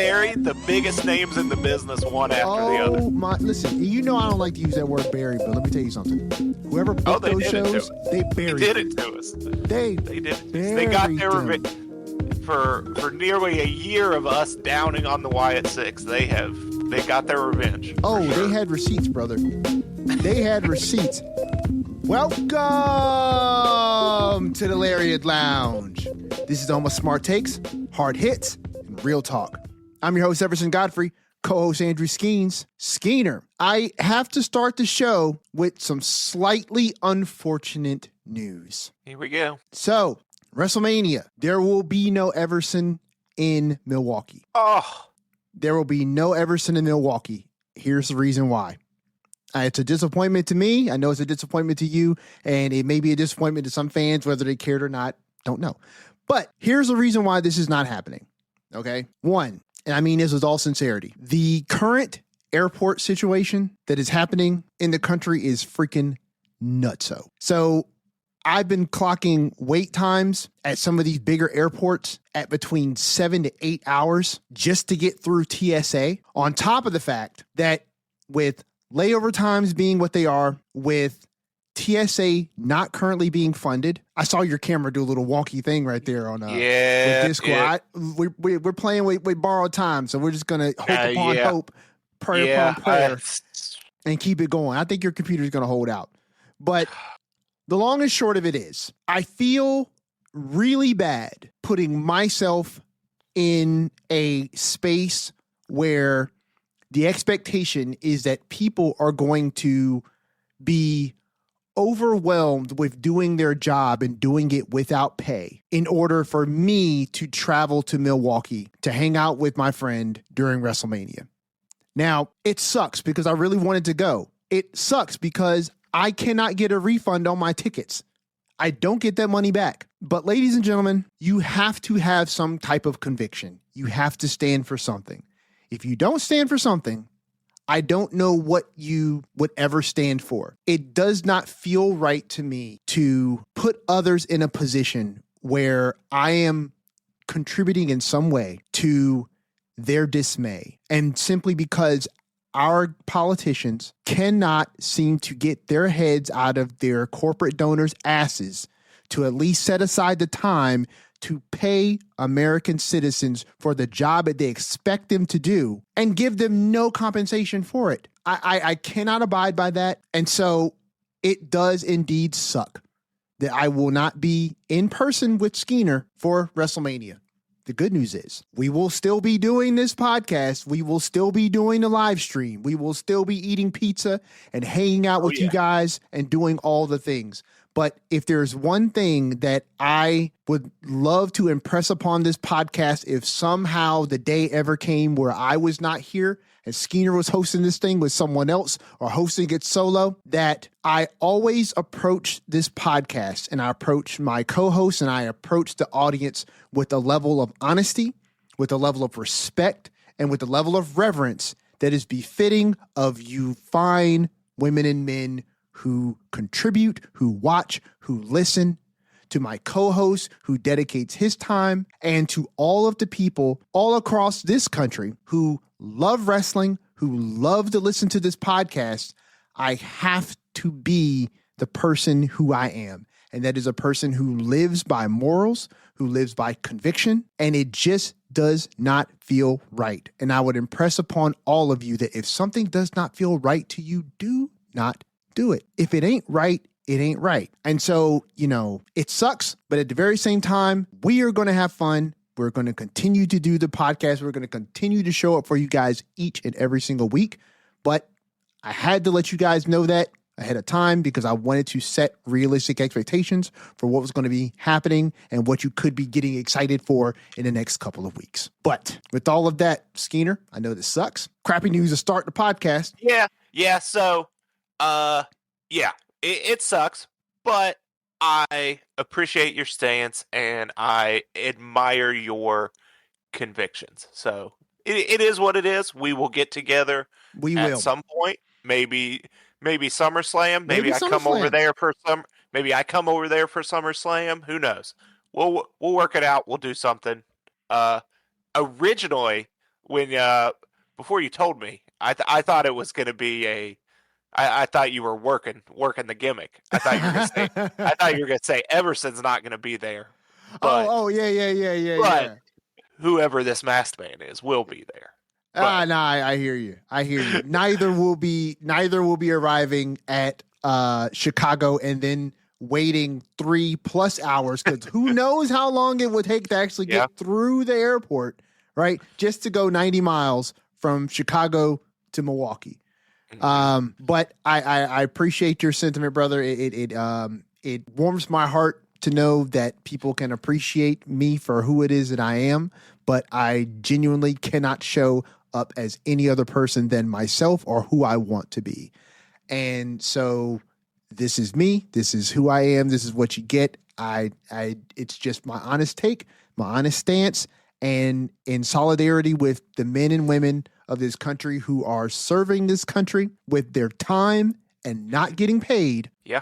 buried the biggest names in the business one after the other. Listen, you know I don't like to use that word buried, but let me tell you something. Whoever booked those shows, they buried. They did it to us. They did it. They got their revenge for nearly a year of us downing on the Wyatt Six. They got their revenge. Oh, sure. They had receipts, brother. They had receipts. Welcome to the Lariat Lounge. This is almost smart takes, hard hits, and real talk. I'm your host, Everson Godfrey, co-host Andrew Skeens. Skeener, I have to start the show with some slightly unfortunate news. Here we go. So, WrestleMania, there will be no Everson in Milwaukee. Oh. There will be no Everson in Milwaukee. Here's the reason why. It's a disappointment to me. I know it's a disappointment to you, and it may be a disappointment to some fans, whether they cared or not. Don't know. But here's the reason why this is not happening. Okay? One, and I mean this with all sincerity, the current airport situation that is happening in the country is freaking nutso. So I've been clocking wait times at some of these bigger airports at between 7 to 8 hours just to get through TSA, on top of the fact that with layover times being what they are, with TSA not currently being funded. I saw your camera do a little wonky thing right there on with Discord. Yeah. We're playing with borrowed time, so we're just gonna hope upon hope, prayer upon prayer, and keep it going. I think your computer's gonna hold out. But the long and short of it is, I feel really bad putting myself in a space where the expectation is that people are going to be overwhelmed with doing their job and doing it without pay in order for me to travel to Milwaukee to hang out with my friend during WrestleMania. Now, it sucks because I really wanted to go. It sucks because I cannot get a refund on my tickets. I don't get that money back. But ladies and gentlemen, you have to have some type of conviction. You have to stand for something. If you don't stand for something, I don't know what you would ever stand for. It does not feel right to me to put others in a position where I am contributing in some way to their dismay. And simply because our politicians cannot seem to get their heads out of their corporate donors' asses to at least set aside the time to pay American citizens for the job that they expect them to do and give them no compensation for it. I cannot abide by that. And so it does indeed suck that I will not be in person with Skeener for WrestleMania. The good news is we will still be doing this podcast. We will still be doing the live stream. We will still be eating pizza and hanging out with you guys and doing all the things. But if there's one thing that I would love to impress upon this podcast, if somehow the day ever came where I was not here and Skeener was hosting this thing with someone else or hosting it solo, that I always approach this podcast and I approach my co-host and I approach the audience with a level of honesty, with a level of respect, and with a level of reverence that is befitting of you fine women and men who contribute, who watch, who listen, to my co-host who dedicates his time, and to all of the people all across this country who love wrestling, who love to listen to this podcast. I have to be the person who I am. And that is a person who lives by morals, who lives by conviction, and it just does not feel right. And I would impress upon all of you that if something does not feel right to you, do not do it. If it ain't right, it ain't right. And so, it sucks, but at the very same time, we are going to have fun. We're going to continue to do the podcast. We're going to continue to show up for you guys each and every single week. But I had to let you guys know that ahead of time because I wanted to set realistic expectations for what was going to be happening and what you could be getting excited for in the next couple of weeks. But with all of that, Skeener, I know this sucks. Crappy news to start the podcast. Yeah. So, it sucks, but I appreciate your stance and I admire your convictions. So it is what it is. We will get together at some point. Maybe SummerSlam. Maybe I come over there for SummerSlam. Who knows? We'll work it out. We'll do something. Originally, when before you told me, I thought it was going to be I thought you were working the gimmick. I thought you were going to say Everson's not going to be there, but yeah. whoever this masked man is will be there. But No, I hear you. I hear you. Neither will be arriving at Chicago and then waiting 3+ hours, because who knows how long it would take to actually get through the airport, right? Just to go 90 miles from Chicago to Milwaukee. But I appreciate your sentiment, brother. It warms my heart to know that people can appreciate me for who it is that I am, but I genuinely cannot show up as any other person than myself or who I want to be. And so this is me. This is who I am. This is what you get. It's just my honest take, my honest stance, and in solidarity with the men and women of this country who are serving this country with their time and not getting paid. Yeah.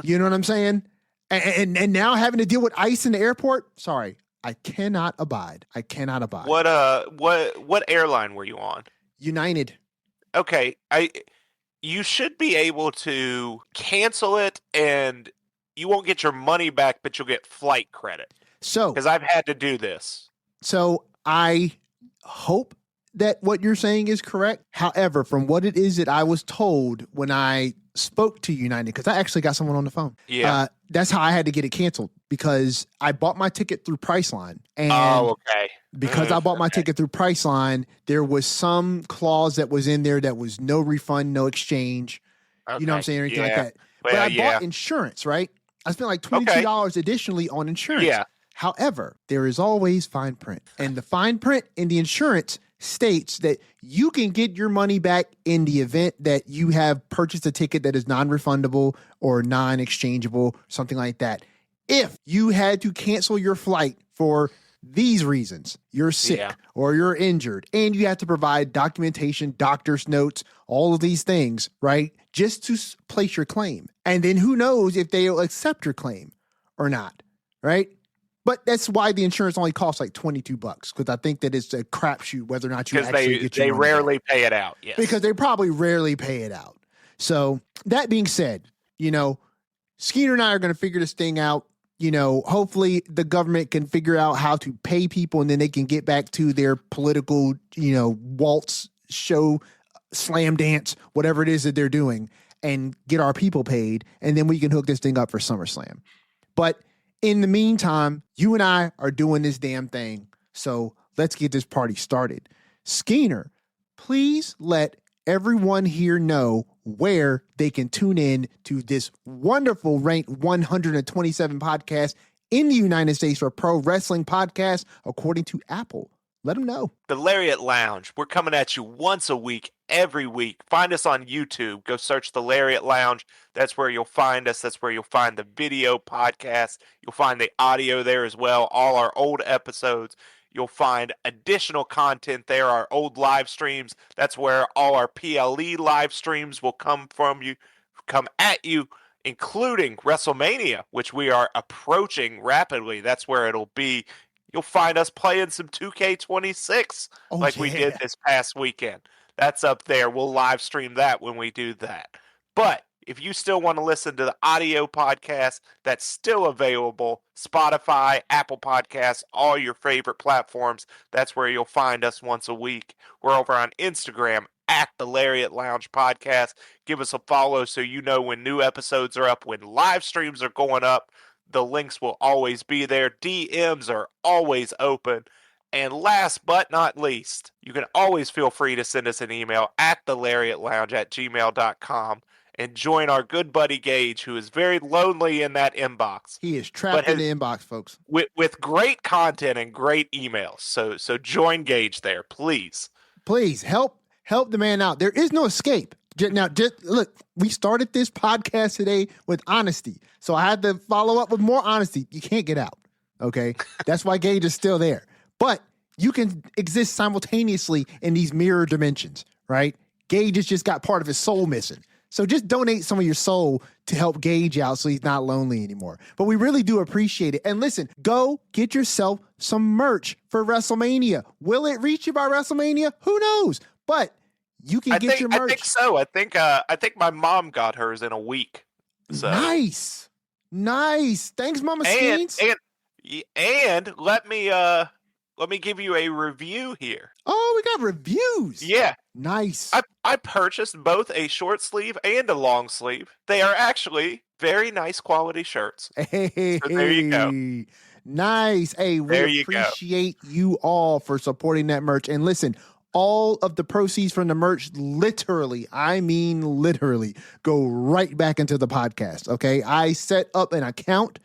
You know what I'm saying? And now having to deal with ICE in the airport. Sorry, I cannot abide. What airline were you on? United. Okay, you should be able to cancel it, and you won't get your money back, but you'll get flight credit. So, because I've had to do this. So I hope that what you're saying is correct. However, from what it is that I was told when I spoke to United, because I actually got someone on the phone. Yeah. That's how I had to get it canceled, because I bought my ticket through Priceline. And okay. Because I bought my ticket through Priceline, there was some clause that was in there that was no refund, no exchange. Okay. You know what I'm saying? Or anything like that. Well, but I bought insurance, right? I spent like $22 additionally on insurance. Yeah. However, there is always fine print. And the fine print in the insurance states that you can get your money back in the event that you have purchased a ticket that is non-refundable or non-exchangeable, something like that. If you had to cancel your flight for these reasons, you're sick or you're injured, and you have to provide documentation, doctor's notes, all of these things, right? Just to place your claim. And then who knows if they'll accept your claim or not, right? But that's why the insurance only costs like $22, because I think that it's a crapshoot whether or not you actually get your money back. They rarely pay it out. Yes. Because they probably rarely pay it out. So that being said, Skeeter and I are going to figure this thing out. Hopefully the government can figure out how to pay people, and then they can get back to their political, waltz show, slam dance, whatever it is that they're doing, and get our people paid. And then we can hook this thing up for SummerSlam. But in the meantime, you and I are doing this damn thing. So let's get this party started. Skeeter, please let everyone here know where they can tune in to this wonderful ranked 127 podcast in the United States for pro wrestling podcasts, according to Apple. Let them know. The Lariat Lounge. We're coming at you once a week, every week. Find us on YouTube. Go search the Lariat Lounge. That's where you'll find us. That's where you'll find the video podcast. You'll find the audio there as well. All our old episodes. You'll find additional content there, our old live streams. That's where all our PLE live streams will come at you, including WrestleMania, which we are approaching rapidly. That's where it'll be. You'll find us playing some 2K26 we did this past weekend. That's up there. We'll live stream that when we do that. But if you still want to listen to the audio podcast, that's still available. Spotify, Apple Podcasts, all your favorite platforms. That's where you'll find us once a week. We're over on Instagram at the Lariat Lounge Podcast. Give us a follow so you know when new episodes are up, when live streams are going up. The links will always be there. DMs are always open. And last but not least, you can always feel free to send us an email at thelariatlounge@gmail.com and join our good buddy Gage, who is very lonely in that inbox. He is trapped in the inbox, folks. With great content and great emails. So join Gage there, please. Please help the man out. There is no escape. Now, just look, we started this podcast today with honesty. So I had to follow up with more honesty. You can't get out. Okay. That's why Gage is still there. But you can exist simultaneously in these mirror dimensions, right? Gage has just got part of his soul missing. So just donate some of your soul to help Gage out so he's not lonely anymore. But we really do appreciate it. And listen, go get yourself some merch for WrestleMania. Will it reach you by WrestleMania? Who knows? But you can get your merch. I think so. I think my mom got hers in a week. So. Nice. Thanks, Mama Skeens. And let me give you a review here. Oh, we got reviews. Yeah. Nice. I purchased both a short sleeve and a long sleeve. They are actually very nice quality shirts. Hey, so there you go. Nice. Hey, we appreciate you all for supporting that merch. And listen, all of the proceeds from the merch, literally, go right back into the podcast. Okay. I set up an account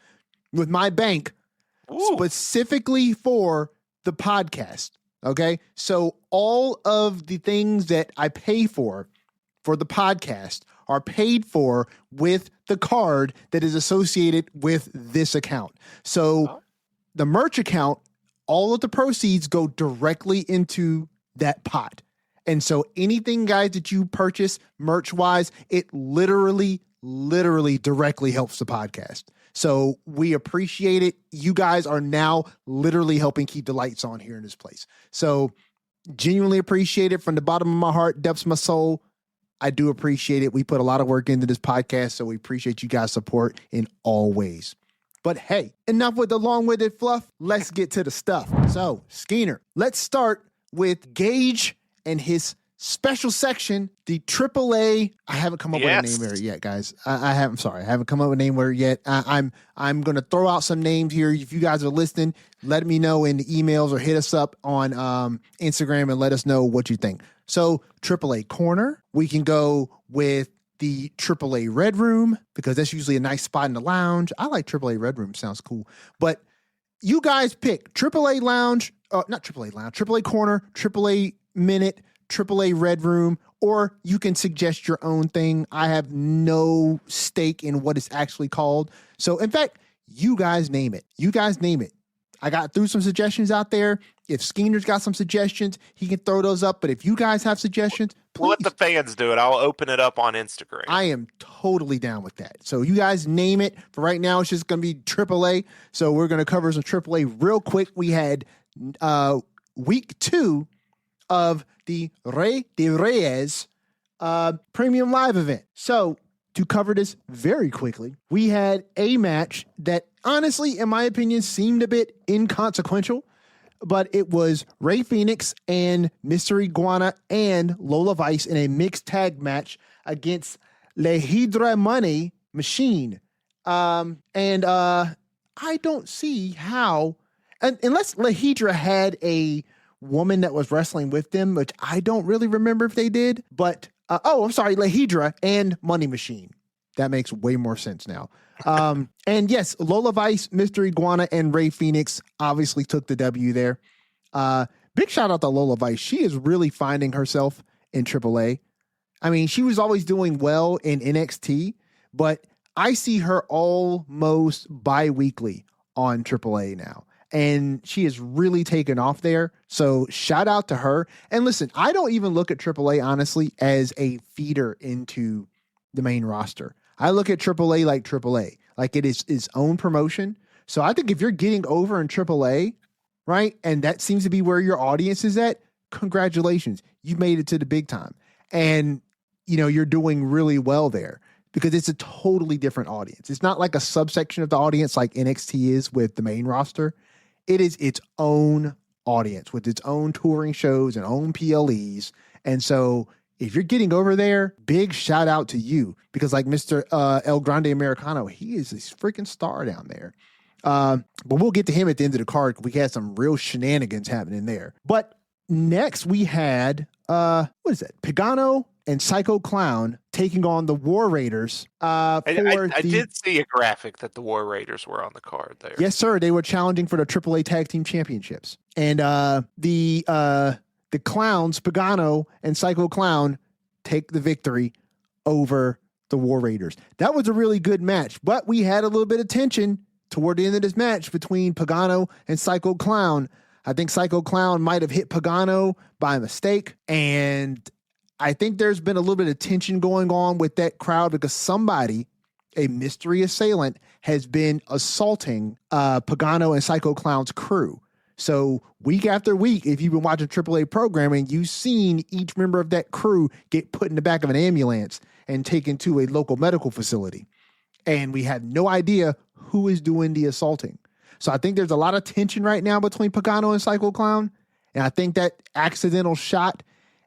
with my bank specifically for the podcast. Okay. So all of the things that I pay for the podcast are paid for with the card that is associated with this account. So the merch account, all of the proceeds go directly into that pot. And so anything, guys, that you purchase merch wise, it literally directly helps the podcast. So we appreciate it. You guys are now literally helping keep the lights on here in this place. So genuinely appreciate it from the bottom of my heart, depths of my soul. I do appreciate it. We put a lot of work into this podcast, so we appreciate you guys' support in all ways. But hey, enough with the long-winded fluff. Let's get to the stuff. So, Skeener, let's start with Gage and his special section, the AAA. I haven't come up with a name yet, guys. I haven't come up with a name yet. I'm going to throw out some names here. If you guys are listening, let me know in the emails or hit us up on Instagram and let us know what you think. So AAA Corner, we can go with the AAA Red Room because that's usually a nice spot in the lounge. I like AAA Red Room. Sounds cool. But you guys pick AAA Lounge, not AAA Lounge, AAA Corner, AAA Minute, AAA Red Room, or you can suggest your own thing. I have no stake in what it's actually called. So, in fact, you guys name it. I got through some suggestions out there. If Skeener's got some suggestions, he can throw those up. But if you guys have suggestions, please. We'll let the fans do it. I'll open it up on Instagram. I am totally down with that. So you guys name it. For right now, it's just going to be AAA. So we're going to cover some AAA real quick. We had week 2 of the Rey de Reyes Premium Live event. So to cover this very quickly, we had a match that honestly, in my opinion, seemed a bit inconsequential, but it was Rey Fenix and Mr. Iguana and Lola Vice in a mixed tag match against La Hydra Money Machine. I don't see how, unless La Hydra had a woman that was wrestling with them, which I don't really remember if they did, but I'm sorry, La Hydra and Money Machine. That makes way more sense now. And yes, Lola Vice, Mr. Iguana, and Rey Fenix obviously took the W there. Big shout out to Lola Vice. She is really finding herself in AAA. I mean, she was always doing well in NXT, but I see her almost bi-weekly on AAA now. And she has really taken off there. So shout out to her. And listen, I don't even look at AAA, honestly, as a feeder into the main roster. I look at AAA like AAA, like it is its own promotion. So I think if you're getting over in AAA, right, and that seems to be where your audience is at, congratulations. You made it to the big time. And, you know, you're doing really well there because it's a totally different audience. It's not like a subsection of the audience like NXT is with the main roster. It is its own audience with its own touring shows and own PLEs. And so if you're getting over there, big shout out to you because like Mr. El Grande Americano, he is this freaking star down there. But we'll get to him at the end of the card. We had some real shenanigans happening there. But next we had, what is that? Pagano and Psycho Clown taking on the War Raiders. I did see a graphic that the War Raiders were on the card there. Yes, sir. They were challenging for the AAA Tag Team Championships. And the Clowns, Pagano and Psycho Clown, take the victory over the War Raiders. That was a really good match, but we had a little bit of tension toward the end of this match between Pagano and Psycho Clown. I think Psycho Clown might have hit Pagano by mistake, and I think there's been a little bit of tension going on with that crowd because somebody, a mystery assailant, has been assaulting Pagano and Psycho Clown's crew. So week after week, if you've been watching AAA programming, you've seen each member of that crew get put in the back of an ambulance and taken to a local medical facility. And we have no idea who is doing the assaulting. So I think there's a lot of tension right now between Pagano and Psycho Clown. And I think that accidental shot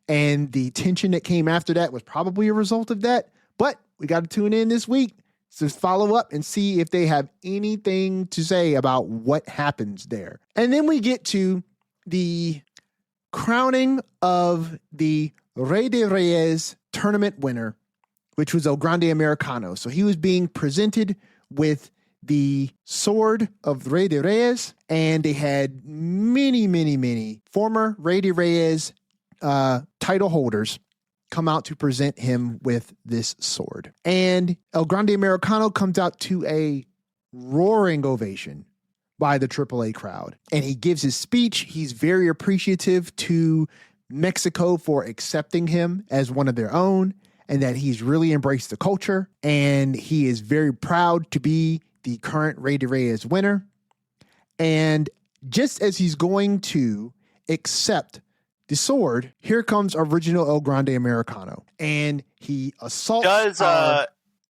and the tension that came after that was probably a result of that. But we got to tune in this week to follow up and see if they have anything to say about what happens there. And then we get to the crowning of the Rey de Reyes tournament winner, which was El Grande Americano. So he was being presented with the sword of Rey de Reyes, and they had many former Rey de Reyes title holders come out to present him with this sword. And El Grande Americano comes out to a roaring ovation by the AAA crowd. And he gives his speech. He's very appreciative to Mexico for accepting him as one of their own, and that he's really embraced the culture. And he is very proud to be the current Rey de Reyes winner. And just as he's going to accept the sword, here comes original El Grande Americano, and he assaults.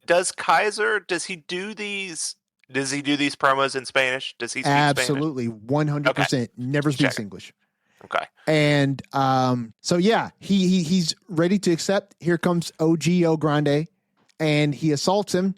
Does Kaiser? Does he do these promos in Spanish? Does he speak absolutely Spanish? 100%? Never speaks English. Okay. And so yeah, he's ready to accept. Here comes OG El Grande, and he assaults him,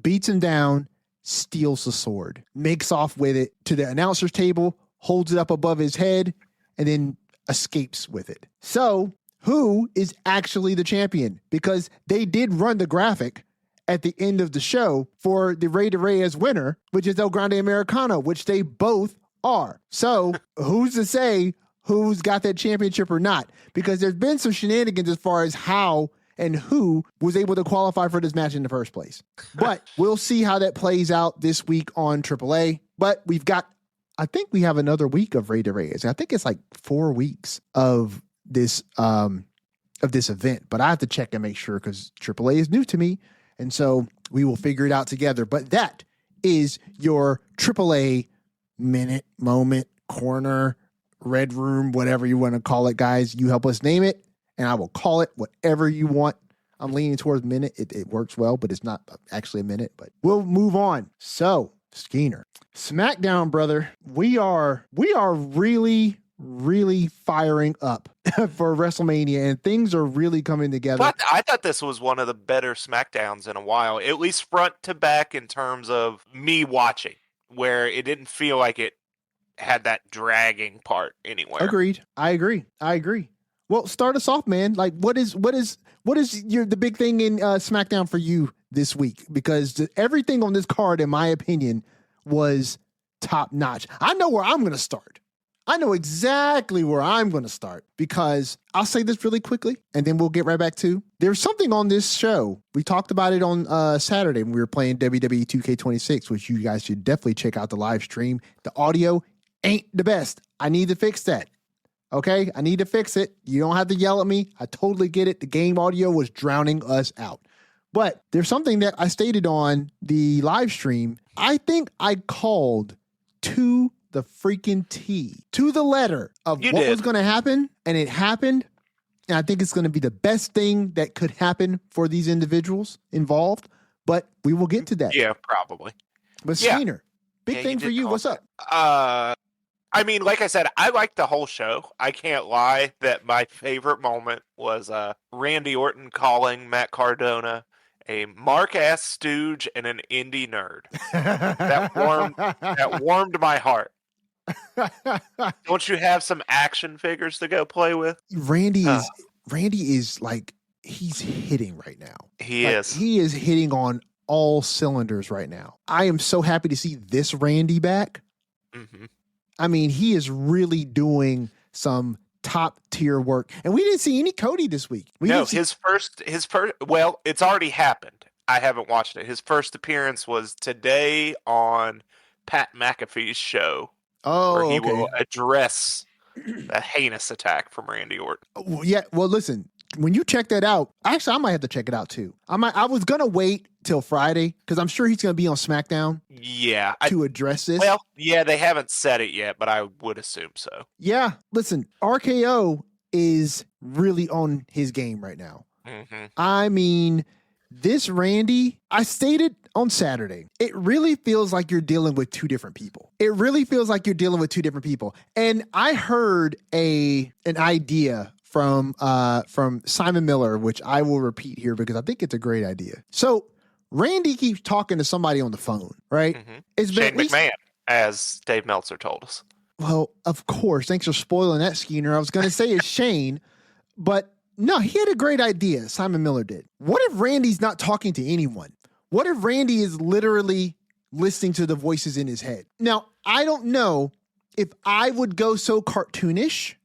beats him down, steals the sword, makes off with it to the announcer's table, holds it up above his head, and then escapes with it. So who is actually the champion? Because they did run the graphic at the end of the show for the Rey de Reyes winner, which is El Grande Americano, which they both are. So who's to say who's got that championship or not? Because there's been some shenanigans as far as how and who was able to qualify for this match in the first place. But we'll see how that plays out this week on AAA. But I think we have another week of Rey de Reyes. I think it's like 4 weeks of this event, but I have to check and make sure because AAA is new to me. And so we will figure it out together. But that is your AAA minute, moment, corner, red room, whatever you want to call it, guys. You help us name it, and I will call it whatever you want. I'm leaning towards minute. It works well, but it's not actually a minute. But we'll move on. So, Skeener, SmackDown, brother, we are really firing up for WrestleMania, and things are really coming together. But I thought this was one of the better SmackDowns in a while, at least front to back in terms of me watching, where it didn't feel like it had that dragging part anywhere. Agreed. I agree. Well, start us off, man. Like, what is the big thing in SmackDown for you this week? Because everything on this card, in my opinion, was top notch. I know where I'm going to start. I know exactly where I'm going to start because I'll say this really quickly and then we'll get right back to there's something on this show. We talked about it on Saturday when we were playing WWE 2K26, which you guys should definitely check out the live stream. The audio ain't the best. I need to fix that. Okay, I need to fix it. You don't have to yell at me. I totally get it. The game audio was drowning us out. But there's something that I stated on the live stream. I think I called to the freaking T, to the letter of what was going to happen, and it happened. And I think it's going to be the best thing that could happen for these individuals involved. But we will get to that. Yeah, probably. But Skeener, big thing for you. What's up? I mean, like I said, I liked the whole show. I can't lie that my favorite moment was Randy Orton calling Matt Cardona a mark-ass stooge and an indie nerd. That warmed my heart. Don't you have some action figures to go play with? Randy is like, he's hitting right now. He is hitting on all cylinders right now. I am so happy to see this Randy back. Mm-hmm. I mean, he is really doing some top tier work, and we didn't see any Cody this week. His first. Well, it's already happened. I haven't watched it. His first appearance was today on Pat McAfee's show. Oh, where he will address the heinous attack from Randy Orton. Yeah. Well, listen, when you check that out, actually, I might have to check it out too. I was gonna wait till Friday because I'm sure he's gonna be on SmackDown. Yeah. To address this. Well, yeah, they haven't said it yet, but I would assume so. Yeah, listen, RKO is really on his game right now. Mm-hmm. I mean, this Randy, I stated on Saturday, it really feels like you're dealing with two different people. And I heard an idea from Simon Miller, which I will repeat here because I think it's a great idea. So Randy keeps talking to somebody on the phone, right? Mm-hmm. It's been Shane McMahon, as Dave Meltzer told us. Well, of course. Thanks for spoiling that, Skeener. I was going to say it's Shane, but no, he had a great idea. Simon Miller did. What if Randy's not talking to anyone? What if Randy is literally listening to the voices in his head? Now, I don't know if I would go so cartoonish.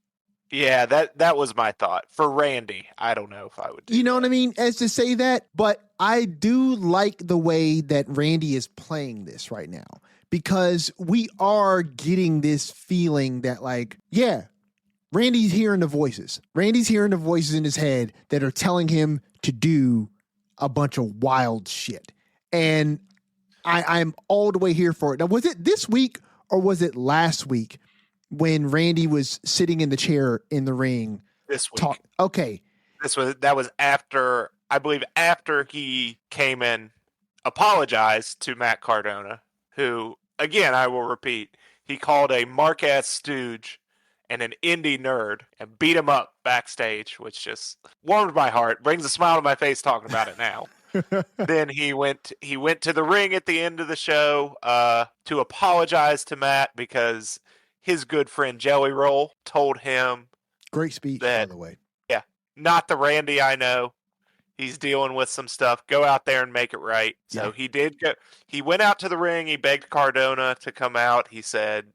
Yeah, that was my thought. For Randy, I don't know if I would do You know what I mean? As to say that, but I do like the way that Randy is playing this right now because we are getting this feeling that like, yeah, Randy's hearing the voices. Randy's hearing the voices in his head that are telling him to do a bunch of wild shit. And I'm all the way here for it. Now, was it this week or was it last week when Randy was sitting in the chair in the ring? This week. Okay. That was after, I believe, after he came in, apologized to Matt Cardona, who, again, I will repeat, he called a Mark-ass stooge and an indie nerd and beat him up backstage, which just warmed my heart, brings a smile to my face talking about it now. Then he went to the ring at the end of the show to apologize to Matt because his good friend Jelly Roll told him, great speech, by the way. Yeah, not the Randy I know. He's dealing with some stuff. Go out there and make it right. So Yeah. he did go. He went out to the ring. He begged Cardona to come out. He said,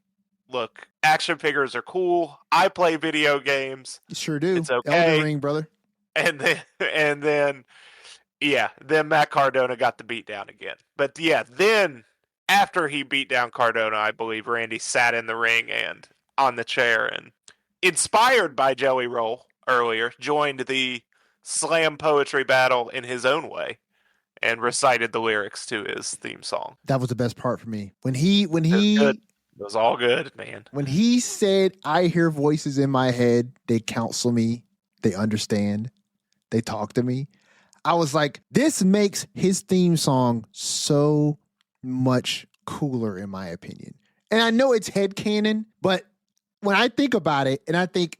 look, action figures are cool. I play video games. You sure do. It's okay. Elden Ring, brother. And then Matt Cardona got the beat down again. But yeah, then after he beat down Cardona, I believe Randy sat in the ring and on the chair and, inspired by Jelly Roll earlier, joined the slam poetry battle in his own way and recited the lyrics to his theme song. That was the best part for me. When It was all good, man. When he said, I hear voices in my head, they counsel me, they understand, they talk to me. I was like, this makes his theme song so much cooler, in my opinion. And I know it's headcanon, but when I think about it, and I think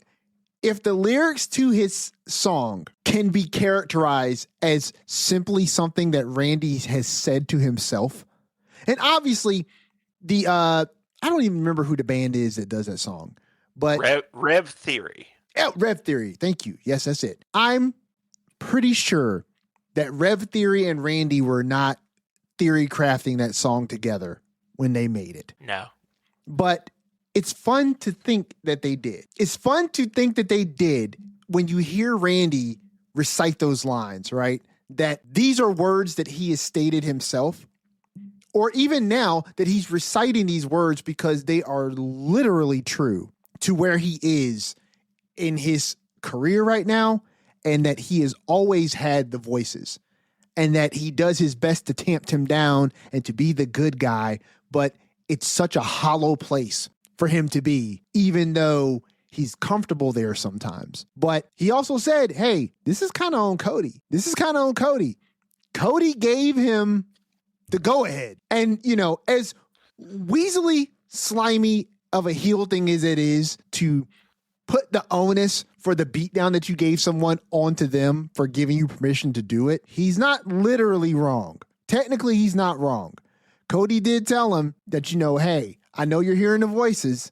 if the lyrics to his song can be characterized as simply something that Randy has said to himself, and obviously I don't even remember who the band is that does that song, but Rev Theory. Yeah, Rev Theory. Thank you. Yes, that's it. I'm pretty sure that Rev Theory and Randy were not theory crafting that song together when they made it. No. But it's fun to think that they did. It's fun to think that they did when you hear Randy recite those lines, right? That these are words that he has stated himself, or even now that he's reciting these words because they are literally true to where he is in his career right now, and that he has always had the voices, and that he does his best to tamp him down and to be the good guy, but it's such a hollow place for him to be, even though he's comfortable there sometimes. But he also said, hey, this is kind of on Cody. Cody gave him the go-ahead. And, as weaselly, slimy of a heel thing as it is to put the onus for the beatdown that you gave someone onto them for giving you permission to do it, he's not literally wrong. Technically, he's not wrong. Cody did tell him that, hey, I know you're hearing the voices,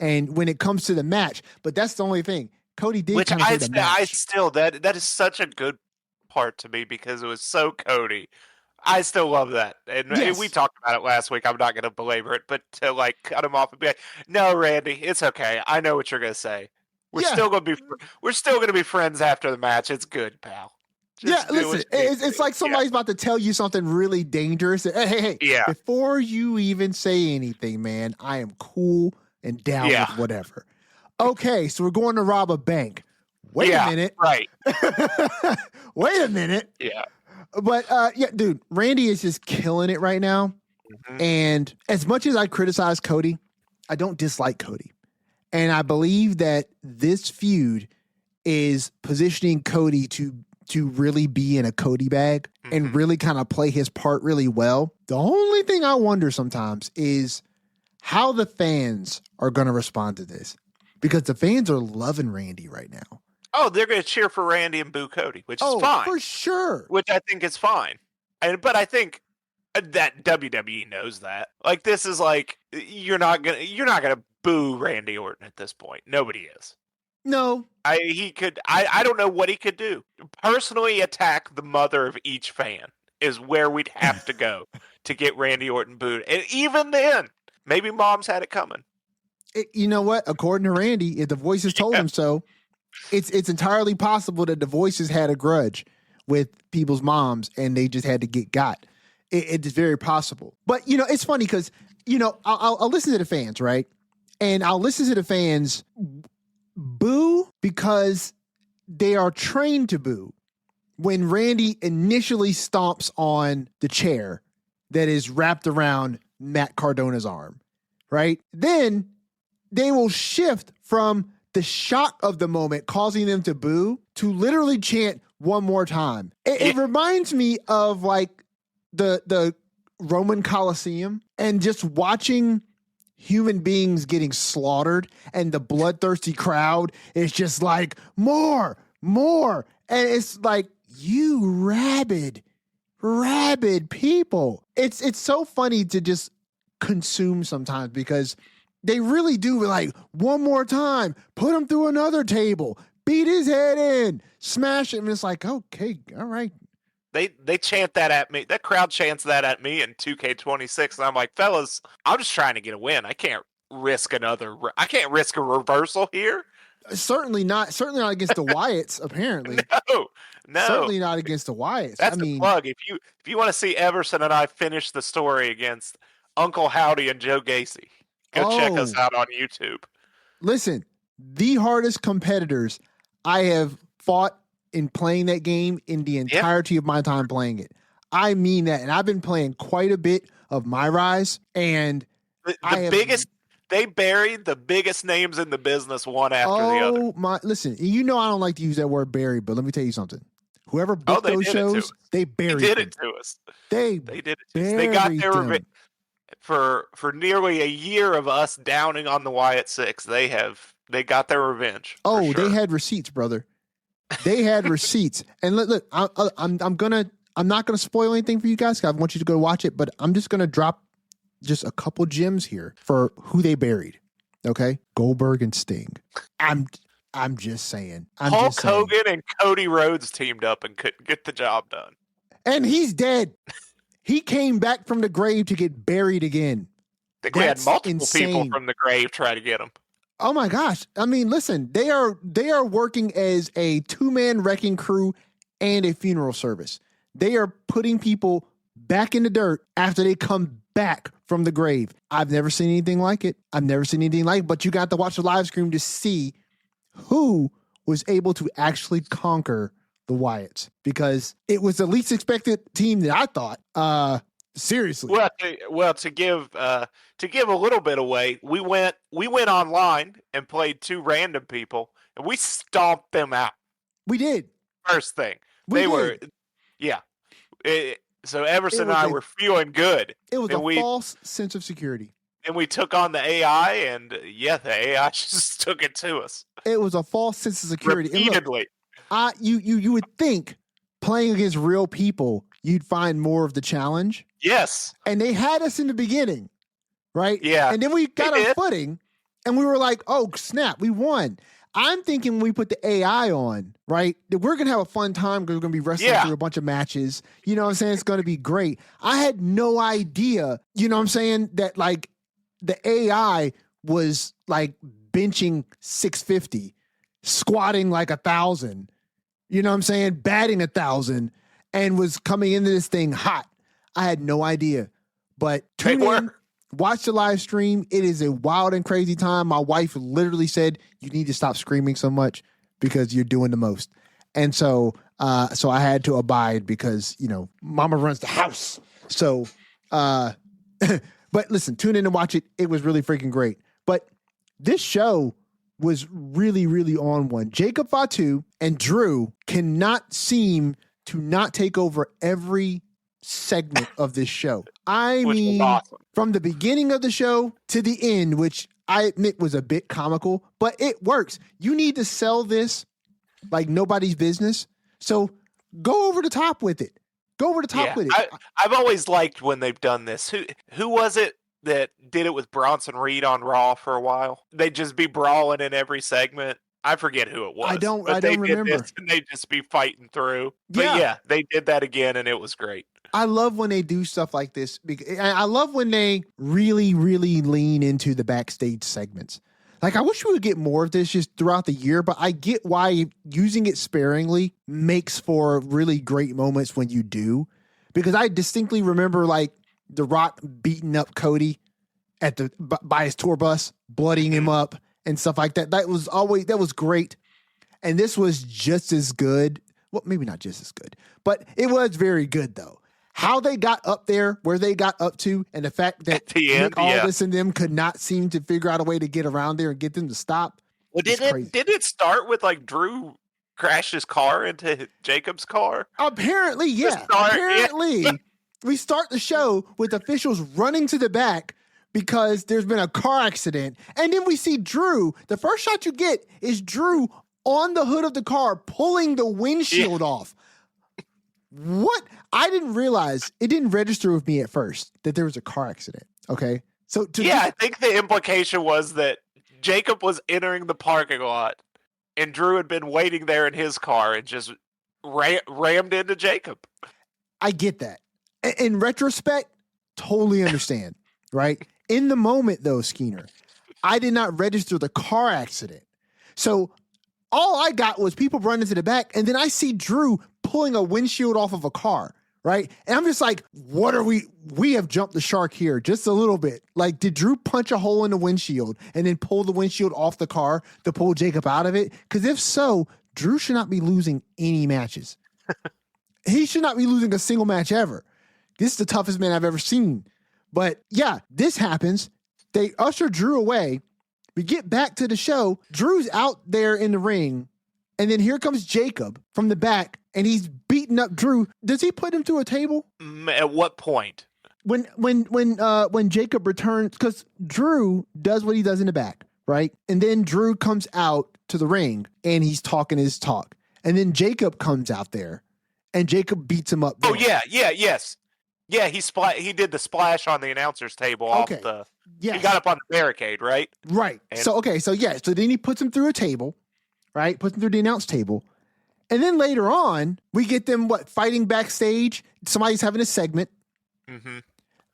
and when it comes to the match, but that's the only thing. Cody did Which kind of say the match. that is such a good part to me because it was so Cody. I still love that. And Yes. We talked about it last week. I'm not going to belabor it, but to cut him off and be like, no, Randy, it's okay. I know what you're going to say. We're still going to be friends after the match. It's good, pal. Listen, it's like somebody's about to tell you something really dangerous. Hey, yeah. Before you even say anything, man, I am cool and down with whatever. Okay, so we're going to rob a bank. wait a Yeah, minute. right. Wait a minute. Yeah. But yeah, dude, Randy is just killing it right now. Mhm. And as much as I criticize Cody, I don't dislike Cody. And I believe that this feud is positioning Cody to really be in a Cody bag and Mhm. really kind of play his part really well. The only thing I wonder sometimes is how the fans are going to respond to this, because the fans are loving Randy right now. Oh, they're going to cheer for Randy and boo Cody, which is Oh, fine. for sure. Which I think is fine. But I think that WWE knows that. Like, this is like, you're not gonna boo Randy Orton at this point. Nobody is. No. I don't know what he could do. Personally attack the mother of each fan is where we'd have to go to get Randy Orton booed. And even then, maybe mom's had it coming. You know what? According to Randy, if the voices told him so, it's entirely possible that the voices had a grudge with people's moms and they just had to get got. It's very possible. But, you know, it's funny because, you know, I'll listen to the fans, right? And I'll listen to the fans boo because they are trained to boo. When Randy initially stomps on the chair that is wrapped around Matt Cardona's arm, right? Then they will shift from the shock of the moment causing them to boo to literally chant one more time. It reminds me of like the Roman Colosseum and just watching human beings getting slaughtered and the bloodthirsty crowd is just like, more. And it's like, you rabid people. It's so funny to just consume sometimes because they really do, like, one more time, put him through another table, beat his head in, smash him. And it's like, okay, all right. They chant that at me. That crowd chants that at me in 2K26, and I'm like, fellas, I'm just trying to get a win. I can't risk a reversal here. Certainly not against the Wyatts, apparently. No. Certainly not against the Wyatts. That's a plug. If you want to see Everson and I finish the story against Uncle Howdy and Joe Gacy, go check us out on YouTube. Listen, the hardest competitors I have fought in playing that game in the entirety of my time playing it. I mean that. And I've been playing quite a bit of My Rise, and they buried the biggest names in the business one after the other. Listen, you know I don't like to use that word buried, but let me tell you something. Whoever booked those shows, they buried They did it to us. They did it to us. They got their revenge. For nearly a year of us downing on the Wyatt Six, they got their revenge. Oh, sure. They had receipts, brother. They had receipts. And look, I'm not gonna spoil anything for you guys, 'cause I want you to go watch it, but I'm just gonna drop just a couple gems here for who they buried. Okay, Goldberg and Sting. I'm just saying. Hulk Hogan and Cody Rhodes teamed up and couldn't get the job done. And he's dead. He came back from the grave to get buried again. We had multiple people from the grave try to get him. Oh my gosh. I mean, listen, they are working as a two-man wrecking crew and a funeral service. They are putting people back in the dirt after they come back from the grave. I've never seen anything like it. But you got to watch the live stream to see who was able to actually conquer the Wyatts, because it was the least expected team that I thought. Seriously. Well, to give a little bit away, we went online and played two random people, and we stomped them out. We did. First thing. So Everson and I were feeling good. It was false sense of security. And we took on the AI, and the AI just took it to us. It was a false sense of security. Repeatedly. You would think playing against real people, you'd find more of the challenge. Yes. And they had us in the beginning, right? Yeah. And then we got our footing, and we were like, oh, snap, we won. I'm thinking when we put the AI on, right, that we're going to have a fun time because we're going to be wrestling through a bunch of matches. You know what I'm saying? It's going to be great. I had no idea, you know what I'm saying, that like the AI was like benching 650, squatting like 1,000, you know what I'm saying, batting 1,000, and was coming into this thing hot. I had no idea. But tune in, watch the live stream. It is a wild and crazy time. My wife literally said, you need to stop screaming so much. because you're doing the most. And so I had to abide because, mama runs the house. So, but listen, tune in and watch it. It was really freaking great. But this show was really, really on one. Jacob Fatu and Drew cannot seem to not take over every segment of this show. I mean, awesome. From the beginning of the show to the end, which I admit was a bit comical, but it works. You need to sell this like nobody's business. So go over the top with it. Go over the top with it. I've always liked when they've done this. Who was it that did it with Bronson Reed on Raw for a while? They'd just be brawling in every segment. I forget who it was. I don't remember. This and they'd just be fighting through. But yeah, they did that again, and it was great. I love when they do stuff like this. I love when they really, really lean into the backstage segments. Like, I wish we would get more of this just throughout the year, but I get why using it sparingly makes for really great moments when you do. Because I distinctly remember, like, The Rock beating up Cody by his tour bus, bloodying him up and stuff like that. That was great. And this was just as good. Well, maybe not just as good, but it was very good, though. How they got up there, where they got up to, and the fact that Nick Aldis and them could not seem to figure out a way to get around there and get them to stop. Well, did it start with like Drew crashed his car into Jacob's car? Apparently, yeah. We start the show with officials running to the back because there's been a car accident, and then we see Drew. The first shot you get is Drew on the hood of the car pulling the windshield off. What? I didn't realize, it didn't register with me at first that there was a car accident. Okay. So I think the implication was that Jacob was entering the parking lot and Drew had been waiting there in his car and just rammed into Jacob. I get that. In retrospect, totally understand, right? In the moment though, Skeener, I did not register the car accident. So all I got was people running to the back, and then I see Drew pulling a windshield off of a car, right? And I'm just like, what are we have jumped the shark here just a little bit. Like, did Drew punch a hole in the windshield and then pull the windshield off the car to pull Jacob out of it? Because if so, Drew should not be losing any matches. He should not be losing a single match ever. This is the toughest man I've ever seen. But yeah, this happens. They usher Drew away. We get back to the show. Drew's out there in the ring. And then here comes Jacob from the back, and he's beating up Drew. Does he put him through a table? At what point? When Jacob returns, because Drew does what he does in the back, right? And then Drew comes out to the ring, and he's talking his talk. And then Jacob comes out there, and Jacob beats him up. Oh, yes. Yeah, he did the splash on the announcer's table off the... Yes. He got up on the barricade, right? Right. So then he puts him through a table, right? Puts him through the announce table. And then later on, we get them, fighting backstage. Somebody's having a segment. Mm-hmm.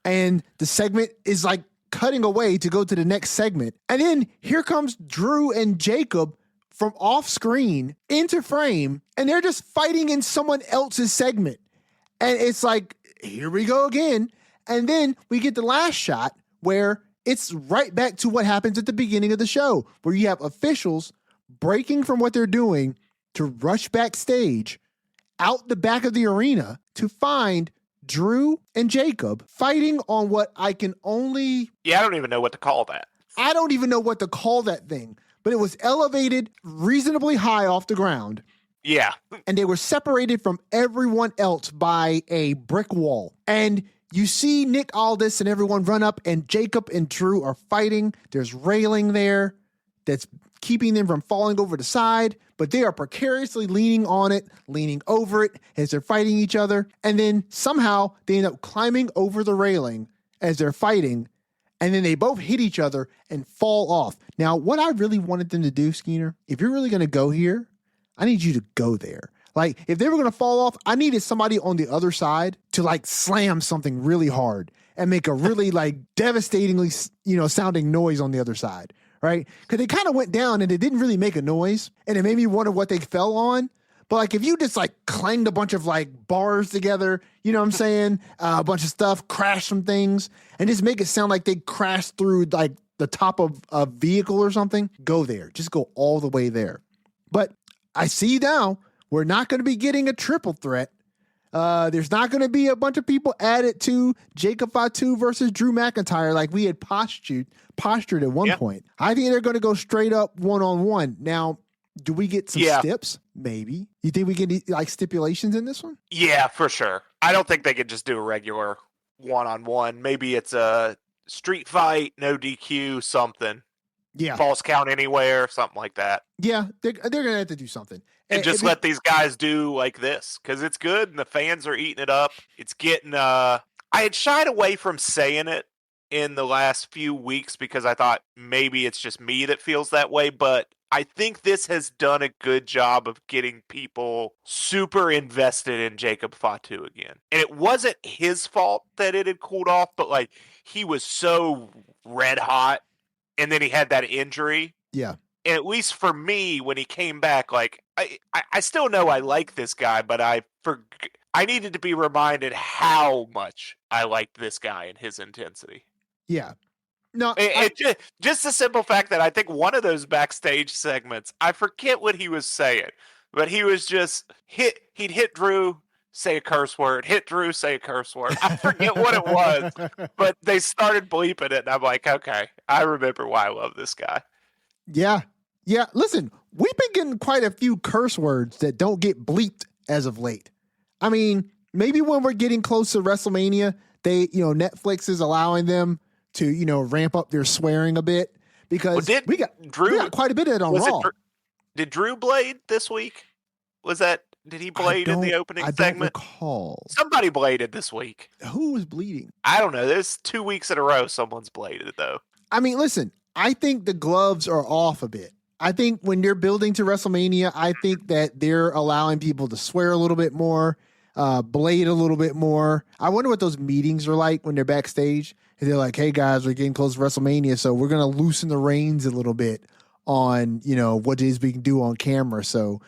And the segment is like cutting away to go to the next segment. And then here comes Drew and Jacob from off screen into frame. And they're just fighting in someone else's segment. And it's like, here we go again. And then we get the last shot where it's right back to what happens at the beginning of the show, where you have officials breaking from what they're doing to rush backstage out the back of the arena to find Drew and Jacob fighting on what I can only... Yeah, I don't even know what to call that. I don't even know what to call that thing, but it was elevated reasonably high off the ground. Yeah. And they were separated from everyone else by a brick wall. And you see Nick Aldis and everyone run up, and Jacob and Drew are fighting. There's railing there that's keeping them from falling over the side, but they are precariously leaning on it, leaning over it as they're fighting each other. And then somehow they end up climbing over the railing as they're fighting, and then they both hit each other and fall off. Now, what I really wanted them to do, Skeener, if you're really going to go here, I need you to go there. Like, if they were going to fall off, I needed somebody on the other side to slam something really hard and make a really devastatingly, sounding noise on the other side, right? Because they kind of went down and it didn't really make a noise, and it made me wonder what they fell on. But if you just clanged a bunch of bars together, you know what I'm saying? A bunch of stuff, crash some things, and just make it sound like they crashed through the top of a vehicle or something, go there. Just go all the way there. But I see now we're not going to be getting a triple threat. There's not going to be a bunch of people added to Jacob Fatu versus Drew McIntyre like we had postured at one point. I think they're going to go straight up one-on-one. Now, do we get some steps? Maybe. You think we get like stipulations in this one? Yeah, for sure. I don't think they could just do a regular one-on-one. Maybe it's a street fight, no DQ, something. Yeah. False count anywhere, something like that. Yeah, they're going to have to do something. And just let these guys do like this, because it's good and the fans are eating it up. It's getting I had shied away from saying it in the last few weeks because I thought maybe it's just me that feels that way, but I think this has done a good job of getting people super invested in Jacob Fatu again. And it wasn't his fault that it had cooled off, but like he was so red hot and then he had that injury. Yeah. And at least for me, when he came back, like I still know I like this guy, but I needed to be reminded how much I liked this guy and his intensity. Yeah. No, just the simple fact that I think one of those backstage segments, I forget what he was saying, but he was just he'd hit Drew, say a curse word, hit Drew, say a curse word. I forget what it was, but they started bleeping it, and I'm like, okay, I remember why I love this guy. Yeah. Yeah. Listen, we've been getting quite a few curse words that don't get bleeped as of late. I mean, maybe when we're getting close to WrestleMania, Netflix is allowing them to, ramp up their swearing a bit because we got quite a bit of it on Raw. Did Drew blade this week? Did he blade in the opening segment? I don't recall. Somebody bladed this week. Who was bleeding? I don't know. There's 2 weeks in a row someone's bladed, though. I mean, listen, I think the gloves are off a bit. I think when they're building to WrestleMania, I think that they're allowing people to swear a little bit more, blade a little bit more. I wonder what those meetings are like when they're backstage. And they're like, hey, guys, we're getting close to WrestleMania, so we're going to loosen the reins a little bit on, what it is we can do on camera. So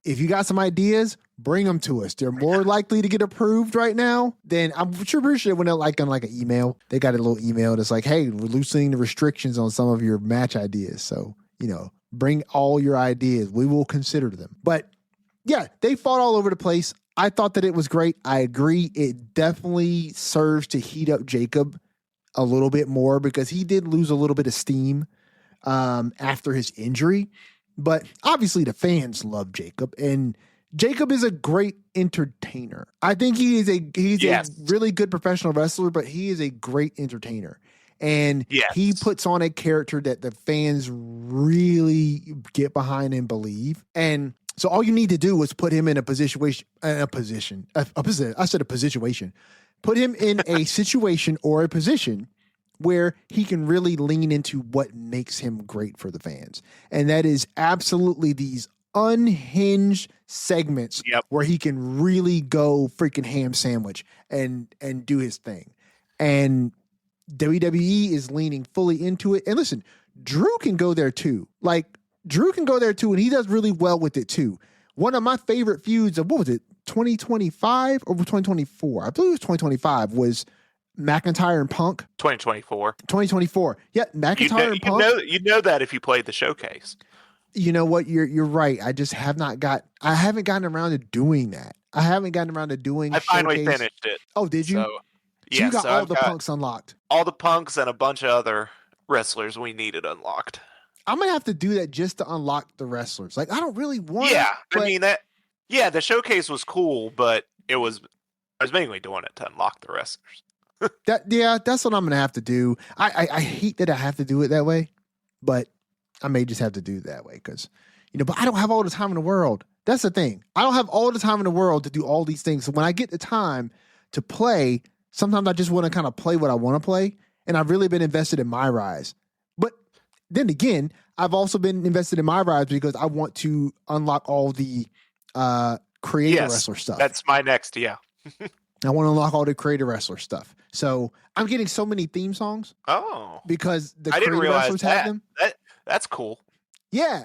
if you got some ideas, bring them to us. They're more likely to get approved right now than I'm pretty sure when they're like on like an email, they got a little email that's like, hey, we're loosening the restrictions on some of your match ideas. So, bring all your ideas. We will consider them. But yeah, they fought all over the place. I thought that it was great. I agree. It definitely serves to heat up Jacob a little bit more because he did lose a little bit of steam after his injury. But obviously the fans love Jacob, and Jacob is a great entertainer. I think he's a really good professional wrestler, but he is a great entertainer. And he puts on a character that the fans really get behind and believe. And so all you need to do is put him in Put him in a situation or a position where he can really lean into what makes him great for the fans. And that is absolutely these unhinged segments where he can really go freaking ham sandwich and do his thing. And WWE is leaning fully into it. And listen, Drew can go there too. And he does really well with it too. One of my favorite feuds of, 2025 or 2024? I believe it was 2025 was McIntyre and Punk. 2024. 2024. Yeah, McIntyre and Punk. You know that if you played the showcase. You know what? You're right. I haven't gotten around to doing that. I haven't gotten around to doing I finally finished it. Oh, did you? So you got all the Punks unlocked. All the Punks and a bunch of other wrestlers we needed unlocked. I'm going to have to do that just to unlock the wrestlers. Like, I don't really want the showcase was cool, but I was mainly doing it to unlock the wrestlers. That's what I'm going to have to do. I hate that I have to do it that way, but I may just have to do it that way because, but I don't have all the time in the world. That's the thing. I don't have all the time in the world to do all these things. So when I get the time to play, sometimes I just want to kind of play what I want to play. And I've really been invested in My Rise. But then again, I've also been invested in My Rise because I want to unlock all the creator wrestler stuff. That's my next, I want to unlock all the creator wrestler stuff. So I'm getting so many theme songs. Oh. Because the I didn't creator realize wrestlers have them. That's cool. Yeah.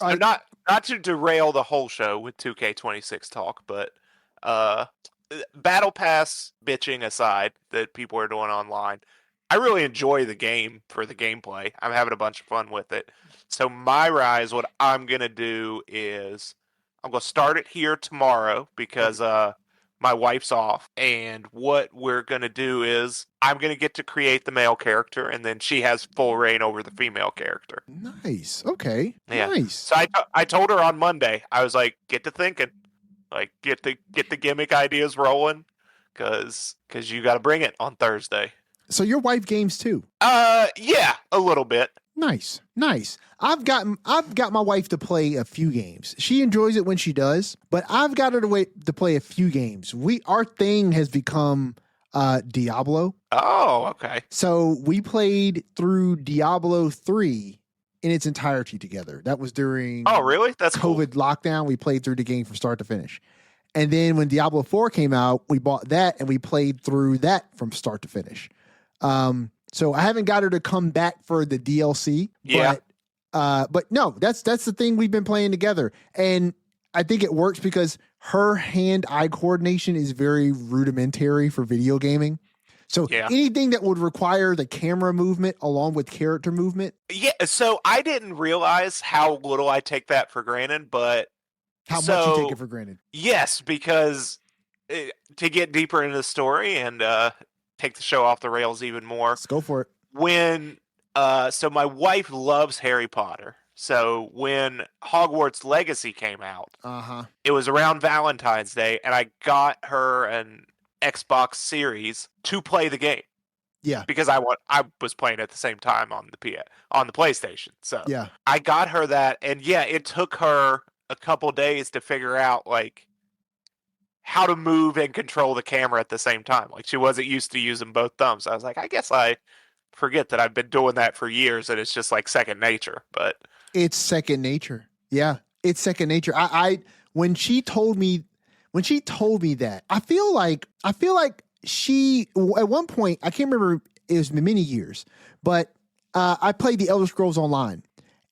Not to derail the whole show with 2K26 talk, but Battle Pass bitching aside that people are doing online, I really enjoy the game for the gameplay. I'm having a bunch of fun with it. So My Rise, what I'm going to do is I'm gonna start it here tomorrow because my wife's off, and what we're gonna do is I'm gonna get to create the male character, and then she has full reign over the female character. Nice. Okay. Yeah. Nice. So I told her on Monday, I was like, get to thinking, like get the gimmick ideas rolling, cause you got to bring it on Thursday. So your wife games too? Yeah, a little bit. Nice. I've got my wife to play a few games. She enjoys it when she does, but I've got her to play a few games. Our thing has become Diablo. Oh, okay. So we played through Diablo 3 in its entirety together. That was during really? That's COVID cool. lockdown. We played through the game from start to finish. And then when Diablo 4 came out, we bought that and we played through that from start to finish. So I haven't got her to come back for the DLC. Yeah. But no, that's the thing we've been playing together. And I think it works because her hand-eye coordination is very rudimentary for video gaming. So anything that would require the camera movement along with character movement. Yeah. So I didn't realize how little I take that for granted, but how much you take it for granted. Yes, because to get deeper into the story and take the show off the rails even more. Let's go for it. When so my wife loves Harry Potter. So when Hogwarts Legacy came out, it was around Valentine's Day, and I got her an Xbox Series to play the game. Yeah, because I was playing at the same time on the PlayStation. So yeah, I got her that, and yeah, it took her a couple days to figure out like how to move and control the camera at the same time. Like she wasn't used to using both thumbs. I was like, I guess I forget that I've been doing that for years and it's just like second nature. But it's second nature. Yeah, it's second nature. I when she told me that, I feel like she at one point, I can't remember, it was many years, but I played the Elder Scrolls Online,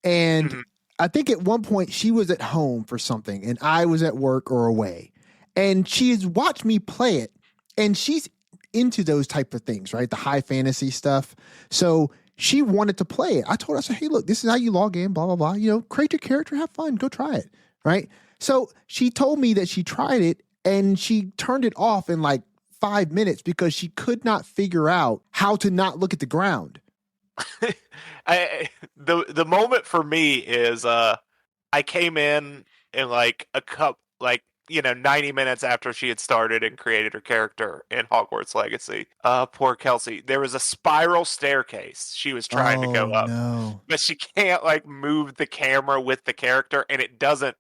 and I think at one point she was at home for something and I was at work or away, and she has watched me play it, and she's into those type of things, right? The high fantasy stuff. So she wanted to play it. I told her, I said, hey, look, this is how you log in, blah, blah, blah. You know, create your character, have fun, go try it, right? So she told me that she tried it and she turned it off in like 5 minutes because she could not figure out how to not look at the ground. The moment for me is I came in like a cup, like, 90 minutes after she had started and created her character in Hogwarts Legacy. Poor Kelsey. There was a spiral staircase she was trying to go up. No. But she can't like move the camera with the character, and it doesn't,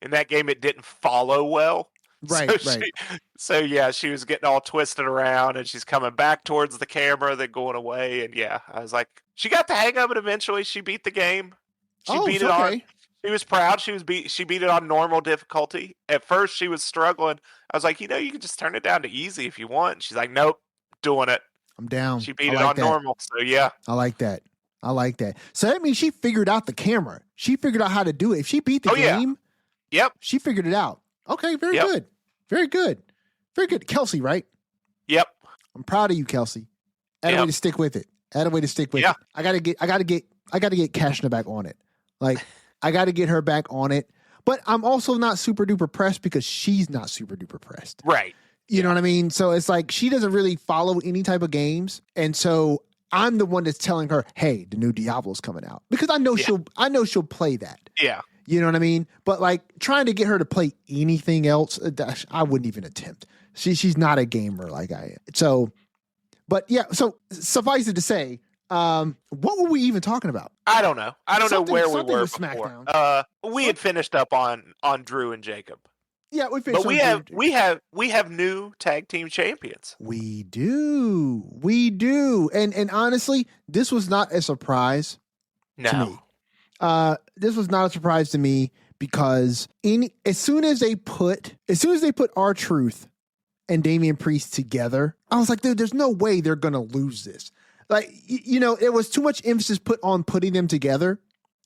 in that game it didn't follow well. Right, right. So yeah, she was getting all twisted around, and she's coming back towards the camera, then going away, and yeah, I was like, she got the hang of it eventually. She beat the game. She beat it on. She was proud. She beat it on normal difficulty. At first, she was struggling. I was like, you can just turn it down to easy if you want. She's like, nope, doing it. I'm down. She beat it on normal. So yeah, I like that. So that means she figured out the camera. She figured out how to do it. If she beat the game, yep, she figured it out. Okay, very good. Very good. Very good. Kelsey, right? Yep. I'm proud of you, Kelsey. Add a way to stick with it. Yeah. I gotta get Kashna back on it. Like, I gotta get her back on it. But I'm also not super duper pressed because she's not super duper pressed. Right. You know what I mean? So it's like she doesn't really follow any type of games. And so I'm the one that's telling her, hey, the new Diablo's coming out. Because I know she'll play that. Yeah. You know what I mean? But like trying to get her to play anything else, I wouldn't even attempt. She's not a gamer like I am. So, but yeah, so suffice it to say, what were we even talking about? I don't know. I don't know where we were with before. SmackDown. We had finished up on Drew and Jacob. Yeah, we finished. But we have new tag team champions. We do. And honestly, this was not a surprise to me. This was not a surprise to me because as soon as they put R-Truth and Damian Priest together, I was like, dude, there's no way they're gonna lose this. Like, it was too much emphasis put on putting them together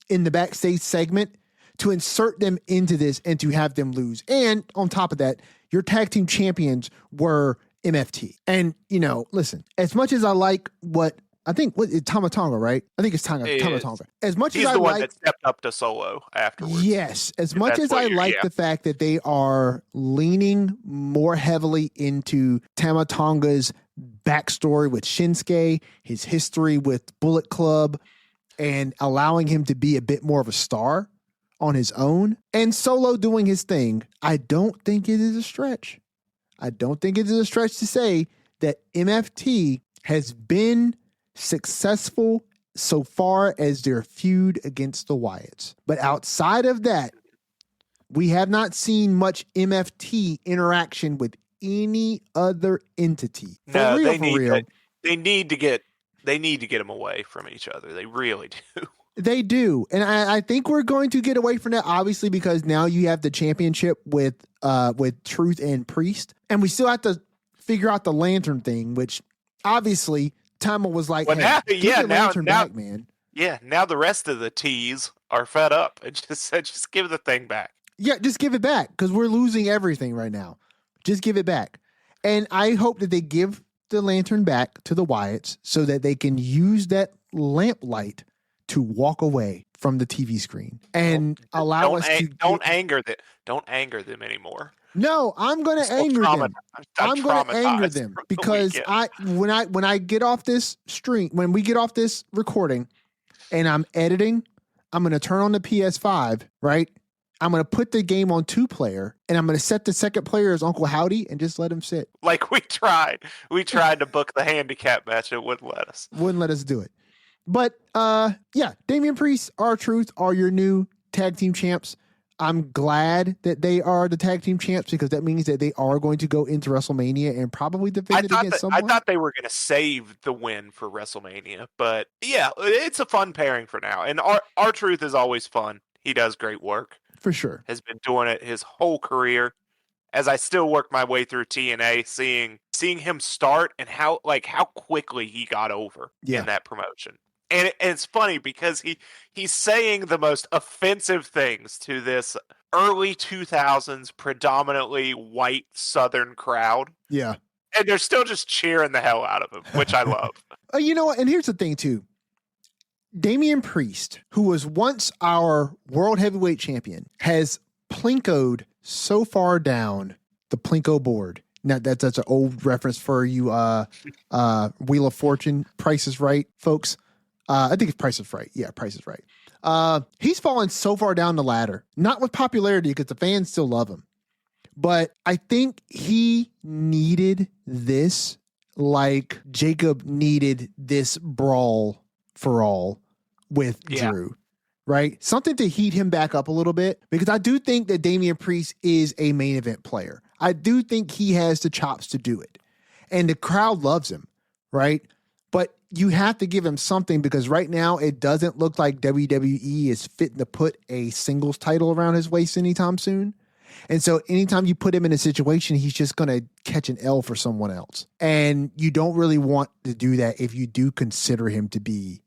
in the backstage segment to insert them into this and to have them lose. And on top of that, your tag team champions were MFT. And, listen, as much as I like what I think Tama Tonga, right? I think it's Tama Is Tonga. As much as he's I the one like, that stepped up to Solo afterwards. yes, as If much that's as what I you're, like yeah. the fact that they are leaning more heavily into Tama Tonga's backstory with Shinsuke, his history with Bullet Club, and allowing him to be a bit more of a star on his own, and Solo doing his thing, I don't think it is a stretch. I don't think it is a stretch to say that MFT has been successful so far as their feud against the Wyatts. But outside of that, we have not seen much MFT interaction with any other entity. No, For real. They need to get them away from each other. They really do. They do. And I think we're going to get away from that, obviously, because now you have the championship with Truth and Priest. And we still have to figure out the lantern thing, which obviously Tama was like, Well, hey, now, give yeah, your lantern back, man. Yeah, now the rest of the T's are fed up and just said, just give the thing back. Yeah, just give it back because we're losing everything right now. Just give it back. And I hope that they give the lantern back to the Wyatts so that they can use that lamplight to walk away from the TV screen and allow us to don't anger them anymore. No, I'm going to anger them. I'm going to anger them because when I get off this stream, when we get off this recording and I'm editing, I'm going to turn on the PS5, right? I'm going to put the game on 2-player and I'm going to set the second player as Uncle Howdy and just let him sit. Like we tried to book the handicap match. It wouldn't let us. Wouldn't let us do it. But yeah, Damian Priest, R-Truth are your new tag team champs. I'm glad that they are the tag team champs because that means that they are going to go into WrestleMania and probably defend it against someone. I thought they were going to save the win for WrestleMania, but yeah, it's a fun pairing for now. And R-Truth is always fun. He does great work. For sure. Has been doing it his whole career. As I still work my way through TNA, seeing him start and how quickly he got over in that promotion. And it's funny because he's saying the most offensive things to this early 2000s predominantly white Southern crowd. Yeah. And they're still just cheering the hell out of him, which I love. You know what? And here's the thing, too. Damian Priest, who was once our world heavyweight champion, has plinkoed so far down the plinko board. Now, that's an old reference for you Wheel of Fortune, Price is Right, folks. I think it's Price is Right. Yeah, Price is Right. He's fallen so far down the ladder, not with popularity because the fans still love him. But I think he needed this like Jacob needed this brawl for all with Drew, right? Something to heat him back up a little bit because I do think that Damian Priest is a main event player. I do think he has the chops to do it. And the crowd loves him, right? But you have to give him something because right now it doesn't look like WWE is fitting to put a singles title around his waist anytime soon. And so anytime you put him in a situation, he's just going to catch an L for someone else. And you don't really want to do that if you do consider him to be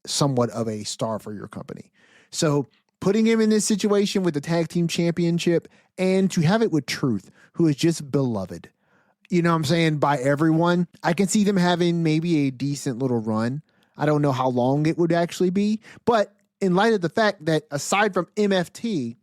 somewhat of a star for your company. So putting him in this situation with the tag team championship and to have it with Truth, who is just beloved, you know what I'm saying, by everyone. I can see them having maybe a decent little run. I don't know how long it would actually be, but in light of the fact that aside from MFT,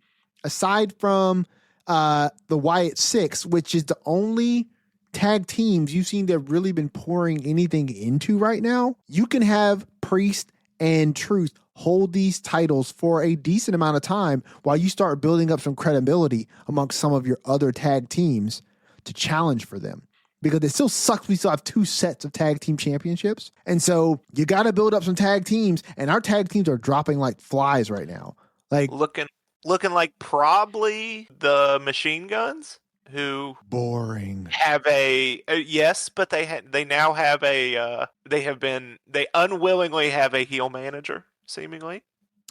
aside from the Wyatt Six, which is the only tag teams you've seen that have really been pouring anything into right now, you can have Priest and Truth hold these titles for a decent amount of time while you start building up some credibility amongst some of your other tag teams to challenge for them. Because it still sucks we still have 2 sets of tag team championships. And so you got to build up some tag teams, and our tag teams are dropping like flies right now. Like looking like probably the Machine Guns, who boring have a yes, but they now have a they unwillingly have a heel manager seemingly.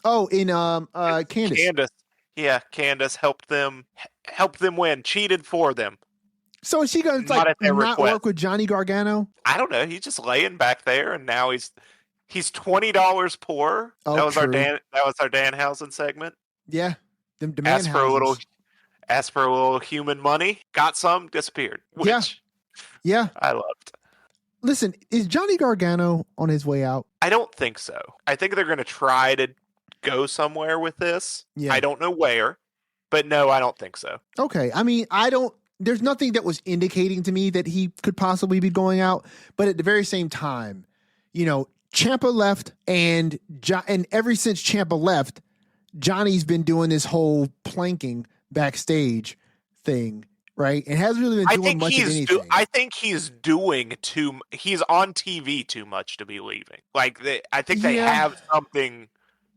Oh, in Candace. Yeah, Candace helped them win, cheated for them. So is she going to not work with Johnny Gargano? I don't know. He's just laying back there, and now he's $20 poor. Oh, that was our Danhausen segment. Yeah, asked for a little human money, got some, disappeared. Which yeah, I loved. listen, is Johnny Gargano on his way out? I don't think so. I think they're going to try to go somewhere with this. Yeah. I don't know where, but no, I don't think so. Okay. I mean, there's nothing that was indicating to me that he could possibly be going out. But at the very same time, Ciampa left, and ever since Ciampa left, Johnny's been doing this whole planking backstage thing, right? And hasn't really been doing much of anything. I think he's he's on TV too much to be leaving. I think they have something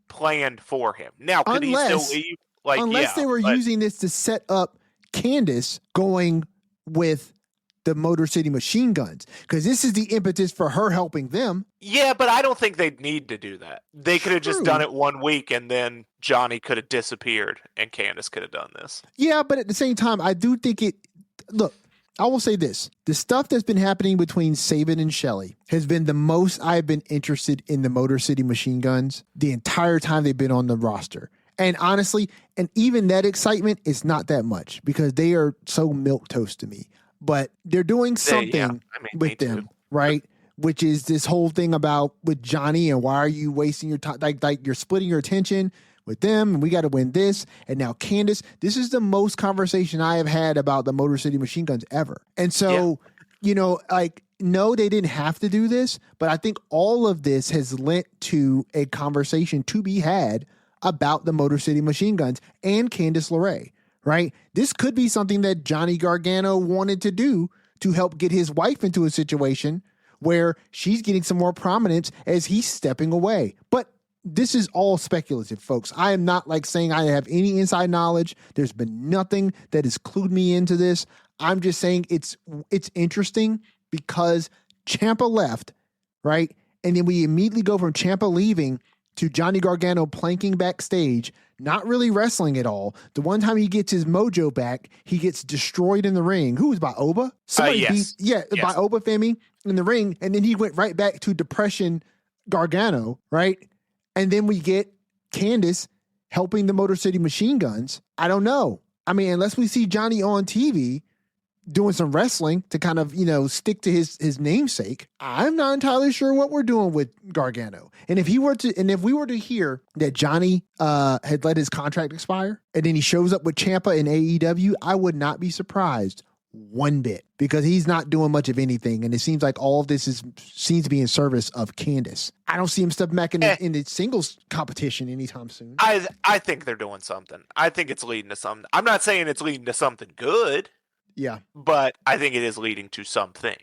planned for him. Now, could he still leave? Unless they were using this to set up Candice going with the Motor City Machine Guns, because this is the impetus for her helping them. Yeah, but I don't think they'd need to do that. They could have just done it 1 week, and then Johnny could have disappeared, and Candice could have done this. Yeah, but at the same time, I do think look, I will say this. The stuff that's been happening between Sabin and Shelley has been the most I've been interested in the Motor City Machine Guns the entire time they've been on the roster. And honestly, and even that excitement is not that much because they are so milquetoast to me. But they're doing something with them, right? Which is this whole thing about with Johnny and why are you wasting your time? Like you're splitting your attention with them and we got to win this. And now Candice, this is the most conversation I have had about the Motor City Machine Guns ever. And so, no, they didn't have to do this, but I think all of this has lent to a conversation to be had about the Motor City Machine Guns and Candice LeRae, right? This could be something that Johnny Gargano wanted to do to help get his wife into a situation where she's getting some more prominence as he's stepping away. But this is all speculative, folks. I am not saying I have any inside knowledge. There's been nothing that has clued me into this. I'm just saying it's interesting because Ciampa left, right? And then we immediately go from Ciampa leaving to Johnny Gargano planking backstage, not really wrestling at all. The one time he gets his mojo back, he gets destroyed in the ring. Who was by Oba? Yes. By Oba Femi in the ring. And then he went right back to Depression Gargano, right? And then we get Candice helping the Motor City Machine Guns. I don't know. I mean, unless we see Johnny on TV doing some wrestling to kind of, stick to his namesake, I'm not entirely sure what we're doing with Gargano. And if we were to hear that Johnny had let his contract expire and then he shows up with Ciampa in AEW, I would not be surprised one bit because he's not doing much of anything. And it seems like all of this seems to be in service of Candice. I don't see him step back in the singles competition anytime soon. I think they're doing something. I think it's leading to something. I'm not saying it's leading to something good. Yeah. But I think it is leading to something.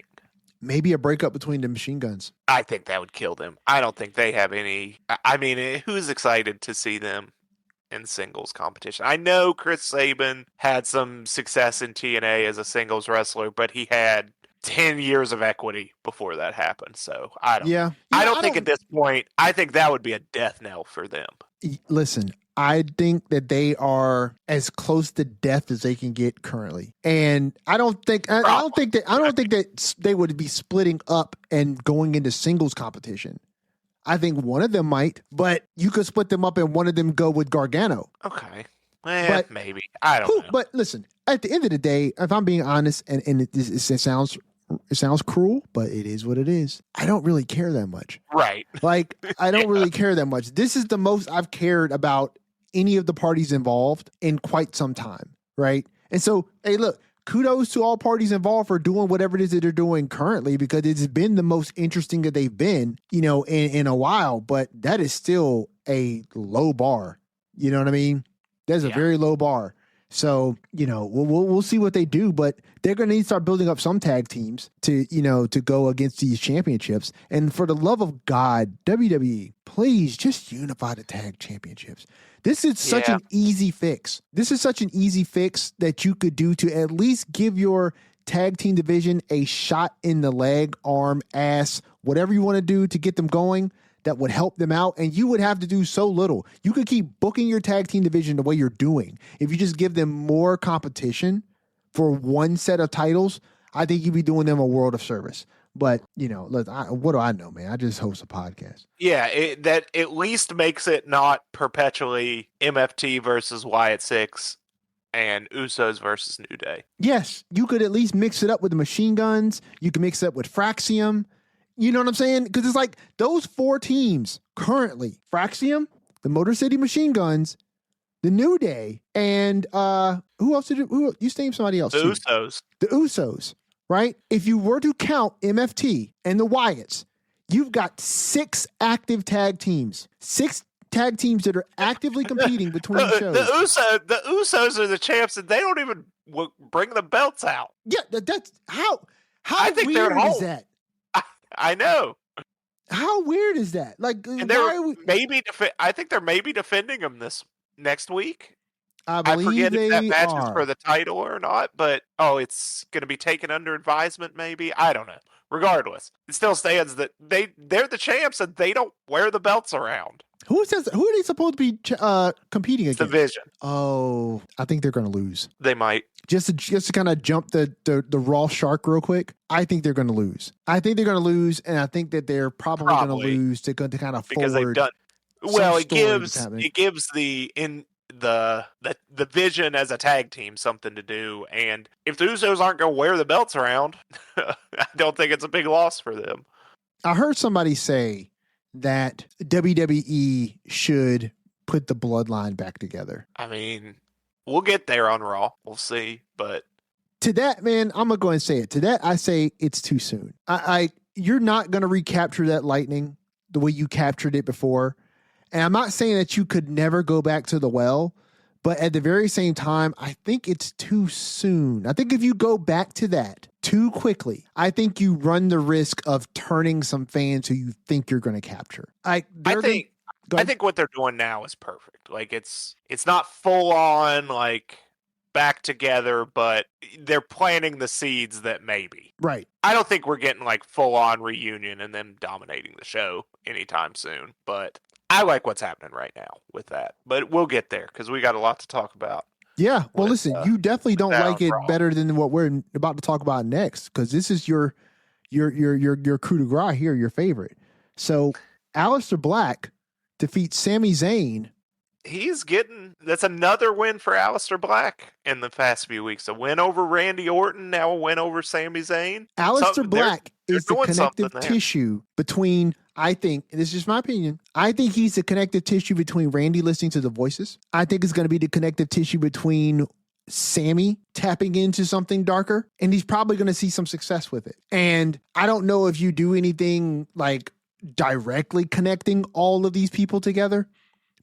Maybe a breakup between the Machine Guns. I think that would kill them. I don't think they have any. I mean, who's excited to see them in singles competition? I know Chris Sabin had some success in TNA as a singles wrestler, but he had 10 years of equity before that happened. So I don't think at this point, I think that would be a death knell for them. Listen, I think that they are as close to death as they can get currently. And I don't think that they would be splitting up and going into singles competition. I think one of them might, but you could split them up and one of them go with Gargano. Okay. But maybe. I don't know. But listen, at the end of the day, if I'm being honest, and it sounds cruel, but it is what it is. I don't really care that much. Right. I don't really care that much. This is the most I've cared about any of the parties involved in quite some time, right? And so, hey, look, kudos to all parties involved for doing whatever it is that they're doing currently because it's been the most interesting that they've been, in a while, but that is still a low bar. You know what I mean? That's a very low bar. So, we'll see what they do, but they're going to need to start building up some tag teams to go against these championships. And for the love of God, WWE, please just unify the tag championships. This is such an easy fix. This is such an easy fix that you could do to at least give your tag team division a shot in the leg, arm, ass, whatever you want to do to get them going. That would help them out, and you would have to do so little. You could keep booking your tag team division the way you're doing. If you just give them more competition for one set of titles, I think you'd be doing them a world of service. But, look, what do I know, man? I just host a podcast. Yeah, that at least makes it not perpetually MFT versus Wyatt Six and Usos versus New Day. Yes, you could at least mix it up with the Machine Guns. You can mix it up with Fraxium. You know what I'm saying? Because it's like those 4 teams currently: Fraxium, the Motor City Machine Guns, the New Day, and who else did you name somebody else? The too? Usos. The Usos, right? If you were to count MFT and the Wyatts, you've got 6 active tag teams. 6 tag teams that are actively competing between shows. The Usos are the champs, and they don't even bring the belts out. Yeah, that's how I think weird they're at is home. that? I know. How weird is that? Like, And why are we? I think they're maybe defending them this next week. I I believe forget if that they match is are. for the title or not, but it's going to be taken under advisement. Maybe, I don't know. Regardless, it still stands that they're the champs and they don't wear the belts around. Who are they supposed to be competing It's the against? Vision. Oh, I think they're going to lose. They might. Just to kind of jump the raw shark real quick, I think they're going to lose. I think they're going to lose, and I think that they're probably going to lose to kind of because forward. They've done well. It gives the the Vision as a tag team something to do, and if the Usos aren't going to wear the belts around, I don't think it's a big loss for them. I heard somebody say that WWE should put the bloodline back together. I mean, we'll get there on Raw. We'll see, but to that, man, I'm gonna go and say it. To that, I say it's too soon. You're not gonna recapture that lightning the way you captured it before. And I'm not saying that you could never go back to the well, but at the very same time, I think it's too soon. I think if you go back to that too quickly, I think you run the risk of turning some fans who you think you're going to capture. I think what they're doing now is perfect. Like it's not full on like back together, but they're planting the seeds that maybe. Right. I don't think we're getting like full on reunion and them dominating the show anytime soon, but I like what's happening right now with that. But we'll get there because we got a lot to talk about. Yeah. Well, listen, you definitely don't like it better than what we're about to talk about next, because this is your coup de grace here, your favorite. So Aleister Black defeats Sami Zayn. That's another win for Aleister Black in the past few weeks. A win over Randy Orton, now a win over Sami Zayn. Aleister Black is the connective tissue between, I think, and this is just my opinion, I think he's the connective tissue between Randy listening to the voices. I think it's going to be the connective tissue between Sammy tapping into something darker, and he's probably going to see some success with it. And I don't know if you do anything like directly connecting all of these people together,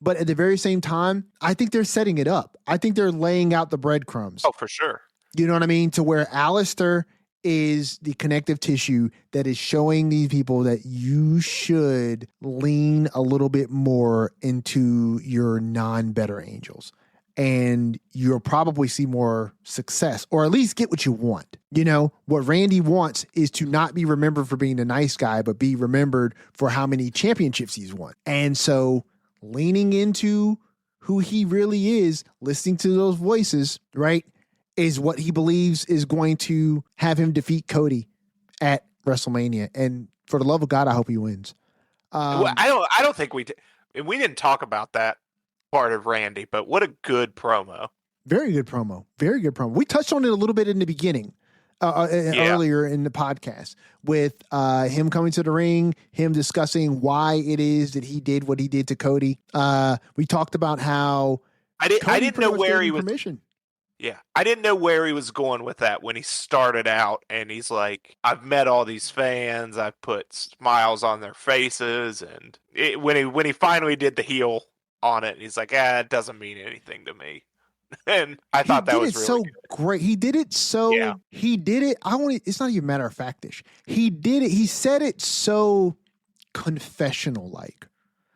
but at the very same time, I think they're setting it up. I think they're laying out the breadcrumbs. Oh, for sure. You know what I mean? To where Aleister is the connective tissue that is showing these people that you should lean a little bit more into your non-better angels. And you'll probably see more success, or at least get what you want. You know, what Randy wants is to not be remembered for being a nice guy, but be remembered for how many championships he's won. And so leaning into who he really is, listening to those voices, right, is what he believes is going to have him defeat Cody at WrestleMania. And for the love of God, I hope he wins. Well, I don't think we didn't talk about that part of Randy, but what a good promo. Very good promo. Very good promo. We touched on it a little bit in the beginning, earlier in the podcast, with him coming to the ring, him discussing why it is that he did what he did to Cody. We talked about how I didn't know where he was. Permission. Yeah, I didn't know where he was going with that when he started out, and he's like, I've met all these fans, I've put smiles on their faces, and when he finally did the heel on it, he's like, it doesn't mean anything to me. And I thought that was really so good. Great. He did it so, yeah. He did it, it's not even matter of factish. He did it, he said it so confessional-like.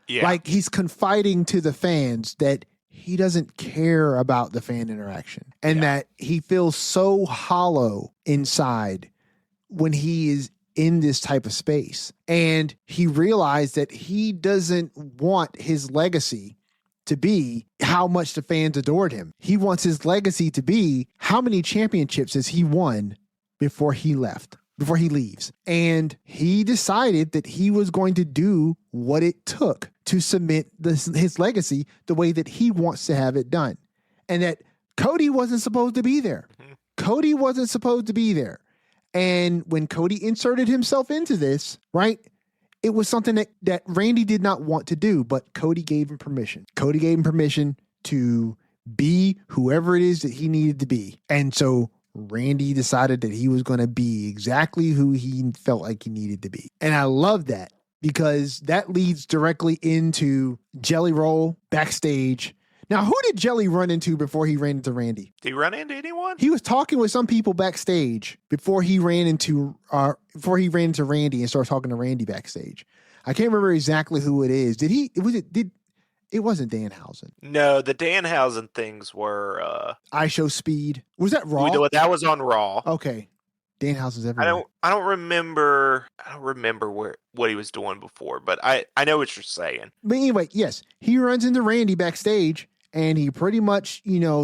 Yeah. Like he's confiding to the fans that he doesn't care about the fan interaction, and that he feels so hollow inside when he is in this type of space. And he realized that he doesn't want his legacy to be how much the fans adored him. He wants his legacy to be how many championships has he won before he leaves. And he decided that he was going to do what it took to submit his legacy the way that he wants to have it done. And that Cody wasn't supposed to be there. Mm-hmm. Cody wasn't supposed to be there. And when Cody inserted himself into this, right, it was something that Randy did not want to do, but Cody gave him permission. Cody gave him permission to be whoever it is that he needed to be. And so Randy decided that he was going to be exactly who he felt like he needed to be. And I love that because that leads directly into Jelly Roll backstage. Now, who did Jelly run into before he ran into Randy? Did he run into anyone? He was talking with some people backstage before he ran into Randy and started talking to Randy backstage. I can't remember exactly who it is. It wasn't Danhausen. No, the Danhausen things were I Show Speed. Was that Raw? That was on Raw. Okay. Danhausen's everywhere. I don't remember what he was doing before, but I know what you're saying. But anyway, yes, he runs into Randy backstage and he pretty much,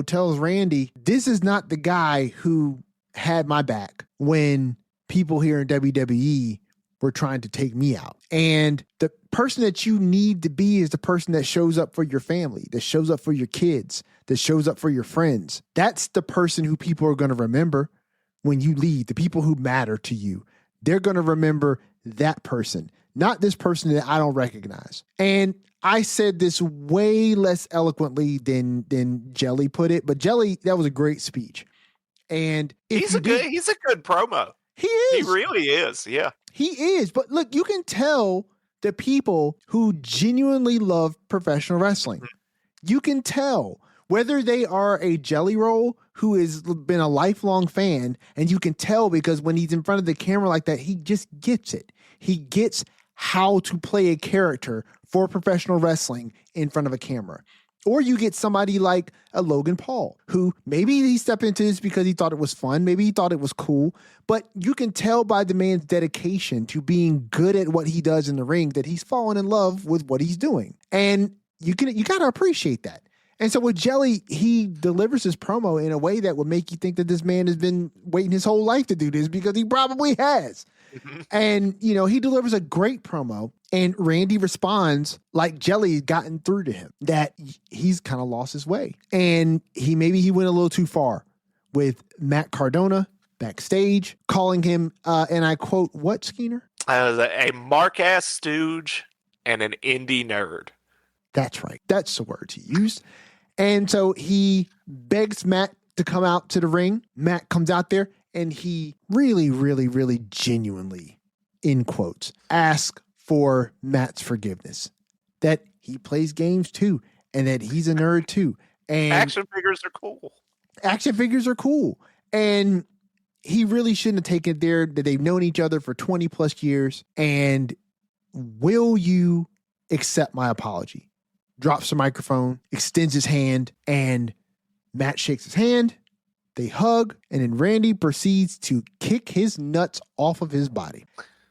tells Randy, this is not the guy who had my back when people here in WWE were trying to take me out. And the person that you need to be is the person that shows up for your family, that shows up for your kids, that shows up for your friends. That's the person who people are going to remember when you leave, the people who matter to you. They're going to remember that person, not this person that I don't recognize. And I said this way less eloquently than Jelly put it, but Jelly, that was a great speech. And he's a good promo. He is. He really is. Yeah. He is. But look, you can tell the people who genuinely love professional wrestling. You can tell whether they are a Jelly Roll who has been a lifelong fan, and you can tell because when he's in front of the camera like that, he just gets it. He gets how to play a character for professional wrestling in front of a camera. Or you get somebody like a Logan Paul, who maybe he stepped into this because he thought it was fun. Maybe he thought it was cool. But you can tell by the man's dedication to being good at what he does in the ring that he's fallen in love with what he's doing. And you got to appreciate that. And so with Jelly, he delivers his promo in a way that would make you think that this man has been waiting his whole life to do this, because he probably has. And, he delivers a great promo, and Randy responds like Jelly gotten through to him, that he's kind of lost his way. And he went a little too far with Matt Cardona backstage, calling him, and I quote, what, Skeeter? A mark-ass stooge and an indie nerd. That's right. That's the words he used. And so he begs Matt to come out to the ring. Matt comes out there and he really, really, really genuinely, in quotes, asks for Matt's forgiveness. That he plays games too, and that he's a nerd too. And action figures are cool. Action figures are cool. And he really shouldn't have taken it there, that they've known each other for 20 plus years. And will you accept my apology? Drops the microphone, extends his hand, and Matt shakes his hand. They hug, and then Randy proceeds to kick his nuts off of his body.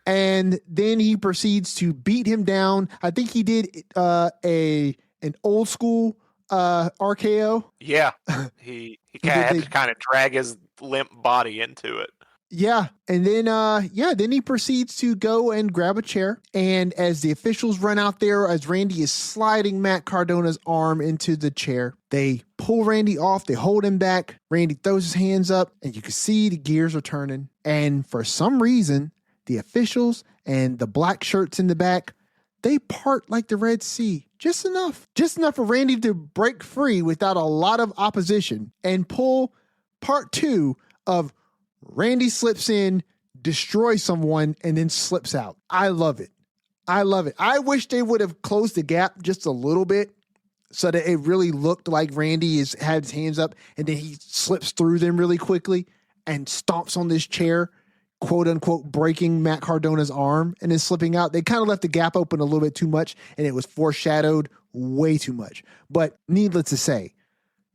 And then he proceeds to beat him down. I think he did an old school RKO. Yeah. He had to kind of drag his limp body into it. Yeah. And then, then he proceeds to go and grab a chair. And as the officials run out there, as Randy is sliding Matt Cardona's arm into the chair, they pull Randy off. They hold him back. Randy throws his hands up, and you can see the gears are turning. And for some reason, the officials and the black shirts in the back, they part like the Red Sea. Just enough for Randy to break free without a lot of opposition and pull part 2 of Randy slips in, destroys someone, and then slips out. I love it. I wish they would have closed the gap just a little bit so that it really looked like Randy had his hands up, and then he slips through them really quickly and stomps on this chair, quote unquote, breaking Matt Cardona's arm and then slipping out. They kind of left the gap open a little bit too much, and it was foreshadowed way too much. But needless to say,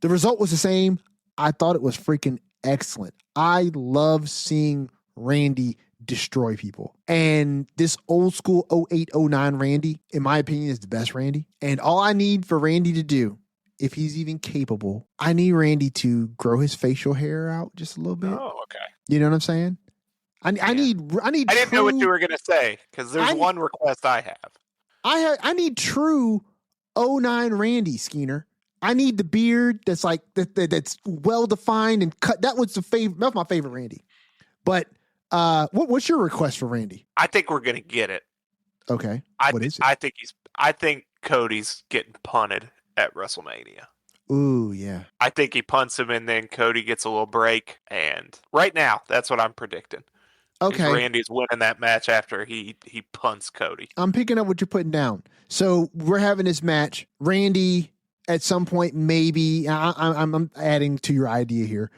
the result was the same. I thought it was freaking excellent. I love seeing Randy destroy people. And this old school 08, 09 Randy, in my opinion, is the best Randy. And all I need for Randy to do, if he's even capable, I need Randy to grow his facial hair out just a little bit. Oh, okay. You know what I'm saying? I need. I didn't know what you were gonna say, because there's one request I have. I need true 09 Randy, Skeeter. I need the beard that's like that's well defined and cut. That was my favorite Randy. But What's your request for Randy? I think we're gonna get it. Okay. What is it? I think Cody's getting punted at WrestleMania. Ooh, yeah. I think he punts him and then Cody gets a little break. And right now, that's what I'm predicting. Is Okay. Randy's winning that match after he punts Cody. I'm picking up what you're putting down. So we're having this match. Randy, at some point, maybe I'm adding to your idea here.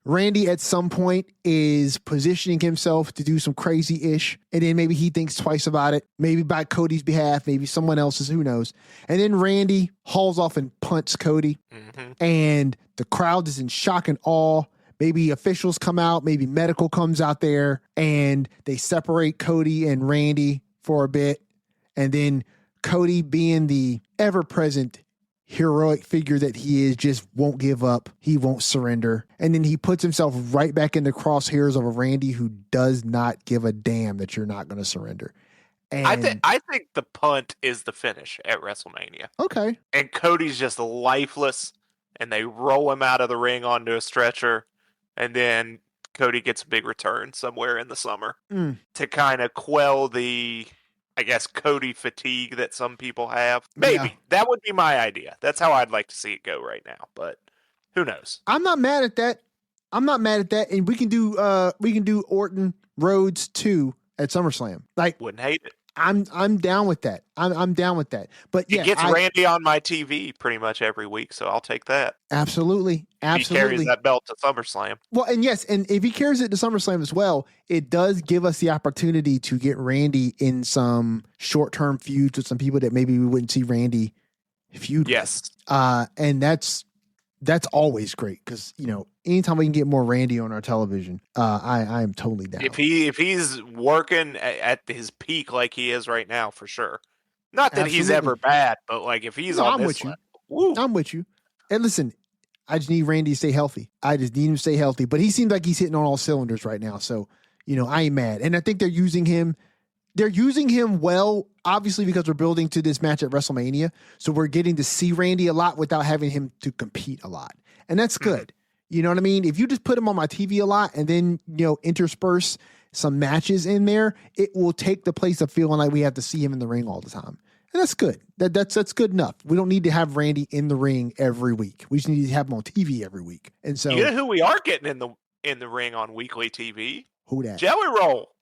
Randy at some point is positioning himself to do some crazy ish, and then maybe he thinks twice about it. Maybe by Cody's behalf, maybe someone else's. Who knows? And then Randy hauls off and punts Cody, and the crowd is in shock and awe. Maybe officials come out, maybe medical comes out there, and they separate Cody and Randy for a bit. And then Cody, being the ever-present heroic figure that he is, just won't give up. He won't surrender. And then he puts himself right back in the crosshairs of a Randy who does not give a damn that you're not going to surrender. And I think the punt is the finish at WrestleMania. Okay. And Cody's just lifeless, and they roll him out of the ring onto a stretcher, and then Cody gets a big return somewhere in the summer to kind of quell the, I guess, Cody fatigue that some people have. Maybe. Yeah. That would be my idea. That's how I'd like to see it go right now, but who knows? I'm not mad at that. And we can do Orton Rhodes 2 at SummerSlam. Like, wouldn't hate it. I'm down with that. I'm down with that. But it gets Randy on my TV pretty much every week, so I'll take that. Absolutely. He carries that belt to SummerSlam. Well, and yes, and if he carries it to SummerSlam as well, it does give us the opportunity to get Randy in some short-term feuds with some people that maybe we wouldn't see Randy feud with. And that's always great because, anytime we can get more Randy on our television, I am totally down. If he's working at his peak like he is right now, for sure. Not that he's ever bad, but like if he's on this level, I'm with you. And listen, I just need Randy to stay healthy. I just need him to stay healthy. But he seems like he's hitting on all cylinders right now. So, I ain't mad. And I think they're using him. They're using him well, obviously, because we're building to this match at WrestleMania. So we're getting to see Randy a lot without having him to compete a lot. And that's good. You know what I mean? If you just put him on my TV a lot and then, intersperse some matches in there, it will take the place of feeling like we have to see him in the ring all the time. And that's good. That's good enough. We don't need to have Randy in the ring every week. We just need to have him on TV every week. And so, you know who we are getting in the ring on weekly TV? Who that? Jelly Roll.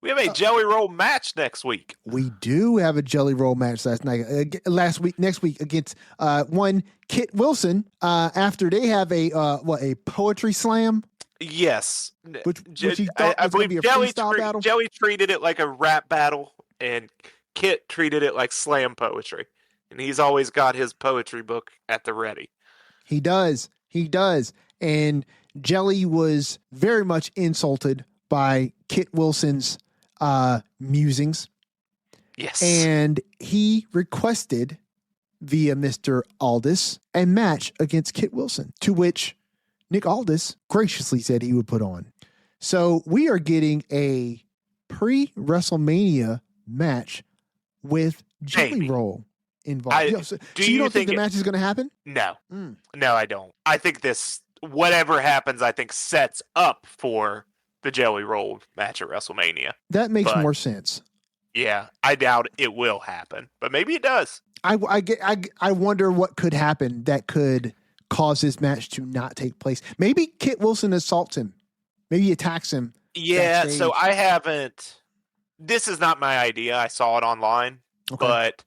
We have a Jelly Roll match next week. We do have a Jelly Roll match next week against one Kit Wilson. After they have a poetry slam. Yes, which he thought was going to be a freestyle battle. Jelly treated it like a rap battle, and Kit treated it like slam poetry. And he's always got his poetry book at the ready. He does. And Jelly was very much insulted by Kit Wilson's musings. Yes. And he requested via Mr. Aldis a match against Kit Wilson, to which Nick Aldis graciously said he would put on. So we are getting a pre-WrestleMania match with Jelly Roll involved. So you don't think the match is going to happen? No. No, I don't. I think whatever happens, I think sets up for the Jelly Roll match at WrestleMania. That makes more sense. Yeah, I doubt it will happen, but maybe it does. I wonder what could happen that could cause this match to not take place. Maybe Kit Wilson assaults him. Maybe he attacks him. Yeah, backstage. So I haven't. This is not my idea. I saw it online, but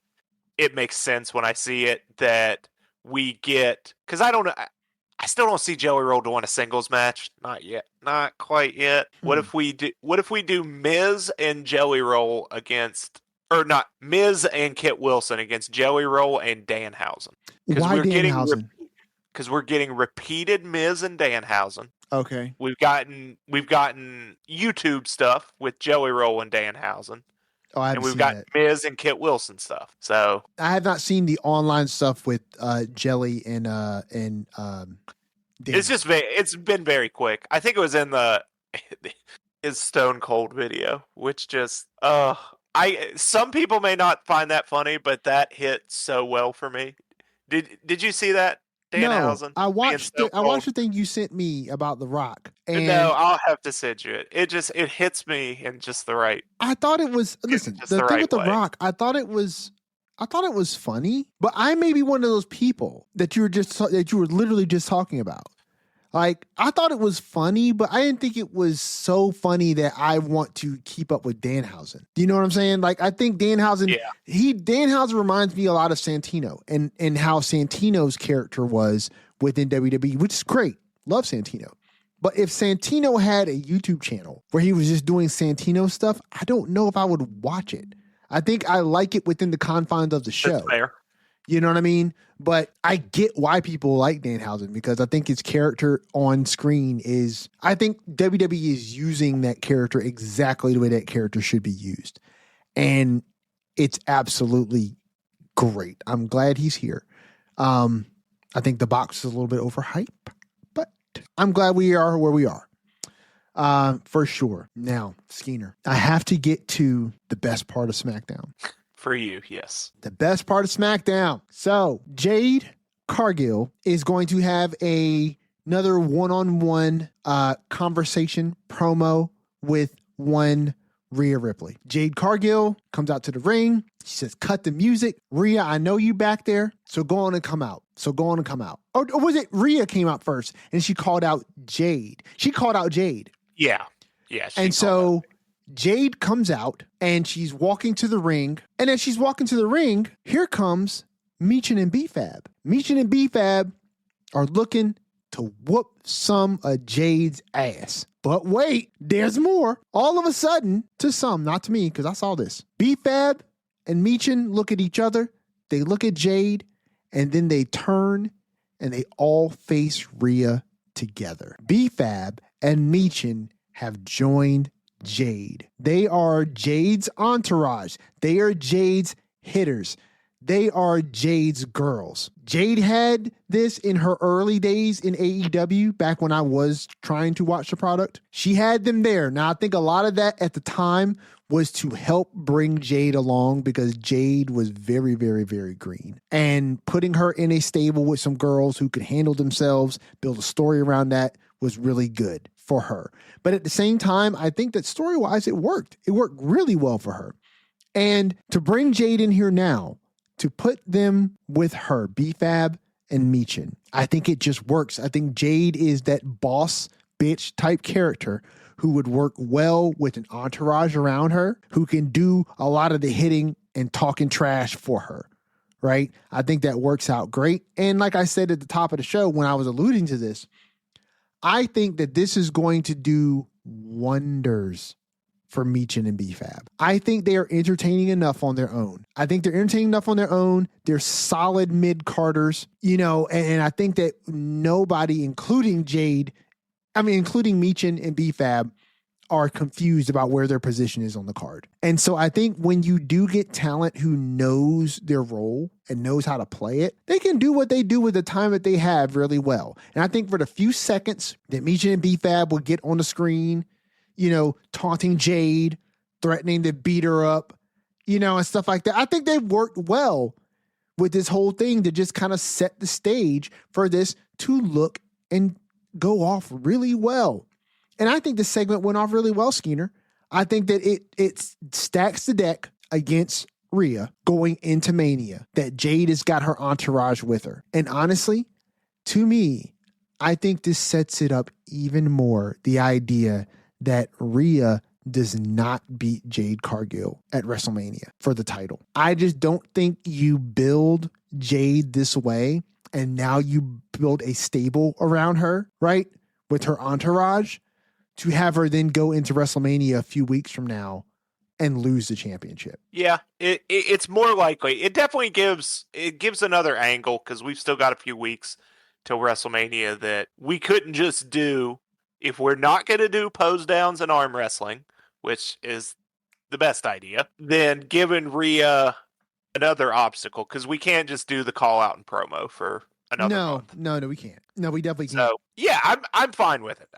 it makes sense when I see it that we get, because I still don't see Jelly Roll doing a singles match. Not yet. Not quite yet. What if we do Miz and Jelly Roll against, or not, Miz and Kit Wilson against Jelly Roll and Danhausen? Why Danhausen? Because we're getting repeated Miz and Danhausen. Okay. We've gotten YouTube stuff with Jelly Roll and Danhausen. Oh, I haven't and we've seen got that. Miz and Kit Wilson stuff. So I have not seen the online stuff with Jelly and it's been very quick. I think it was in his Stone Cold video, which just some people may not find that funny, but that hit so well for me. Did you see that? No, Danhausen I being watched Stone I Cold. watched the thing you sent me about The Rock, No, and I'll have to send you it. It hits me in just the right I thought it was listen, just the the thing right with The way. Rock, I thought it was funny, but I may be one of those people that you were literally just talking about. Like, I thought it was funny, but I didn't think it was so funny that I want to keep up with Danhausen. Do you know what I'm saying? Like, I think Yeah. Danhausen reminds me a lot of Santino and how Santino's character was within WWE, which is great. Love Santino. But if Santino had a YouTube channel where he was just doing Santino stuff, I don't know if I would watch it. I think I like it within the confines of the That's show. fair. You know what I mean? But I get why people like Danhausen because I think his character on screen I think WWE is using that character exactly the way that character should be used. And it's absolutely great. I'm glad he's here. I think the box is a little bit overhyped, but I'm glad we are where we are. For sure. Now, Skeena, I have to get to the best part of SmackDown. For you, yes. The best part of SmackDown. So Jade Cargill is going to have another one-on-one conversation promo with one Rhea Ripley. Jade Cargill comes out to the ring. She says, cut the music. Rhea, I know you back there, so go on and come out. Or was it Rhea came out first and she called out Jade? She called out Jade. Yeah. Yeah. And so Jade comes out and she's walking to the ring. And as she's walking to the ring, here comes Meechin and B-Fab. Meechin and B-Fab are looking to whoop some of Jade's ass. But wait, there's more. All of a sudden, to some, not to me, because I saw this. B-Fab and Meechin look at each other. They look at Jade, and then they turn and they all face Rhea together. B-Fab and Meechin have joined Jade. They are Jade's entourage. They are Jade's hitters. They are Jade's girls. Jade had this in her early days in AEW, back when I was trying to watch the product. She had them there. Now, I think a lot of that at the time was to help bring Jade along because Jade was very, very, very green. And putting her in a stable with some girls who could handle themselves, build a story around that was really good for her. But at the same time, I think that story-wise, it worked. It worked really well for her. And to bring Jade in here now, to put them with her, B-Fab and Meechin, I think it just works. I think Jade is that boss bitch type character who would work well with an entourage around her, who can do a lot of the hitting and talking trash for her, right? I think that works out great. And like I said at the top of the show, when I was alluding to this, I think that this is going to do wonders for Meechin and B-Fab. I think they are entertaining enough on their own. They're solid mid-carders, and I think that nobody, including Meechin and B-Fab, are confused about where their position is on the card. And so I think when you do get talent who knows their role and knows how to play it, they can do what they do with the time that they have really well. And I think for the few seconds that Meechin and B-Fab will get on the screen, taunting Jade, threatening to beat her up, and stuff like that, I think they've worked well with this whole thing to just kind of set the stage for this to look and go off really well. And I think this segment went off really well, Skeena. I think that it stacks the deck against Rhea going into Mania, that Jade has got her entourage with her. And honestly, to me, I think this sets it up even more, the idea that Rhea does not beat Jade Cargill at WrestleMania for the title. I just don't think you build Jade this way and now you build a stable around her, right? With her entourage, to have her then go into WrestleMania a few weeks from now and lose the championship. Yeah, it's more likely. It definitely gives another angle because we've still got a few weeks till WrestleMania that we couldn't just do if we're not going to do pose downs and arm wrestling, which is the best idea. Then giving Rhea another obstacle because we can't just do the call out and promo for another month. No, we can't. No, we definitely can't. So yeah, I'm fine with it.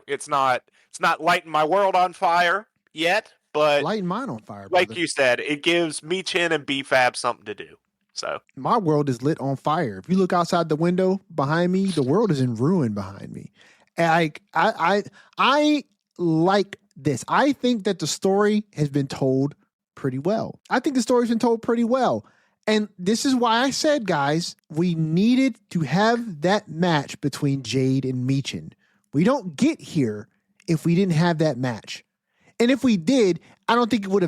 It's not lighting my world on fire yet, but lighting mine on fire, like brother. you said, it gives Meechin and B-Fab something to do. So my world is lit on fire. If you look outside the window behind me, the world is in ruin behind me. And I like this. I think that the story has been told pretty well. I think the story's been told pretty well. And this is why I said, guys, we needed to have that match between Jade and Michin. We don't get here if we didn't have that match. And if we did, I don't think it would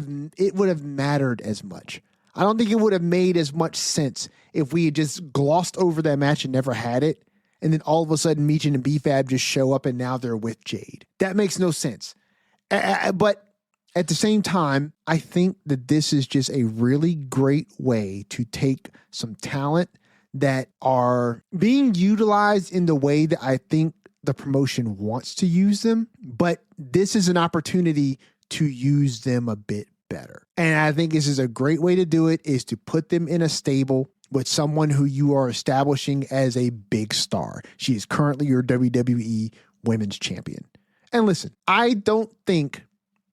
have mattered as much. I don't think it would have made as much sense if we had just glossed over that match and never had it. And then all of a sudden, Michin and BFAB just show up and now they're with Jade. That makes no sense. But at the same time, I think that this is just a really great way to take some talent that are being utilized in the way that I think the promotion wants to use them. But this is an opportunity to use them a bit better. And I think this is a great way to do it, is to put them in a stable with someone who you are establishing as a big star. She is currently your WWE Women's Champion. And listen, I don't think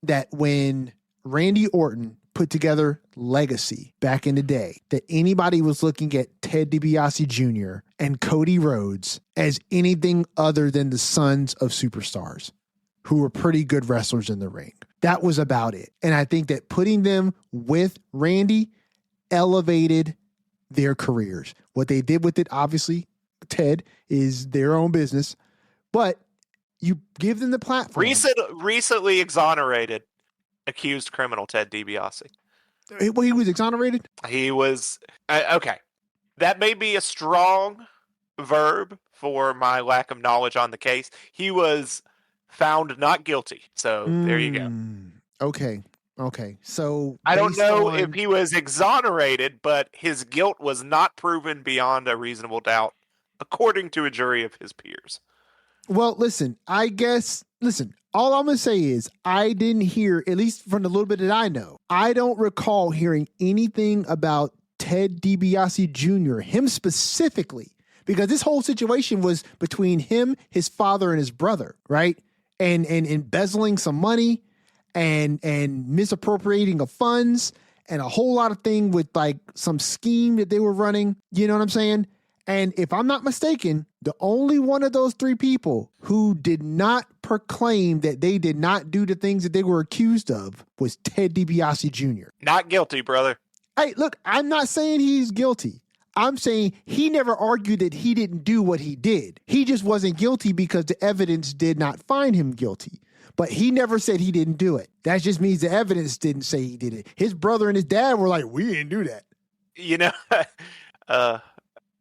that when Randy Orton put together Legacy back in the day, that anybody was looking at Ted DiBiase Jr. and Cody Rhodes as anything other than the sons of superstars who were pretty good wrestlers in the ring. That was about it. And I think that putting them with Randy elevated their careers. What they did with it, obviously, Ted, is their own business, but you give them the platform. Recently exonerated accused criminal Ted DiBiase. Well, he was exonerated? He was, okay. That may be a strong verb for my lack of knowledge on the case. He was found not guilty. So there you go. Okay. So I don't know if he was exonerated, but his guilt was not proven beyond a reasonable doubt, according to a jury of his peers. Well, listen, all I'm going to say is I didn't hear, at least from the little bit that I know, I don't recall hearing anything about Ted DiBiase Jr., him specifically, because this whole situation was between him, his father, and his brother, right? And embezzling some money and misappropriating of funds and a whole lot of thing with like some scheme that they were running. You know what I'm saying? And if I'm not mistaken, the only one of those three people who did not proclaim that they did not do the things that they were accused of was Ted DiBiase Jr. Not guilty, brother. Hey, look, I'm not saying he's guilty. I'm saying he never argued that he didn't do what he did. He just wasn't guilty because the evidence did not find him guilty. But he never said he didn't do it. That just means the evidence didn't say he did it. His brother and his dad were like, we didn't do that. You know,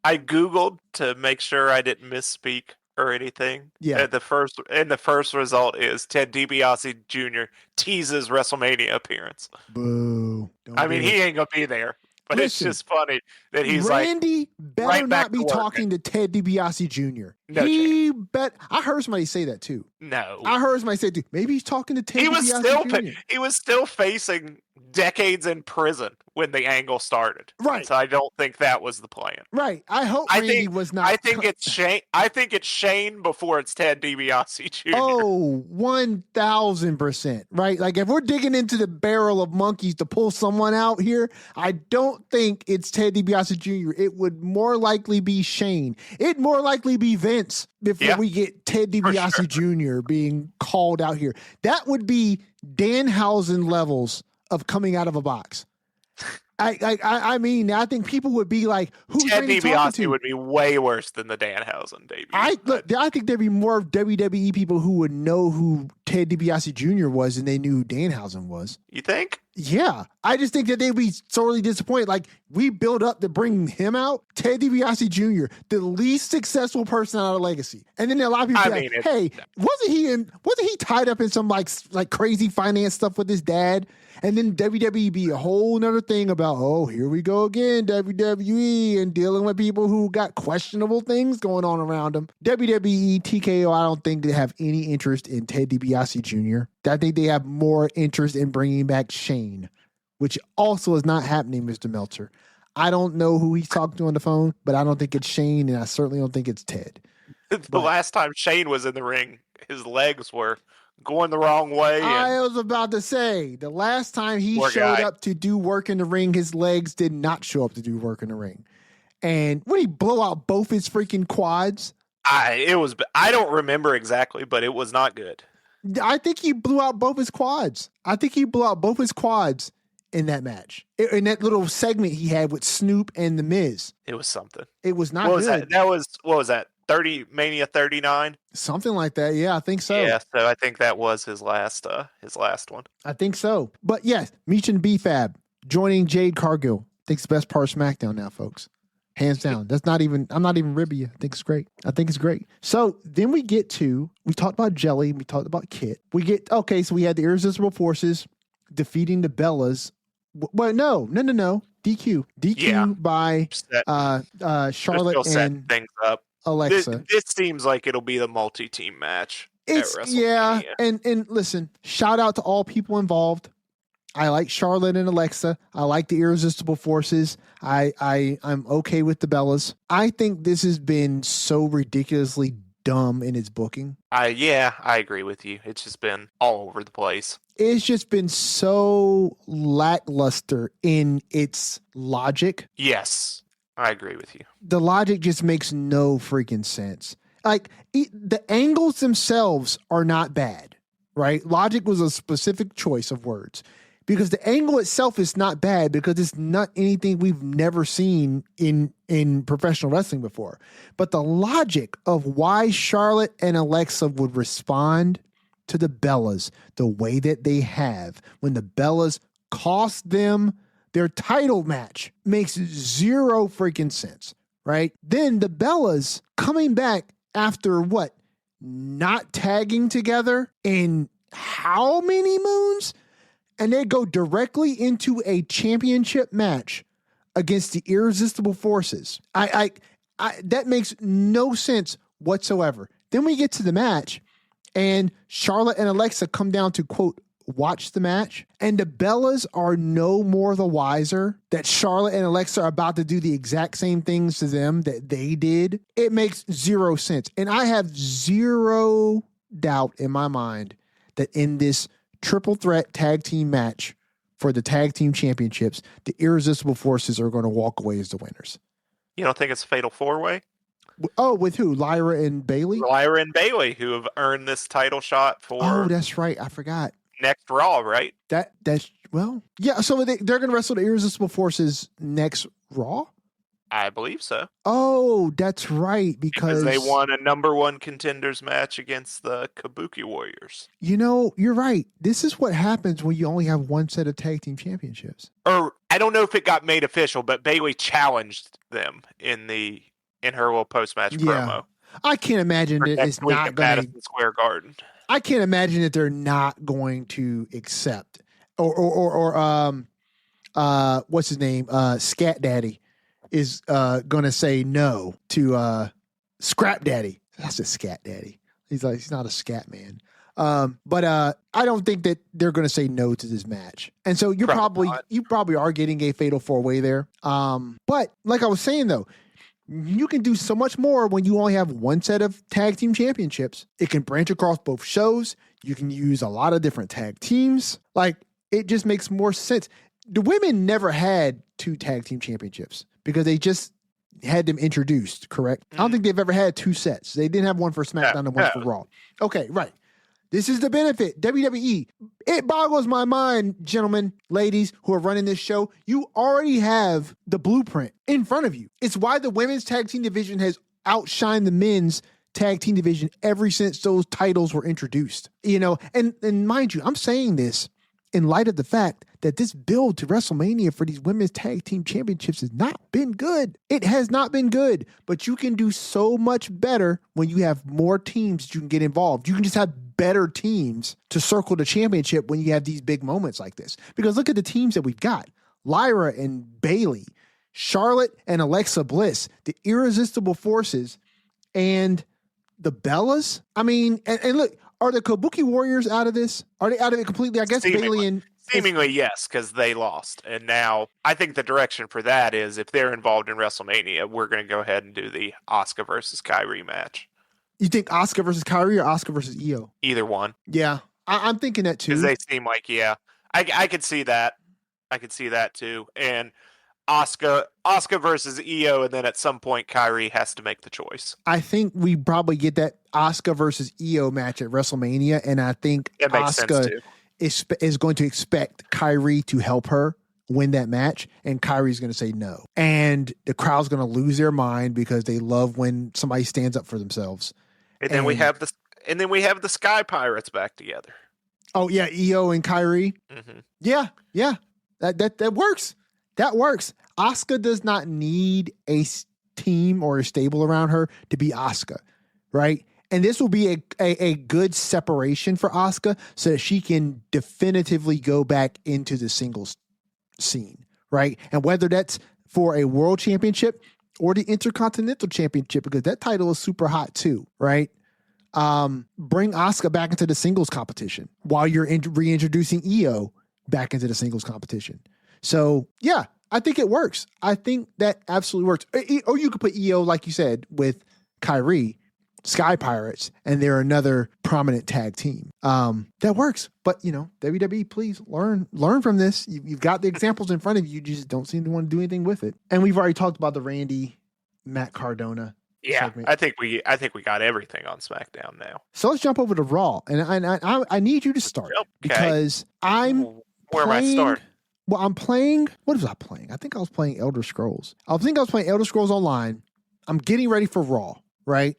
I Googled to make sure I didn't misspeak or anything. Yeah. The first result is Ted DiBiase Jr. teases WrestleMania appearance. Boo. I mean, he ain't gonna be there, but Listen, it's just funny that he's Randy better right back not be to work. talking to Ted DiBiase Jr. No he bet. I heard somebody say that too. No, I heard somebody say, maybe he's talking to Ted he was DiBiase Jr. He was still facing decades in prison when the angle started. Right. So I don't think that was the plan. Right. I hope Randy was not. I think it's Shane. I think it's Shane before it's Ted DiBiase Jr. Oh, 1,000%. Right. Like if we're digging into the barrel of monkeys to pull someone out here, I don't think it's Ted DiBiase Jr. It would more likely be Shane. It'd more likely be Vince before we get Ted DiBiase Jr. being called out here. That would be Danhausen levels of coming out of a box. I mean, I think people would be like, "Who's Ted Randy talking to?" DiBiase would be way worse than the Danhausen debut. I think there'd be more WWE people who would know who Ted DiBiase Jr. was than they knew who Danhausen was. You think? Yeah, I just think that they'd be sorely disappointed. Like we built up to bring him out, Ted DiBiase Jr., the least successful person out of Legacy, and then a lot of people be like, "Hey, wasn't he tied up in some like crazy finance stuff with his dad?" And then WWE be a whole nother thing about, oh, here we go again, WWE, and dealing with people who got questionable things going on around them. WWE, TKO, I don't think they have any interest in Ted DiBiase Jr. I think they have more interest in bringing back Shane, which also is not happening, Mr. Meltzer. I don't know who he's talking to on the phone, but I don't think it's Shane, and I certainly don't think it's Ted. The last time Shane was in the ring, his legs were going the wrong way. I was about to say, the last time he Poor showed guy. up to do work in the ring, his legs did not show up to do work in the ring. And when he blow out both his freaking quads, I don't remember exactly, but it was not good. I think he blew out both his quads. In that match. In that little segment he had with Snoop and The Miz. It was something. It was not What was good. that? What was that? Mania 39? Something like that. Yeah, I think so. Yeah, so I think that was his last one. I think so. But yes, Meech and B-Fab joining Jade Cargill. I think it's the best part of SmackDown now, folks. Hands down. I'm not even ribbing you. I think it's great. So then we talked about Jelly, we talked about Kit. So we had the Irresistible Forces defeating the Bellas. Well, no. DQ by Charlotte and things up. Alexa. This seems like it'll be the multi-team match. Yeah, and listen, shout out to all people involved. I like Charlotte and Alexa. I like the Irresistible Forces. I'm okay with the Bellas. I think this has been so ridiculously dumb in its booking. I agree with you. It's just been all over the place. It's just been so lackluster in its logic. Yes, I agree with you. The logic just makes no freaking sense. Like, the angles themselves are not bad, right? Logic was a specific choice of words. Because the angle itself is not bad because it's not anything we've never seen in professional wrestling before. But the logic of why Charlotte and Alexa would respond to the Bellas the way that they have when the Bellas cost them their title match makes zero freaking sense, right? Then the Bellas coming back after what? Not tagging together in how many moons? And they go directly into a championship match against the Irresistible Forces. That makes no sense whatsoever. Then we get to the match, and Charlotte and Alexa come down to, quote, watch the match. And the Bellas are no more the wiser that Charlotte and Alexa are about to do the exact same things to them that they did. It makes zero sense. And I have zero doubt in my mind that in this triple threat tag team match for the tag team championships, the Irresistible Forces are going to walk away as the winners. You don't think it's a fatal four-way? Oh, with who? Lyra and Bailey? Lyra and Bailey, who have earned this title shot for... Oh, that's right. I forgot. Next Raw, right? Yeah, so they're going to wrestle the Irresistible Forces next Raw? I believe so. Oh, that's right, because they won a number one contenders match against the Kabuki Warriors. You know, you're right. This is what happens when you only have one set of tag team championships. Or I don't know if it got made official, but Bailey challenged them in her little post-match promo. I can't imagine that it's not going to Madison Square Garden. I can't imagine that they're not going to accept or what's his name? Scat Daddy is going to say no to Scrap Daddy. That's a Scat Daddy. He's not a scat man. But I don't think that they're going to say no to this match. And so you probably are getting a fatal four-way there. But like I was saying though, you can do so much more when you only have one set of tag team championships. It can branch across both shows. You can use a lot of different tag teams. Like, it just makes more sense. The women never had two tag team championships because they just had them introduced, correct? I don't think they've ever had two sets. They didn't have one for SmackDown and one for Raw. Okay, right. This is the benefit. WWE. It boggles my mind, gentlemen, ladies who are running this show. You already have the blueprint in front of you. It's why the women's tag team division has outshined the men's tag team division ever since those titles were introduced. You know, and mind you, I'm saying this in light of the fact that this build to WrestleMania for these women's tag team championships has not been good. It has not been good, but you can do so much better when you have more teams that you can get involved. You can just have better teams to circle the championship when you have these big moments like this. Because look at the teams that we've got. Lyra and Bailey, Charlotte and Alexa Bliss, the Irresistible Forces, and the Bellas. I mean, and look, are the Kabuki Warriors out of this? Are they out of it completely? I guess Bailey and... Seemingly, yes, because they lost. And now I think the direction for that is if they're involved in WrestleMania, we're going to go ahead and do the Asuka versus Kairi match. You think Asuka versus Kairi or Asuka versus Io? Either one. Yeah. I'm thinking that because too. they seem like, yeah, I could see that. I could see that too. And Asuka versus Io, and then at some point Kyrie has to make the choice. I think we probably get that Asuka versus Io match at WrestleMania, and I think It makes sense Asuka too. is going to expect Kyrie to help her win that match, and Kyrie's going to say no, and the crowd's going to lose their mind because they love when somebody stands up for themselves. And then we have the Sky Pirates back together. Oh yeah, Io and Kyrie. Mm-hmm. Yeah, that works. That works. Asuka does not need a team or a stable around her to be Asuka, right? And this will be a good separation for Asuka so that she can definitively go back into the singles scene, right? And whether that's for a world championship or the Intercontinental Championship, because that title is super hot too, right? Bring Asuka back into the singles competition while you're reintroducing Io back into the singles competition. So yeah, I think it works. I think that absolutely works. Or you could put Io, like you said, with Kyrie, Sky Pirates, and they're another prominent tag team. That works. But WWE, please learn from this. You've got the examples in front of you. You just don't seem to want to do anything with it. And we've already talked about the Randy, Matt Cardona. Yeah, segment. I think we got everything on SmackDown now. So let's jump over to Raw, and I need you to start because where am I starting? Well, I'm playing. What was I playing? I think I was playing Elder Scrolls. I think I was playing Elder Scrolls Online. I'm getting ready for Raw, right?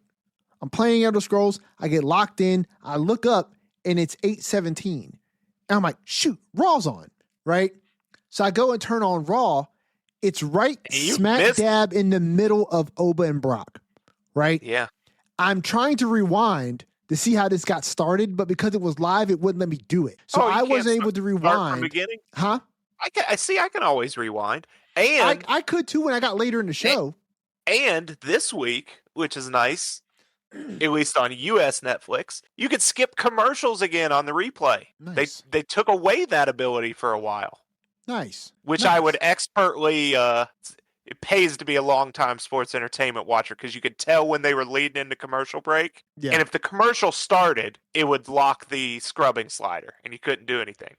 I'm playing Elder Scrolls. I get locked in. I look up, and it's 8:17, and I'm like, shoot, Raw's on, right? So I go and turn on Raw. It's right smack dab in the middle of Oba and Brock. Right? Yeah. I'm trying to rewind to see how this got started, but because it was live, it wouldn't let me do it. So I wasn't able to rewind. From the beginning? Huh? I can always rewind. And I could too when I got later in the show. And this week, which is nice, at least on US Netflix, you could skip commercials again on the replay. Nice. They took away that ability for a while. Nice. Which I would expertly it pays to be a long-time sports entertainment watcher because you could tell when they were leading into commercial break. Yeah. And if the commercial started, it would lock the scrubbing slider and you couldn't do anything.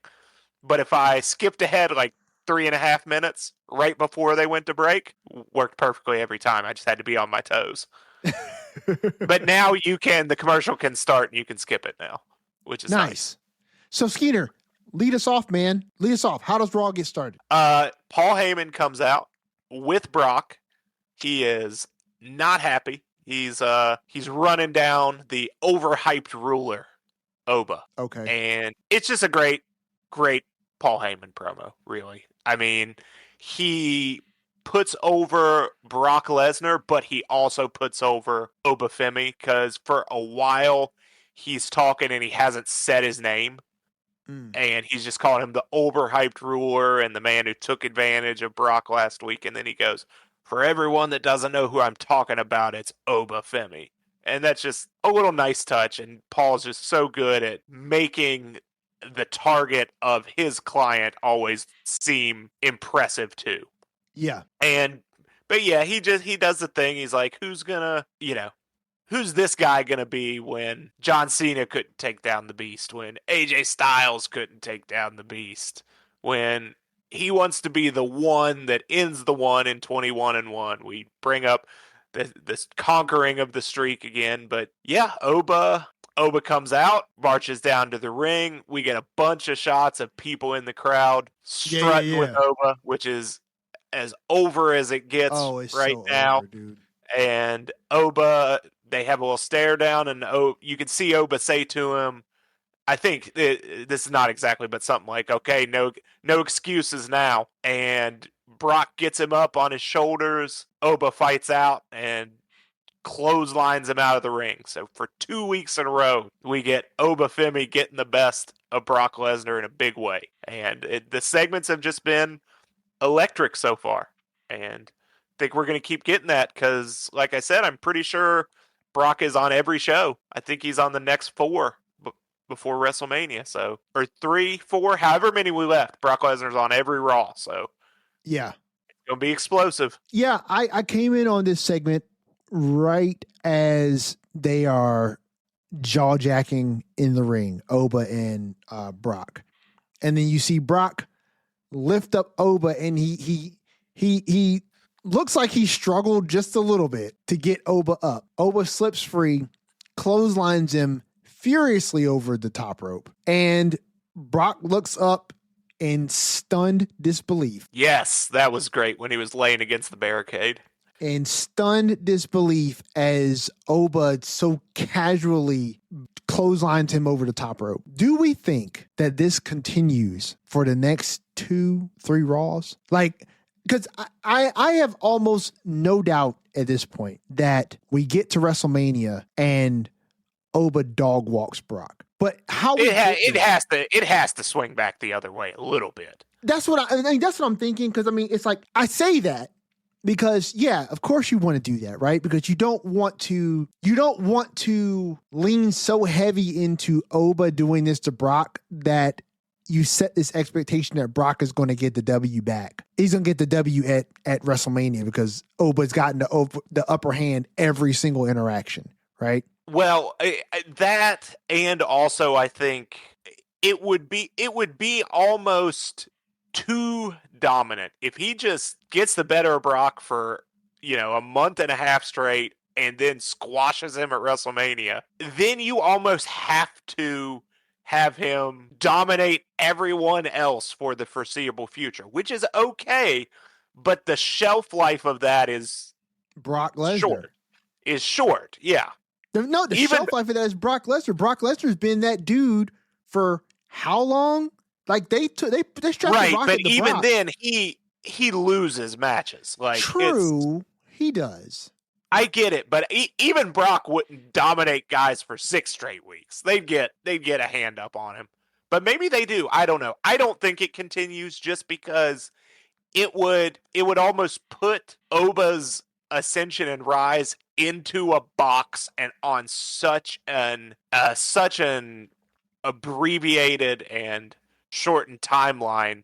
But if I skipped ahead like 3.5 minutes right before they went to break, worked perfectly every time. I just had to be on my toes. But now the commercial can start and you can skip it now, which is nice. So Skeeter, lead us off, man. Lead us off. How does Raw get started? Paul Heyman comes out with Brock. He is not happy. He's running down the overhyped ruler, Oba. Okay. And it's just a great Paul Heyman promo, really. I mean, he puts over Brock Lesnar, but he also puts over Oba Femi because for a while he's talking and he hasn't said his name. And he's just calling him the overhyped ruler and the man who took advantage of Brock last week. And then he goes, for everyone that doesn't know who I'm talking about, it's Oba Femi. And that's just a little nice touch. And Paul's just so good at making the target of his client always seem impressive too. Yeah. But yeah, he does the thing. He's like, who's this guy going to be when John Cena couldn't take down the Beast, when AJ Styles couldn't take down the Beast, when he wants to be the one that ends the one in 21-1. We bring up this conquering of the streak again. But yeah, Oba comes out, marches down to the ring. We get a bunch of shots of people in the crowd strutting with Oba, which is as over as it gets now. Over, dude. And Oba, they have a little stare down, and you can see Oba say to him, I think this is not exactly, but something like, okay, no excuses now. And Brock gets him up on his shoulders. Oba fights out and clotheslines him out of the ring. So for 2 weeks in a row, we get Oba Femi getting the best of Brock Lesnar in a big way. And the segments have just been electric so far. And I think we're going to keep getting that because, like I said, I'm pretty sure Brock is on every show. I think he's on the next 4 before WrestleMania. So, or 3, 4, however many we left. Brock Lesnar's on every Raw. So, yeah, it's going to be explosive. Yeah, I came in on this segment right as they are jaw-jacking in the ring, Oba and Brock. And then you see Brock lift up Oba, and he looks like he struggled just a little bit to get Oba up. Oba slips free, clotheslines him furiously over the top rope, and Brock looks up in stunned disbelief. Yes, that was great when he was laying against the barricade. In stunned disbelief as Oba so casually clotheslines him over the top rope. Do we think that this continues for the next 2-3 Raws? Like, because I have almost no doubt at this point that we get to WrestleMania and Oba dog walks Brock. But how it has to swing back the other way a little bit. That's what I'm thinking. Because I mean, it's like I say that because yeah, of course you want to do that, right? Because you don't want to lean so heavy into Oba doing this to Brock that you set this expectation that Brock is going to get the W back. He's going to get the W at WrestleMania because Oba's gotten the upper hand every single interaction, right? Well, that, and also I think it would be almost too dominant if he just gets the better of Brock for, a month and a half straight and then squashes him at WrestleMania. Then you almost have to have him dominate everyone else for the foreseeable future, which is okay, but the shelf life of that is Brock Lesnar. Short, yeah. No, the shelf life of that is Brock Lesnar. Brock Lesnar's been that dude for how long? Like they strapped the rocket to even Brock. Then he loses matches. Like true, he does. I get it, but even Brock wouldn't dominate guys for 6 straight weeks. They'd get a hand up on him, but maybe they do. I don't know. I don't think it continues just because it would almost put Oba's ascension and rise into a box and on such an abbreviated and shortened timeline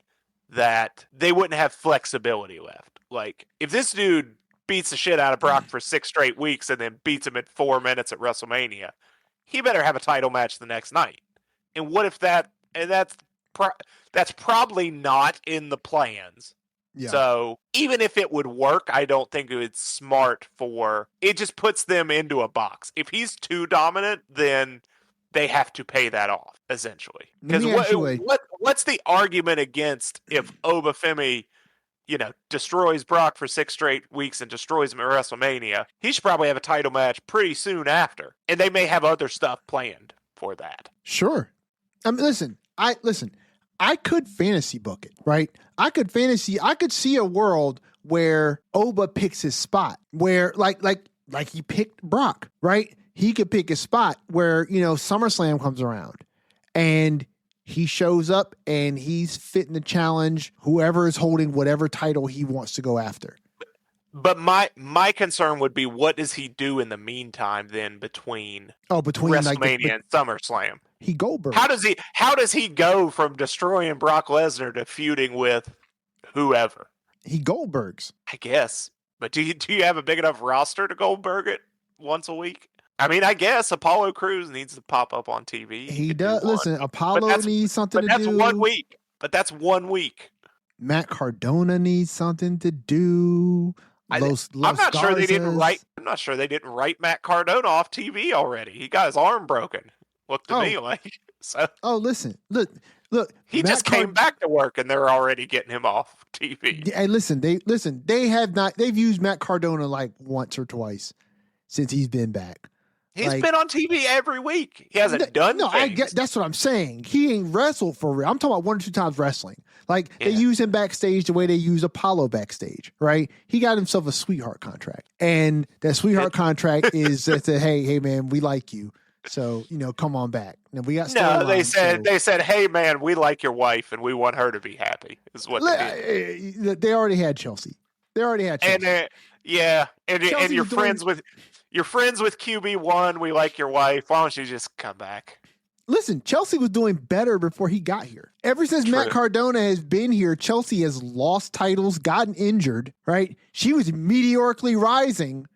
that they wouldn't have flexibility left. Like if this dude beats the shit out of Brock for 6 straight weeks and then beats him in 4 minutes at WrestleMania, he better have a title match the next night. And what if that's probably not in the plans. Yeah. So even if it would work, I don't think it's smart it just puts them into a box. If he's too dominant, then they have to pay that off, essentially. Because what's the argument against if Oba Femi, destroys Brock for 6 straight weeks and destroys him at WrestleMania? He should probably have a title match pretty soon after. And they may have other stuff planned for that. Sure. I mean, listen, I could fantasy book it, right? I could see a world where Oba picks his spot, where like he picked Brock, right? He could pick his spot where, SummerSlam comes around and he shows up and he's fitting to challenge whoever is holding whatever title he wants to go after. But my concern would be, what does he do in the meantime then between WrestleMania and SummerSlam? He Goldberg. How does he go from destroying Brock Lesnar to feuding with whoever? He Goldbergs, I guess. But do you have a big enough roster to Goldberg it once a week? I mean, I guess Apollo Crews needs to pop up on TV. He does. Listen, Apollo needs something to do. But that's 1 week. But 1 week. Matt Cardona needs something to do. I'm not sure they didn't write Matt Cardona off TV already. He got his arm broken. Looked to me like so. Oh, listen, look. He just came back to work, and they're already getting him off TV. Hey, they've used Matt Cardona like once or twice since he's been back. He's been on TV every week. He hasn't done things. I get that's what I'm saying. He ain't wrestled for real. I'm talking about 1 or 2 times wrestling. They use him backstage the way they use Apollo backstage, right? He got himself a sweetheart contract, and that sweetheart contract is that hey man, we like you, so come on back. And we got they said, hey man, we like your wife and we want her to be happy. Is what they did. They already had Chelsea. And and you're friends with QB1. We like your wife. Why don't you just come back? Listen, Chelsea was doing better before he got here. Ever since Matt Cardona has been here, Chelsea has lost titles, gotten injured, right? She was meteorically rising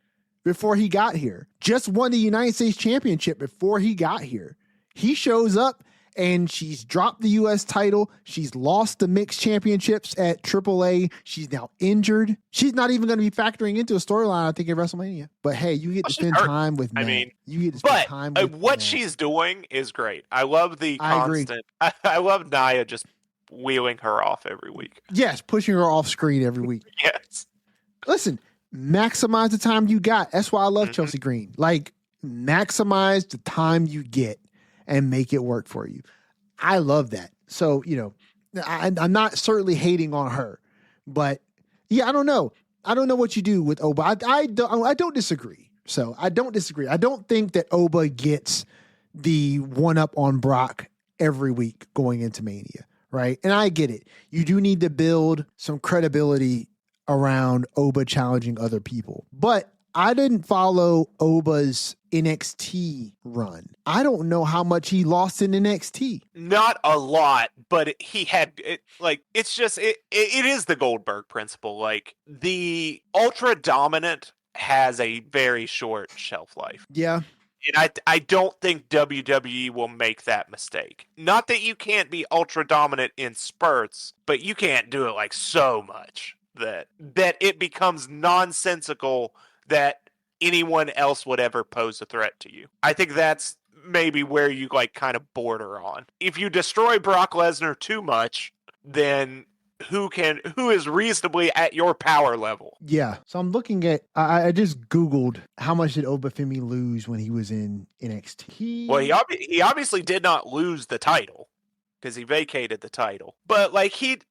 before he got here. Just won the United States Championship before he got here. He shows up and she's dropped the U.S. title. She's lost the mixed championships at AAA. She's now injured. She's not even going to be factoring into a storyline, I think, at WrestleMania. But hey, you get to spend time with Matt. I mean, you get to spend time with what Matt. She's doing is great. I love the constant. I love Nia just wheeling her off every week. Yes, pushing her off screen every week. Yes. Listen, maximize the time you got. That's why I love Chelsea Green. Like, maximize the time you get and make it work for you. I love that. So, you know, I'm not certainly hating on her, but yeah, I don't know. I don't know what you do with Oba. I don't disagree. So I don't disagree. I don't think that Oba gets the one up on Brock every week going into Mania, right? And I get it. You do need to build some credibility around Oba challenging other people, but I didn't follow Oba's NXT run. I don't know how much he lost in NXT. Not a lot, but he had it. Like, it's just it is the Goldberg principle. Like, the ultra dominant has a very short shelf life. Yeah. And I don't think WWE will make that mistake. Not that you can't be ultra dominant in spurts, but you can't do it like so much that it becomes nonsensical that anyone else would ever pose a threat to you. I think that's maybe where you like kind of border on. If you destroy Brock Lesnar too much, then who is reasonably at your power level? Yeah. So I'm looking at, I just Googled how much did Obafemi lose when he was in NXT. Well, he obviously did not lose the title because he vacated the title, but like he'd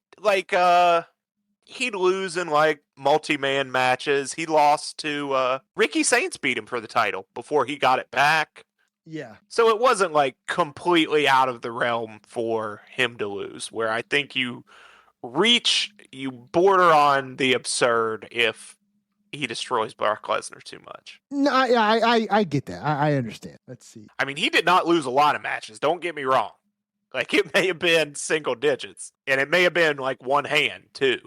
lose in like multi-man matches. He lost to Ricky Saints beat him for the title before he got it back. Yeah. So it wasn't like completely out of the realm for him to lose, where I think you border on the absurd if he destroys Brock Lesnar too much. No, I get that. I understand. Let's see. I mean, he did not lose a lot of matches. Don't get me wrong. Like, it may have been single digits, and it may have been like one hand too.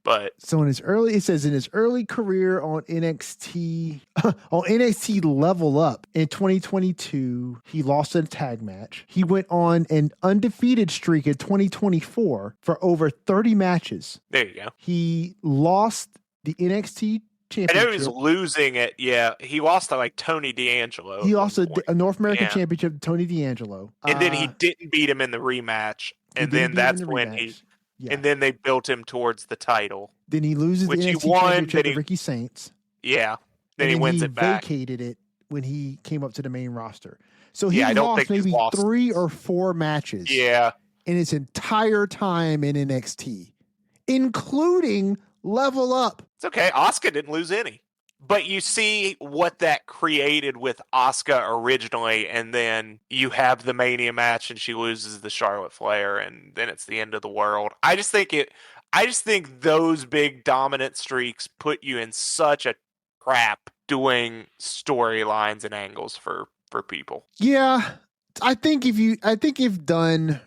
But so it says in his early career on NXT, on NXT Level Up in 2022, he lost a tag match. He went on an undefeated streak in 2024 for over 30 matches. There you go. He lost the NXT championship. I know he was losing it. Yeah, he lost to like Tony D'Angelo. He lost a North American championship to Tony D'Angelo. And then he didn't beat him in the rematch. And then that's when he... Yeah. And then they built him towards the title. Then he loses the NXT championship to Ricky Saints. Yeah. Then he wins it back. He vacated it when he came up to the main roster. So he lost maybe 3 or 4 matches. Yeah. In his entire time in NXT, including Level Up. It's okay. Asuka didn't lose any. But you see what that created with Asuka originally, and then you have the Mania match and she loses the Charlotte Flair, and then it's the end of the world. I just think those big dominant streaks put you in such a trap doing storylines and angles for people. Yeah. I think if done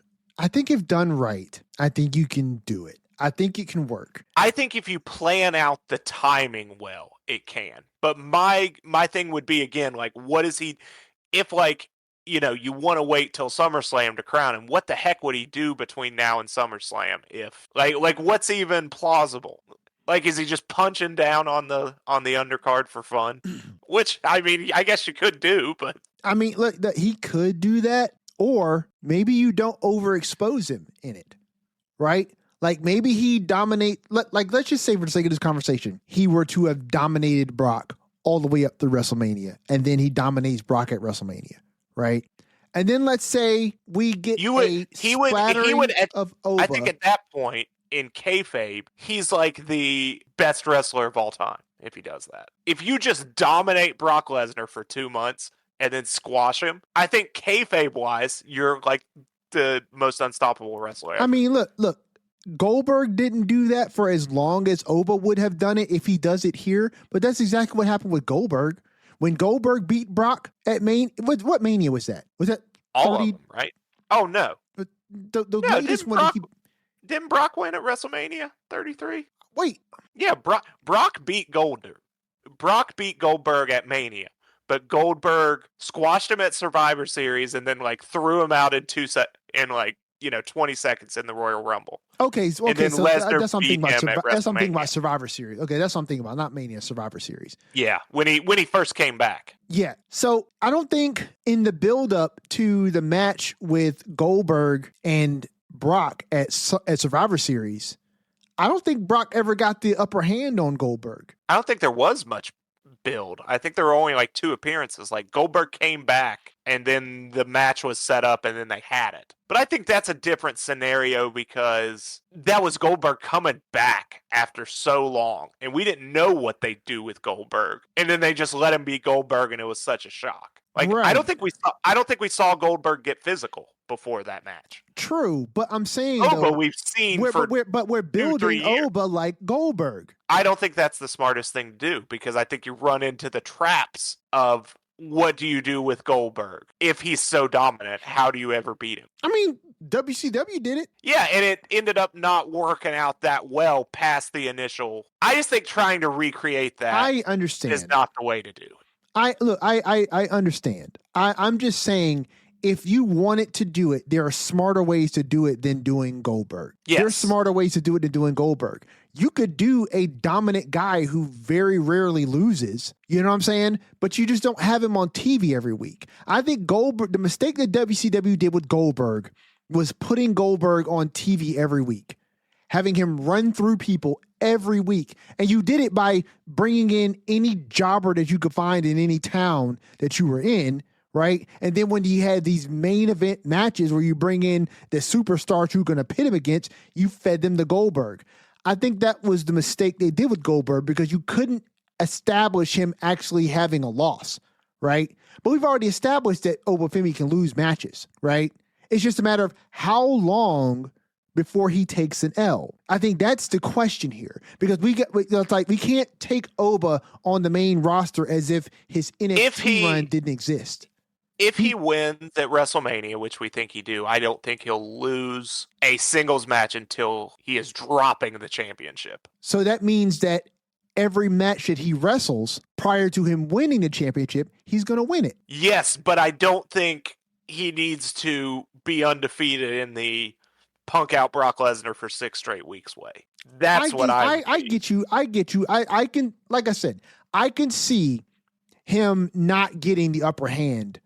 right, I think you can do it. I think it can work. I think if you plan out the timing well, it can. But my thing would be, again, like, what is he, if like, you know, you want to wait till SummerSlam to crown him, what the heck would he do between now and SummerSlam? If like what's even plausible? Like, is he just punching down on the undercard for fun? Which, I mean, I guess you could do, but I mean, look, he could do that, or maybe you don't overexpose him in it, right? Like, maybe he let's just say, for the sake of this conversation, he were to have dominated Brock all the way up through WrestleMania, and then he dominates Brock at WrestleMania, right? And then let's say we get he would of Oba. I think at that point, in kayfabe, he's like the best wrestler of all time if he does that. If you just dominate Brock Lesnar for 2 months and then squash him, I think kayfabe-wise, you're like the most unstoppable wrestler ever. I mean, look. Goldberg didn't do that for as long as Oba would have done it if he does it here, but that's exactly what happened with Goldberg. When Goldberg beat Brock at what Mania was that? Was that 30? All of them, right? Oh, no. The latest one. Didn't Brock win at WrestleMania 33? Wait. Yeah, Brock beat Goldberg Brock beat Goldberg at Mania, but Goldberg squashed him at Survivor Series and then like threw him out in 20 seconds in the Royal Rumble. Okay, And then so Lesnar that's something beat about him at that's something WrestleMania. about Survivor Series. Okay, that's something about not Mania, Survivor Series. Yeah, when he first came back. Yeah. So I don't think in the build up to the match with Goldberg and Brock at Survivor Series, I don't think Brock ever got the upper hand on Goldberg. I don't think there was much build. I think there were only like 2 appearances. Like Goldberg came back and then the match was set up and then they had it. But I think that's a different scenario because that was Goldberg coming back after so long and we didn't know what they'd do with Goldberg. And then they just let him be Goldberg and it was such a shock. Like Right. I don't think we saw Goldberg get physical before that match. True, but I'm saying Oba we've seen we're building 2-3 years. Oba like Goldberg. I don't think that's the smartest thing to do because I think you run into the traps of what do you do with Goldberg? If he's so dominant, how do you ever beat him? I mean, WCW did it. Yeah, and it ended up not working out that well past the initial. I just think trying to recreate that I understand is not the way to do it. I understand. I'm just saying if you wanted to do it, there are smarter ways to do it than doing Goldberg. Yes. There's smarter ways to do it than doing Goldberg. You could do a dominant guy who very rarely loses, you know what I'm saying? But you just don't have him on TV every week. I think the mistake that WCW did with Goldberg was putting Goldberg on TV every week, having him run through people every week. And you did it by bringing in any jobber that you could find in any town that you were in, right? And then when you had these main event matches where you bring in the superstars you're going to pit him against, you fed them to Goldberg. I think that was the mistake they did with Goldberg because you couldn't establish him actually having a loss, right? But we've already established that Obafemi can lose matches, right? It's just a matter of how long before he takes an L. I think that's the question here because we can't take Oba on the main roster as if his NXT run didn't exist. If he wins at WrestleMania, which we think he do, I don't think he'll lose a singles match until he is dropping the championship. So that means that every match that he wrestles prior to him winning the championship, he's going to win it. Yes, but I don't think he needs to be undefeated in the punk out Brock Lesnar for 6 straight weeks way. That's I get you. I can, like I said, I can see him not getting the upper hand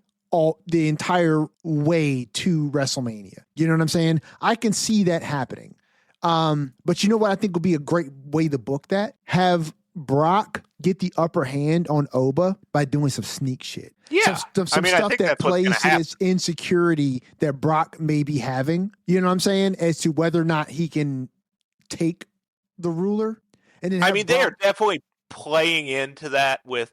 the entire way to WrestleMania. You know what I'm saying? I can see that happening. But you know what I think would be a great way to book that? Have Brock get the upper hand on Oba by doing some sneak shit. Yeah. Some stuff that plays to this insecurity that Brock may be having. You know what I'm saying? As to whether or not he can take the ruler. And then they are definitely playing into that with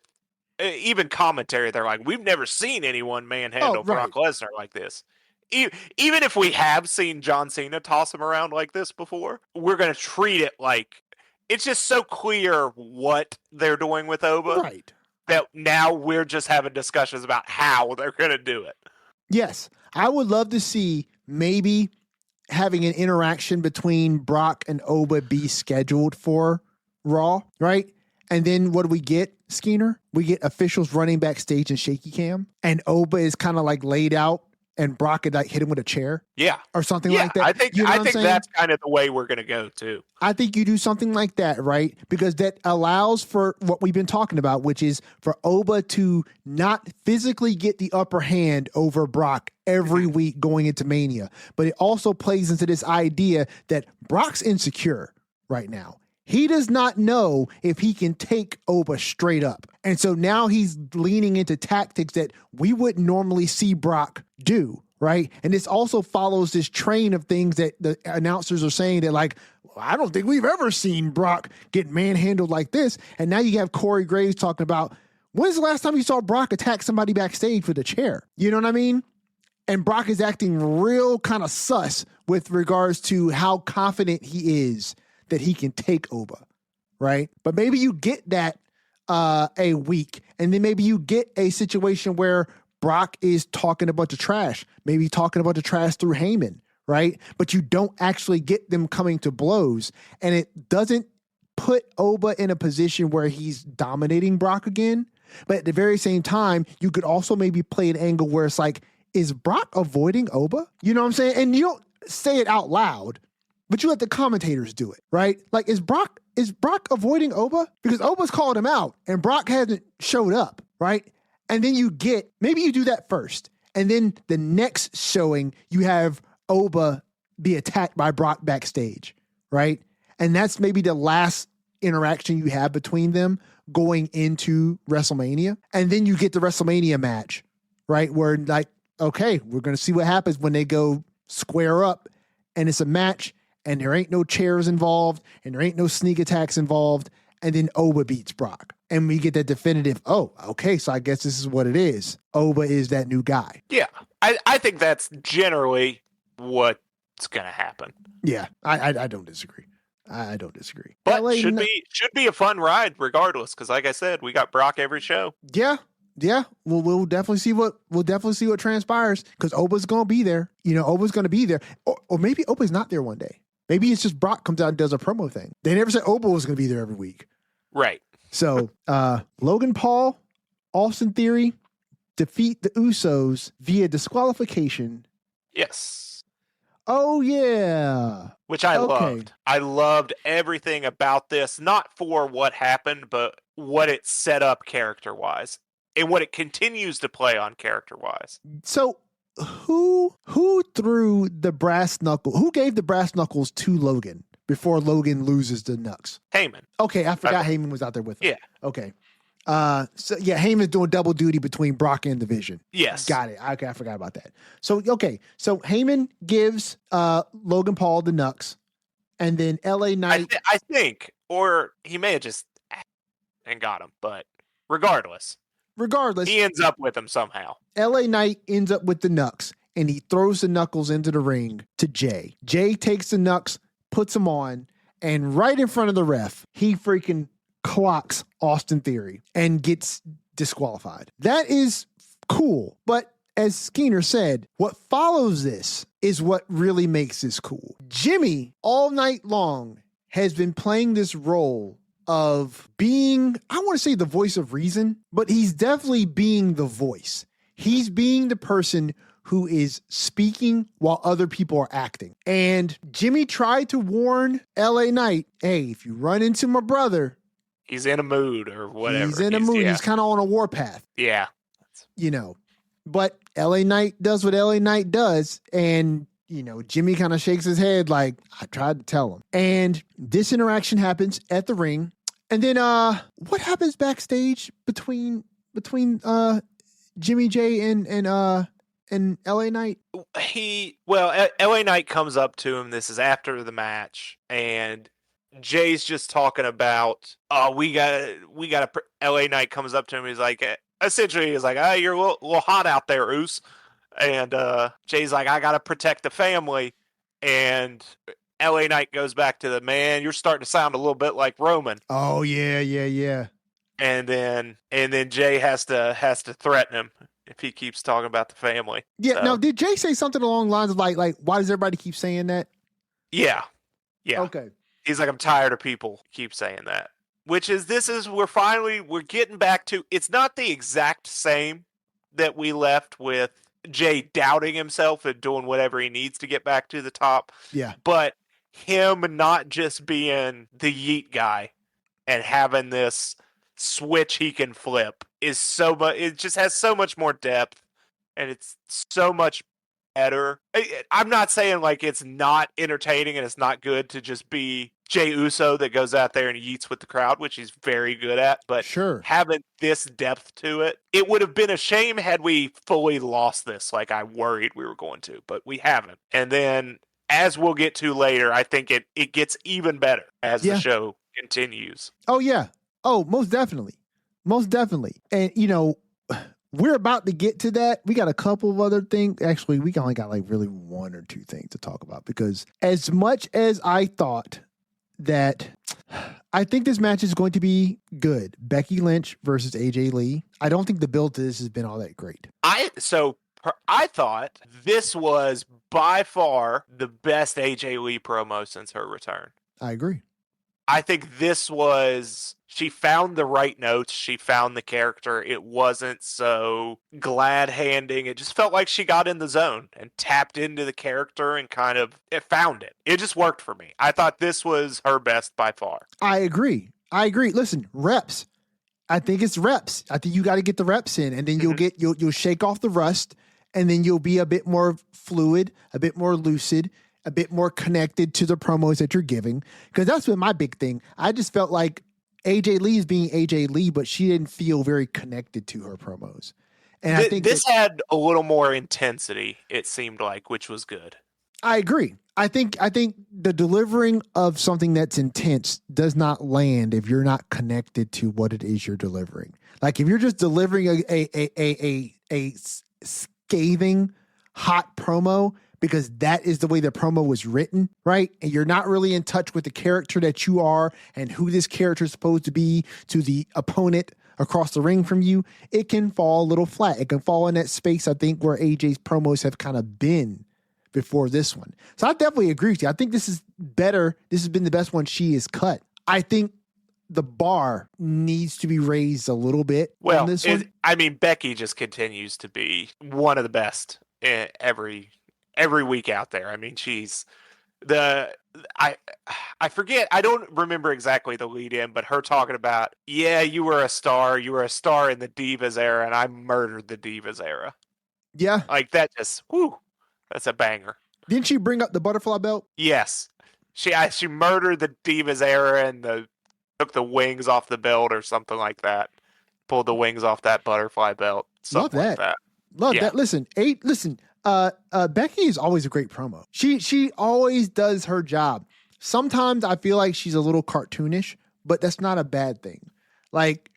even commentary. They're like, we've never seen anyone manhandle Brock Lesnar like this. Even if we have seen John Cena toss him around like this before, we're going to treat it like it's just so clear what they're doing with Oba. Right. That now we're just having discussions about how they're going to do it. Yes. I would love to see maybe having an interaction between Brock and Oba be scheduled for Raw, right? And then what do we get, Skeena? We get officials running backstage in shaky cam, and Oba is kind of like laid out, and Brock could like hit him with a chair, or something like that. I think that's kind of the way we're going to go too. I think you do something like that, right? Because that allows for what we've been talking about, which is for Oba to not physically get the upper hand over Brock every week going into Mania, but it also plays into this idea that Brock's insecure right now. He does not know if he can take Oba straight up. And so now he's leaning into tactics that we wouldn't normally see Brock do, right? And this also follows this train of things that the announcers are saying that like, well, I don't think we've ever seen Brock get manhandled like this. And now you have Corey Graves talking about, when's the last time you saw Brock attack somebody backstage with a chair? You know what I mean? And Brock is acting real kind of sus with regards to how confident he is that he can take Oba, right? But maybe you get that a week, and then maybe you get a situation where Brock is talking a bunch of trash, maybe talking a bunch of trash through Heyman, right? But you don't actually get them coming to blows, and it doesn't put Oba in a position where he's dominating Brock again. But at the very same time, you could also maybe play an angle where it's like, is Brock avoiding Oba? You know what I'm saying? And you don't say it out loud, but you let the commentators do it, right? Like, is Brock avoiding Oba? Because Oba's called him out and Brock hasn't showed up, right? And then maybe you do that first. And then the next showing, you have Oba be attacked by Brock backstage, right? And that's maybe the last interaction you have between them going into WrestleMania. And then you get the WrestleMania match, right? Where like, okay, we're going to see what happens when they go square up and it's a match and there ain't no chairs involved and there ain't no sneak attacks involved. And then Oba beats Brock. And we get that definitive, oh, okay, so I guess this is what it is. Oba is that new guy. Yeah, I think that's generally what's going to happen. Yeah, I don't disagree. I don't disagree. But should be a fun ride regardless, because like I said, we got Brock every show. Yeah. We'll definitely see what transpires, because Oba's gonna be there. Oba's gonna be there, or maybe Oba's not there one day. Maybe it's just Brock comes out and does a promo thing. They never said Oba was gonna be there every week. Right. So Logan Paul, Austin Theory defeat the Usos via disqualification. Yes. Oh yeah. Which I loved. I loved everything about this, not for what happened, but what it set up character-wise and what it continues to play on character-wise. So who threw the brass knuckle? Who gave the brass knuckles to Logan before Logan loses the Nux? Heyman. Okay, I forgot Heyman was out there with him. Yeah. Okay. So yeah, Heyman's doing double duty between Brock and Division. Yes. Got it. Okay, I forgot about that. So Heyman gives Logan Paul the Nux, and then LA Knight. I think, or he may have just and got him, but regardless, he ends up with him somehow. LA Knight ends up with the Nux, and he throws the knuckles into the ring to Jay. Jay takes the Nux, puts them on, and right in front of the ref, he freaking clocks Austin Theory and gets disqualified. That is cool. But as Skeena said, what follows this is what really makes this cool. Jimmy, all night long, has been playing this role of being, I want to say the voice of reason, but he's definitely being the voice. He's being the person who is speaking while other people are acting. And Jimmy tried to warn LA Knight, hey, if you run into my brother, he's in a mood or whatever. He's in a mood. Yeah. He's kind of on a warpath. Yeah. But LA Knight does what LA Knight does. And, Jimmy kind of shakes his head like, I tried to tell him. And this interaction happens at the ring. And then what happens backstage between Jimmy J and LA Knight? LA Knight comes up to him. This is after the match. And Jay's just talking about, we got LA Knight comes up to him. He's like, essentially, he's like, you're a little hot out there, Oos. And Jay's like, I got to protect the family. And LA Knight goes back to the man. You're starting to sound a little bit like Roman. Oh, yeah. And then Jay has to threaten him if he keeps talking about the family. Yeah. So. Now, did Jay say something along the lines of like, why does everybody keep saying that? Yeah. Okay. He's like, I'm tired of people keep saying that. We're getting back to, it's not the exact same that we left with Jay doubting himself and doing whatever he needs to get back to the top. Yeah. But him not just being the yeet guy and having this switch he can flip is so much, it just has so much more depth and it's so much better. I'm not saying like it's not entertaining and it's not good to just be Jey Uso that goes out there and yeets with the crowd, which he's very good at, but sure, having this depth to it, it would have been a shame had we fully lost this like I worried we were going to, but we haven't. And then as we'll get to later, I think it gets even better as the show continues. Oh yeah. Oh, most definitely. And we're about to get to that. We got a couple of other things. Actually, we only got like really one or two things to talk about, because as much as I thought that I think this match is going to be good, Becky Lynch versus AJ Lee, I don't think the build to this has been all that great. I thought this was by far the best AJ Lee promo since her return. I agree. I think this was, she found the right notes. She found the character. It wasn't so glad handing. It just felt like she got in the zone and tapped into the character and kind of it found it. It just worked for me. I thought this was her best by far. I agree. Listen, reps. I think it's reps. I think you got to get the reps in, and then you'll shake off the rust, and then you'll be a bit more fluid, a bit more lucid, a bit more connected to the promos that you're giving. Because that's been my big thing. I just felt like AJ Lee is being AJ Lee, but she didn't feel very connected to her promos. And I think this had a little more intensity, it seemed like, which was good. I agree. I think the delivering of something that's intense does not land if you're not connected to what it is you're delivering. Like if you're just delivering a scathing hot promo because that is the way the promo was written, right? And you're not really in touch with the character that you are and who this character is supposed to be to the opponent across the ring from you, it can fall a little flat. It can fall in that space, I think, where AJ's promos have kind of been before this one. So I definitely agree with you. I think this is better. This has been the best one she has cut. I think the bar needs to be raised a little bit on this one. I mean, Becky just continues to be one of the best every week out there. I mean, she's I forget, I don't remember exactly the lead in, but her talking about, yeah, you were a star in the Divas era, and I murdered the Divas era. Yeah. Like that just, whoo. That's a banger. Didn't she bring up the butterfly belt? Yes. She murdered the Divas era and took the wings off the belt or something like that. Pulled the wings off that butterfly belt. Love that. Like that. Love that. Listen, Becky is always a great promo. She always does her job. Sometimes I feel like she's a little cartoonish, but that's not a bad thing. Like,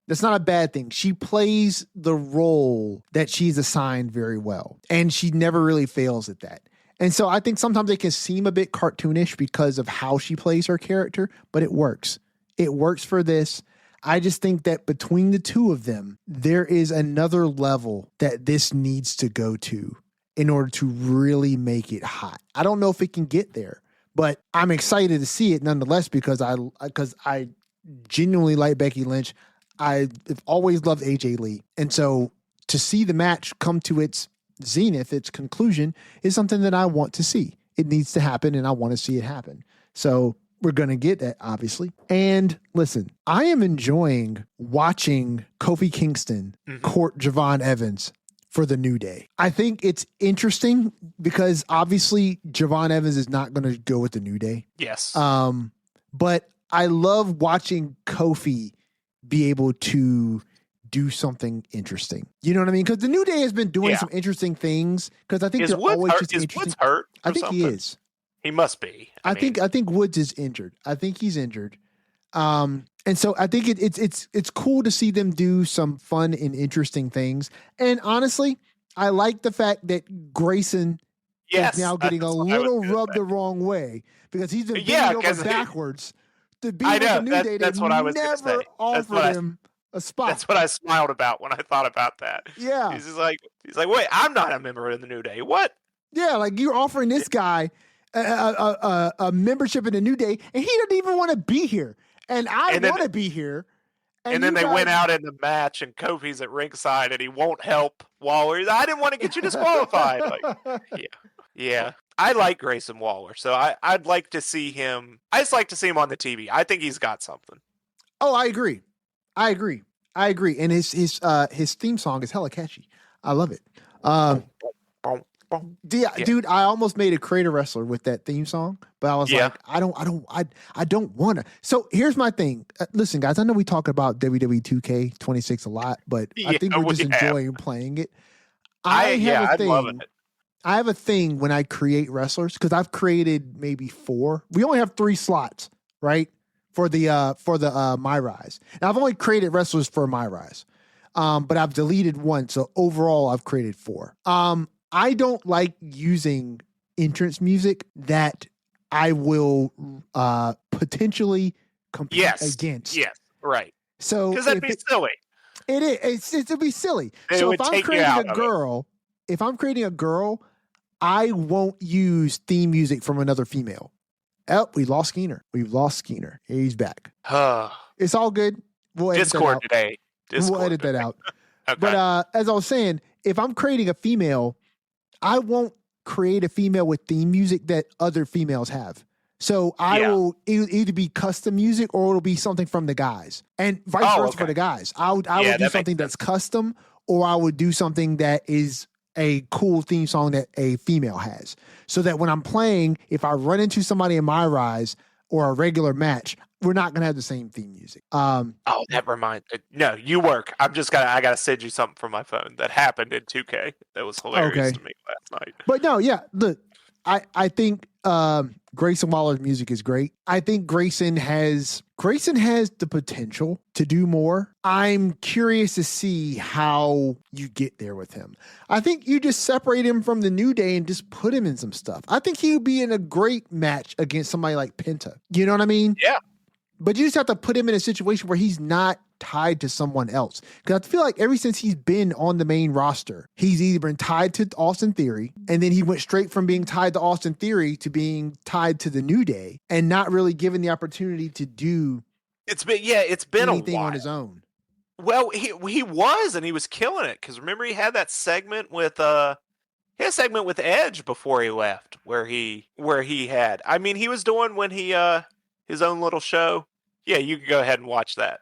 that's not a bad thing. She plays the role that she's assigned very well, and she never really fails at that. And so I think sometimes it can seem a bit cartoonish because of how she plays her character, but it works. It works for this. I just think that between the two of them, there is another level that this needs to go to in order to really make it hot. I don't know if it can get there, but I'm excited to see it nonetheless because I genuinely like Becky Lynch. I've always loved AJ Lee. And so to see the match come to its zenith, its conclusion, is something that I want to see. It needs to happen, and I want to see it happen. So we're going to get that, obviously. And listen, I am enjoying watching Kofi Kingston court Javon Evans for the New Day. I think it's interesting because obviously Javon Evans is not going to go with the New Day. Yes. But I love watching Kofi be able to do something interesting. You know what I mean? Because the New Day has been doing some interesting things. Because I think they're always just interesting. Woods hurt? I think he is. He must be. I think Woods is injured. I think he's injured. And so I think it's cool to see them do some fun and interesting things. And honestly, I like the fact that Grayson is now getting a little rubbed the wrong way because he's been bending over backwards. To be with the New Day, that's what I was going to say. Offered him a spot. That's what I smiled about when I thought about that. Yeah, he's like, wait, I'm not a member of the New Day. What? Yeah, like you're offering this guy a membership in the New Day, and he doesn't even want to be here, and I want to be here. And then they went out in the match, and Kofi's at ringside, and he won't help Waller. I didn't want to get you disqualified. Yeah. I like Grayson Waller, so I'd like to see him. I just like to see him on the TV. I think he's got something. Oh, I agree. And his theme song is hella catchy. I love it. Dude, I almost made a Creator Wrestler with that theme song, but I was like, I don't want to. So here's my thing. Listen, guys, I know we talk about WWE 2K26 a lot, but I think we're just enjoying playing it. I love it. I have a thing when I create wrestlers because I've created maybe 4. We only have 3 slots, right? For the My Rise. And I've only created wrestlers for My Rise. But I've deleted 1. So overall I've created 4. I don't like using entrance music that I will potentially compete against. Yes, right. So because that'd be silly. It is. It'd be silly. So if I'm creating a girl, I won't use theme music from another female. Oh, we lost Skeena. We've lost Skeena. He's back. It's all good. We'll edit Discord that out. today. We'll edit that out. Okay. But as I was saying, if I'm creating a female, I won't create a female with theme music that other females have. So I will either be custom music or it'll be something from the guys, and vice versa for the guys. I would do something that's custom, or I would do something that is a cool theme song that a female has, so that when I'm playing, if I run into somebody in my rise or a regular match, we're not gonna have the same theme music. That reminds me. No, you work. I gotta send you something from my phone that happened in 2K. That was hilarious to me last night. But no, yeah, look, I think Grayson Waller's music is great. I think Grayson has the potential to do more. I'm curious to see how you get there with him. I think you just separate him from the New Day and just put him in some stuff. I think he would be in a great match against somebody like Penta. You know what I mean? Yeah. But you just have to put him in a situation where he's not tied to someone else. Because I feel like ever since he's been on the main roster, he's either been tied to Austin Theory, and then he went straight from being tied to Austin Theory to being tied to the New Day, and not really given the opportunity to do it's been anything a while on his own. Well, he was, and he was killing it. Because remember, he had that segment with Edge before he left, where he had. I mean, he was doing when he his own little show. Yeah, you can go ahead and watch that.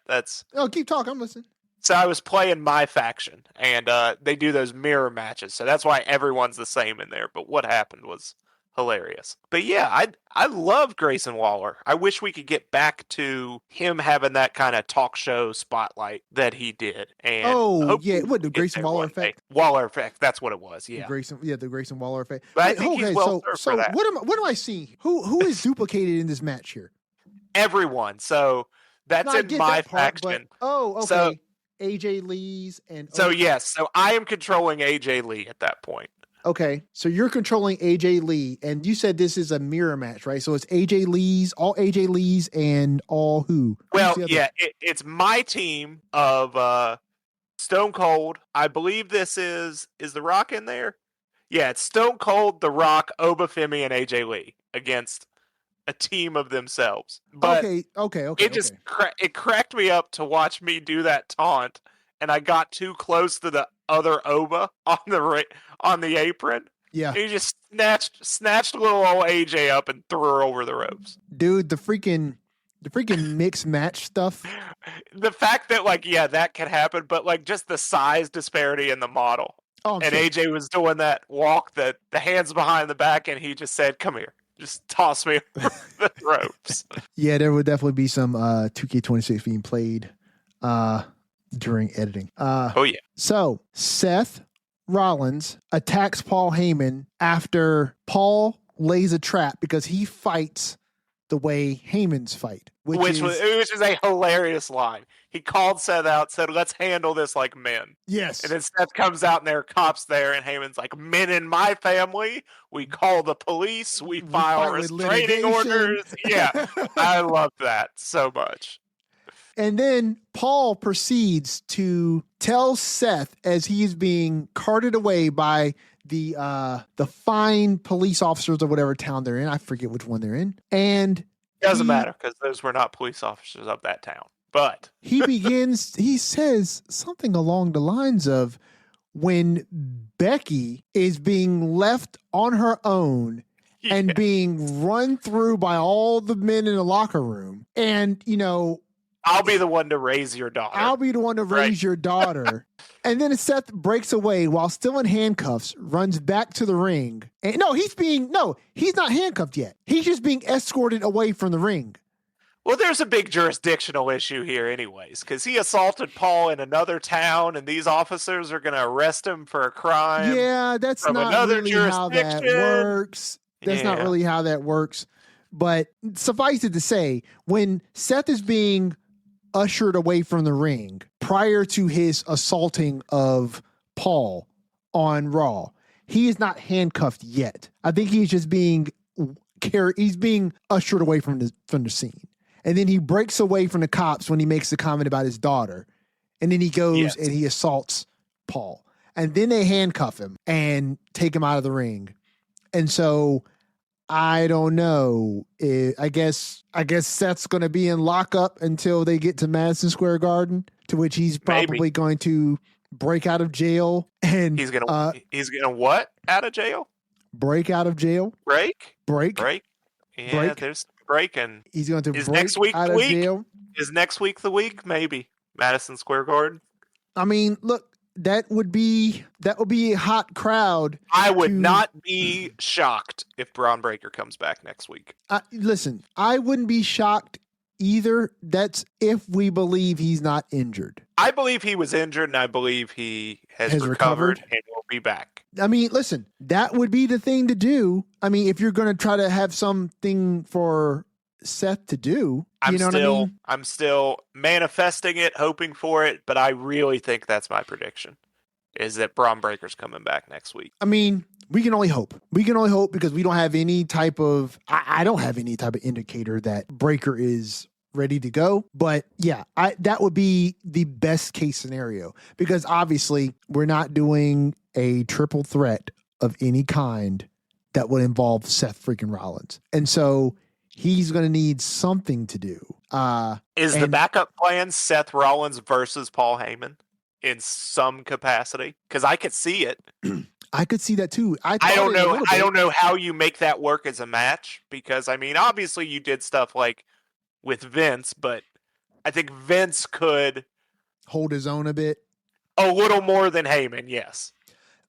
Keep talking. I'm listening. So I was playing my faction, and they do those mirror matches. So that's why everyone's the same in there. But what happened was hilarious. But yeah, I love Grayson Waller. I wish we could get back to him having that kind of talk show spotlight that he did. And what the Grayson Waller effect? Waller effect. That's what it was. Yeah, the Grayson Waller effect. But I think he's well served for that. What am I seeing? Who is duplicated in this match here? Everyone. So that's in my faction. Okay. So, AJ Lee's and yes. So I am controlling AJ Lee at that point. Okay. So you're controlling AJ Lee, and you said this is a mirror match, right? So it's all AJ Lee's and all who? Well, yeah, it's my team of Stone Cold. I believe this is The Rock in there? Yeah, it's Stone Cold, The Rock, Obafemi, and AJ Lee against a team of themselves. But okay. It cracked me up to watch me do that taunt, and I got too close to the other Oba on the apron. Yeah, and he just snatched little old AJ up and threw her over the ropes. Dude, the freaking mixed match stuff. The fact that that can happen, but just the size disparity in the model. Oh, and sure. AJ was doing that walk, the hands behind the back, and he just said, "Come here." Just toss me over the ropes. Yeah, there would definitely be some 2K26 being played during editing. Oh, yeah. So, Seth Rollins attacks Paul Heyman after Paul lays a trap because he fights the way Heyman's fight. Which is a hilarious line. He called Seth out, said, "Let's handle this like men." Yes. And then Seth comes out and there are cops there, and Heyman's like, "Men in my family, we call the police, we file restraining orders." Yeah, I love that so much. And then Paul proceeds to tell Seth as he is being carted away by the fine police officers of whatever town they're in. I forget which one they're in. And doesn't matter because those were not police officers of that town. But he says something along the lines of, when Becky is being left on her own and being run through by all the men in the locker room, and I'll be the one to raise your daughter. I'll be the one to raise your daughter. And then Seth breaks away while still in handcuffs, runs back to the ring. And he's not handcuffed yet. He's just being escorted away from the ring. Well, there's a big jurisdictional issue here anyways, because he assaulted Paul in another town, and these officers are going to arrest him for a crime. Yeah, that's not really how that works. That's not really how that works. But suffice it to say, when Seth is being ushered away from the ring prior to his assaulting of Paul on Raw, he is not handcuffed yet. I think he's just being ushered away from the scene. And then he breaks away from the cops when he makes the comment about his daughter. And then he goes and he assaults Paul. And then they handcuff him and take him out of the ring. And so I don't know. I guess Seth's going to be in lockup until they get to Madison Square Garden, to which he's Maybe probably going to break out of jail and he's gonna what out of jail? break out of jail. Break? Break. Break? Yeah, Break. there's breaking. He's going to Is next break week out the of week? jail. Is next week the week? Maybe. Madison Square Garden. I mean, look, that would be a hot crowd. I would not be shocked if Braun Breaker comes back next week. Listen, I wouldn't be shocked either. That's if we believe he's not injured. I believe he was injured, and I believe he has recovered and will be back. I mean, listen, that would be the thing to do. I mean, if you're going to try to have something for Seth to do, I'm still manifesting it, hoping for it, but I really think that's my prediction, is that Braun Breaker's coming back next week. I mean, we can only hope. We can only hope because we don't have any type of, I don't have any type of indicator that Breaker is ready to go. But yeah, that would be the best case scenario, because obviously we're not doing a triple threat of any kind that would involve Seth freaking Rollins. And so he's going to need something to do. Is the backup plan Seth Rollins versus Paul Heyman in some capacity? Because I could see it. I could see that too. I don't know. I don't know how you make that work as a match, because I mean, obviously you did stuff like with Vince, but I think Vince could hold his own a bit. A little more than Heyman, yes.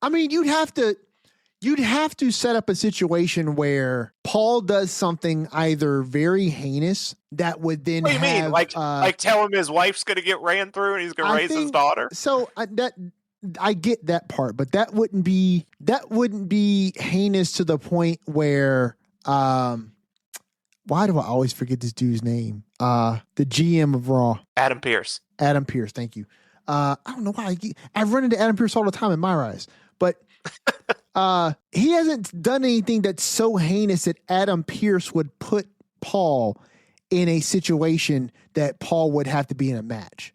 I mean, you'd have to set up a situation where Paul does something either very heinous that would then what do you mean? Like tell him his wife's going to get ran through and he's going to raise his daughter? So I get that part, but that wouldn't be heinous to the point where why do I always forget this dude's name? The GM of Raw. Adam Pearce. Thank you. I don't know why I run into Adam Pearce all the time in my rise, but he hasn't done anything that's so heinous that Adam Pearce would put Paul in a situation that Paul would have to be in a match.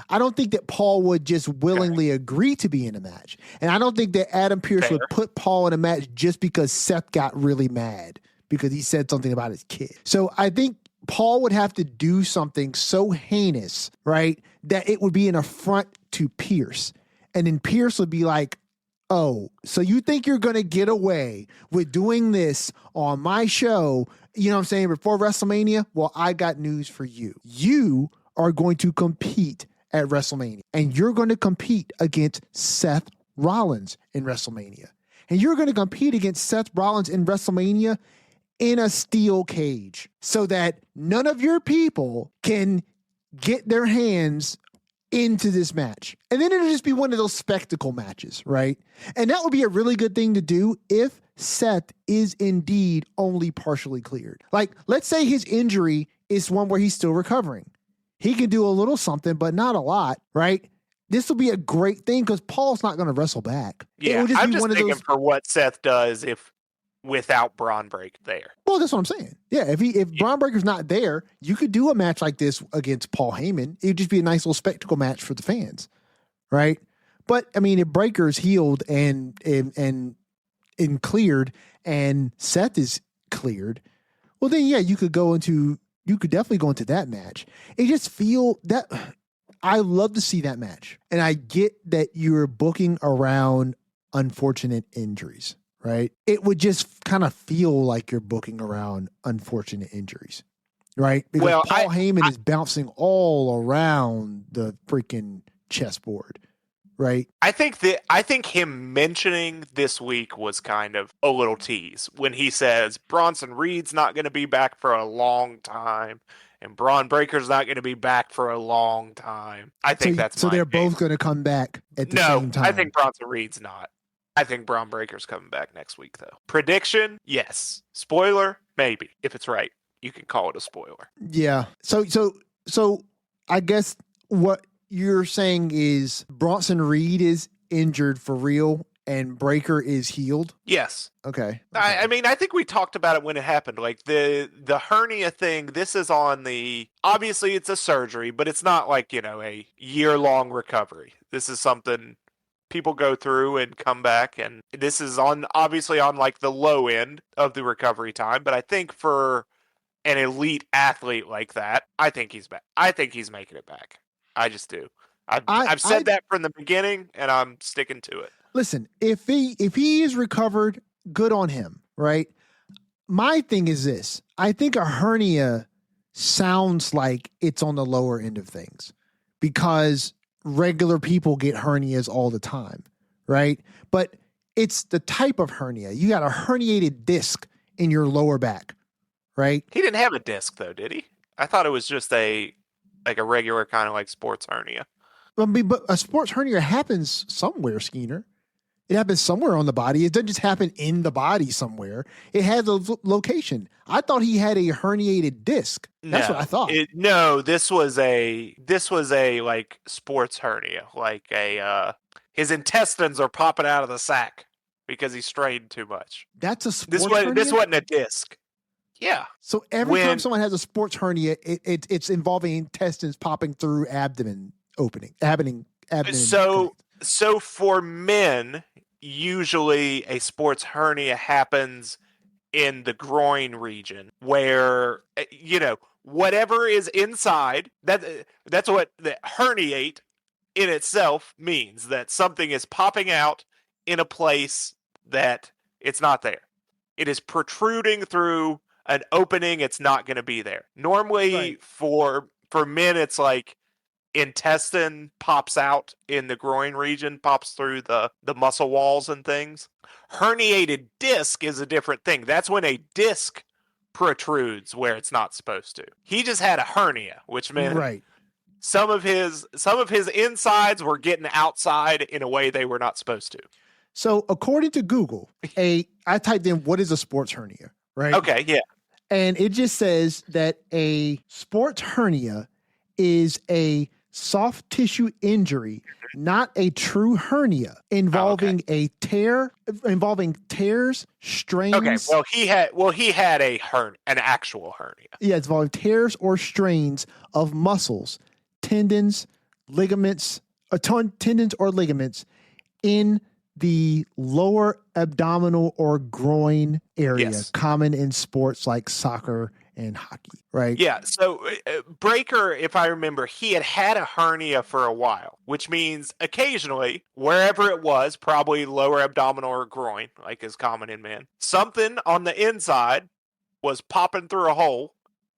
I don't think that Paul would just willingly agree to be in a match. And I don't think that Adam Pearce would put Paul in a match just because Seth got really mad because he said something about his kid. So I think Paul would have to do something so heinous, right, that it would be an affront to Pearce. And then Pearce would be like, oh, so you think you're going to get away with doing this on my show, you know what I'm saying, before WrestleMania? Well, I got news for you. You are going to compete at WrestleMania, and you're going to compete against Seth Rollins in WrestleMania. And you're going to compete against Seth Rollins in WrestleMania in a steel cage so that none of your people can get their hands into this match. And then it'll just be one of those spectacle matches, right? And that would be a really good thing to do if Seth is indeed only partially cleared. Like, let's say his injury is one where he's still recovering. He can do a little something, but not a lot, right? This will be a great thing because Paul's not going to wrestle back. Yeah, I'm just thinking for what Seth does without Braun Breaker there. Well, that's what I'm saying. Yeah, if Braun Breaker's not there, you could do a match like this against Paul Heyman. It'd just be a nice little spectacle match for the fans, right? But I mean, if Breaker's healed and cleared, and Seth is cleared, well, then yeah, you could definitely go into that match. It just feel that I love to see that match, and I get that you're booking around unfortunate injuries. Right? It would just kind of feel like you're booking around unfortunate injuries, right? Because Paul Heyman is bouncing all around the freaking chessboard, right? I think him mentioning this week was kind of a little tease when he says Bronson Reed's not going to be back for a long time and Braun Breaker's not going to be back for a long time. I think so. They're both going to come back at the same time. I think Bronson Reed's not. I think Braun Breaker's coming back next week, though. Prediction, yes. Spoiler, maybe. If it's right, you can call it a spoiler. Yeah. So I guess what you're saying is Bronson Reed is injured for real and Breaker is healed? Yes. Okay. I mean, I think we talked about it when it happened. Like the hernia thing, this is on obviously it's a surgery, but it's not like, a year-long recovery. This is something people go through and come back, and this is obviously on like the low end of the recovery time, but I think for an elite athlete like that, I think he's back. I think he's making it back. I just do. I've said that from the beginning, and I'm sticking to it. Listen, if he is recovered, good on him, right? My thing is this. I think a hernia sounds like it's on the lower end of things because regular people get hernias all the time, right? But it's the type of hernia. You got a herniated disc in your lower back, right? He didn't have a disc though, did he? I thought it was just a regular kind of like sports hernia. I mean, but a sports hernia happens somewhere, Skeener. It happens somewhere on the body. It doesn't just happen in the body somewhere. It has a location. I thought he had a herniated disc. That's what I thought. This was a like sports hernia. Like his intestines are popping out of the sack because he strained too much. That's a sports hernia? This wasn't a disc. Yeah. So every time someone has a sports hernia, it's involving intestines popping through abdomen opening. Abdomen. So for men, usually a sports hernia happens in the groin region where, whatever is inside, that's what the herniate in itself means, that something is popping out in a place that it's not there. It is protruding through an opening. It's not going to be there. Normally, right. For men, it's like intestine pops out in the groin region, pops through the muscle walls and things. Herniated disc is a different thing. That's when a disc protrudes where it's not supposed to. He just had a hernia, which meant right. some of his insides were getting outside in a way they were not supposed to. So according to Google, I typed in what is a sports hernia, right? Okay, yeah. And it just says that a sports hernia is a soft tissue injury, not a true hernia, involving tears, strains. Okay, well he had an actual hernia. Yeah, it's involving tears or strains of muscles, tendons, ligaments, tendons or ligaments in the lower abdominal or groin area, yes. Common in sports like soccer and hockey, right? Yeah, so Breaker, if I remember, he had a hernia for a while, which means occasionally, wherever it was, probably lower abdominal or groin, like is common in men, something on the inside was popping through a hole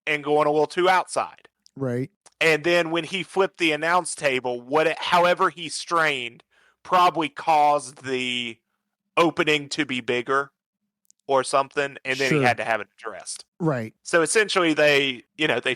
and going a little too outside. Right. And then when he flipped the announce table, however he strained probably caused the opening to be bigger or something, and then he had to have it addressed. Right. So essentially they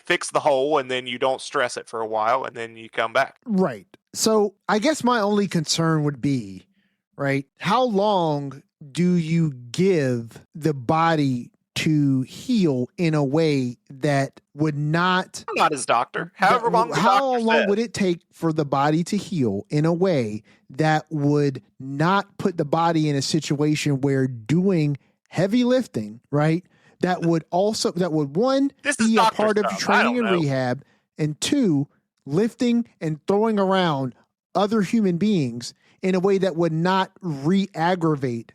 fix the hole and then you don't stress it for a while and then you come back. Right. So I guess my only concern would be, right, how long do you give the body to heal in a way that would not... I'm not his doctor. However long how long would it take for the body to heal in a way that would not put the body in a situation where doing heavy lifting, right, that would one, be a part of training and rehab, and two, lifting and throwing around other human beings in a way that would not re-aggravate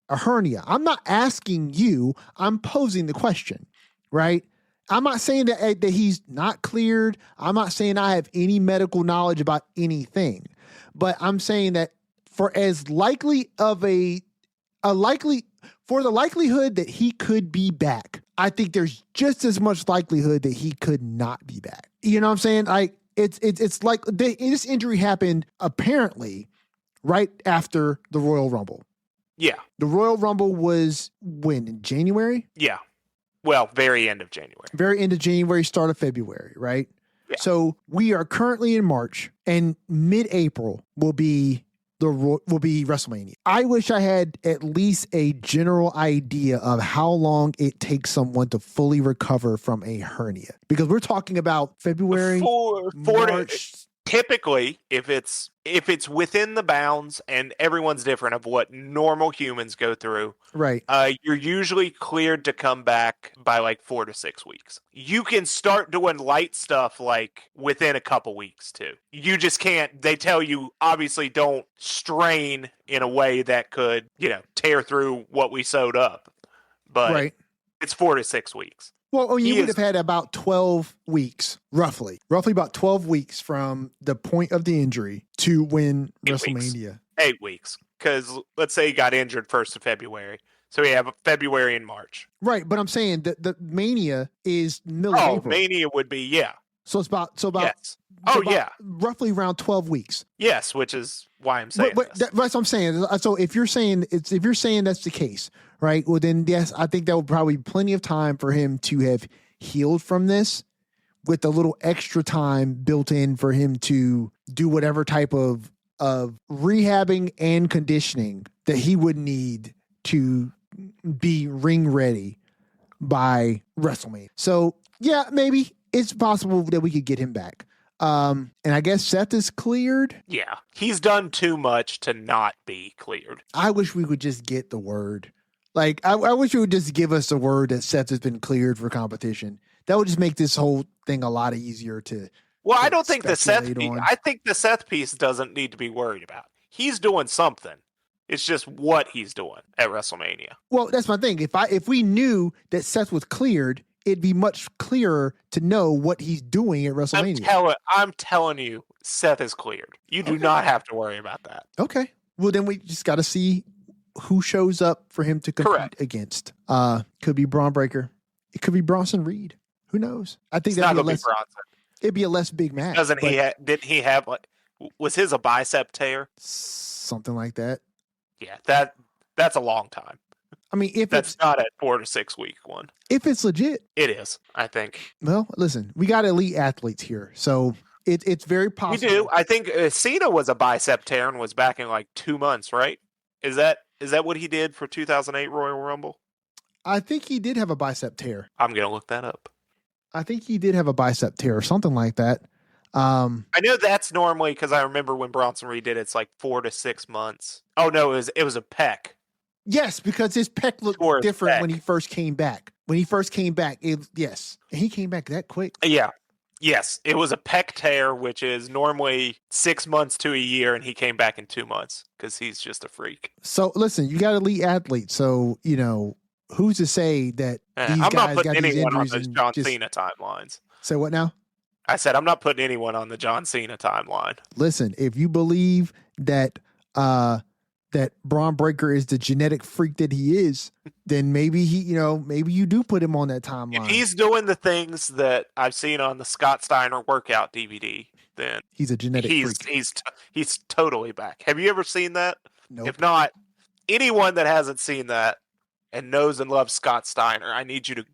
a hernia? I'm not asking you, I'm posing the question, right? I'm not saying that he's not cleared. I'm not saying I have any medical knowledge about anything, but I'm saying that for the likelihood that he could be back, I think there's just as much likelihood that he could not be back. You know what I'm saying? Like it's like this injury happened apparently right after the Royal Rumble. Yeah. The Royal Rumble was when? In January? Yeah. Well, very end of January. Very end of January, start of February, right? Yeah. So we are currently in March, and mid-April will be WrestleMania. I wish I had at least a general idea of how long it takes someone to fully recover from a hernia, because we're talking about February, March, typically, if it's within the bounds, and everyone's different of what normal humans go through, Right. you're usually cleared to come back by like 4 to 6 weeks. You can start doing light stuff like within a couple weeks too. You just can't. They tell you obviously don't strain in a way that could tear through what we sewed up, but Right. it's 4 to 6 weeks. Well, you He would is have had about 12 weeks, roughly about 12 weeks from the point of the injury to win 8 weeks. WrestleMania. 8 weeks. Because let's say he got injured 1st of February. So we have February and March. Right, but I'm saying that the Mania is middle of April. Mania would be, yeah. So it's about Yes. roughly around 12 weeks. Yes, which is why I'm saying this. That's what I'm saying. So if you're saying that's the case, right? Well, then yes, I think that would probably be plenty of time for him to have healed from this, with a little extra time built in for him to do whatever type of rehabbing and conditioning that he would need to be ring ready by WrestleMania. So yeah, maybe it's possible that we could get him back. And I guess Seth is cleared. Yeah, he's done too much to not be cleared. I wish we would just get the word. Like, I wish you would just give us the word that Seth has been cleared for competition. That would just make this whole thing a lot easier to. Well, to I don't think the Seth. I think the Seth piece doesn't need to be worried about. He's doing something. It's just what he's doing at WrestleMania. Well, that's my thing. If we knew that Seth was cleared, it'd be much clearer to know what he's doing at WrestleMania. I'm telling you, Seth is cleared. You do not have to worry about that. Okay. Well, then we just got to see who shows up for him to compete against. Could be Braun Breaker. It could be Bronson Reed. Who knows? I think that'd be Bronson. It'd be a less big match. Didn't he have was his a bicep tear? Something like that. Yeah, that's a long time. I mean, if that's not a 4 to 6 week one. If it's legit, it is. I think. Well, listen, we got elite athletes here, so it's very possible. We do. I think Cena was a bicep tear and was back in like 2 months, right? Is that what he did for 2008 Royal Rumble? I think he did have a bicep tear. I'm gonna look that up. I think he did have a bicep tear or something like that. I know that's normally because I remember when Bronson Reed did it, it's like 4 to 6 months. Oh no, it was a pec. Yes, because his pec looked different when he first came back. When he first came back, yes, and he came back that quick. Yeah, yes, it was a pec tear, which is normally 6 months to a year, and he came back in 2 months because he's just a freak. So listen, you got elite athletes, so who's to say that these I'm guys not putting got these anyone on injuries? those John Cena timelines. Say what now? I said I'm not putting anyone on the John Cena timeline. Listen, if you believe that Braun Breaker is the genetic freak that he is, then maybe maybe you do put him on that timeline. If he's doing the things that I've seen on the Scott Steiner workout DVD, then he's a genetic freak. He's totally back. Have you ever seen that? Nope. If not, anyone that hasn't seen that and knows and loves Scott Steiner, I need you to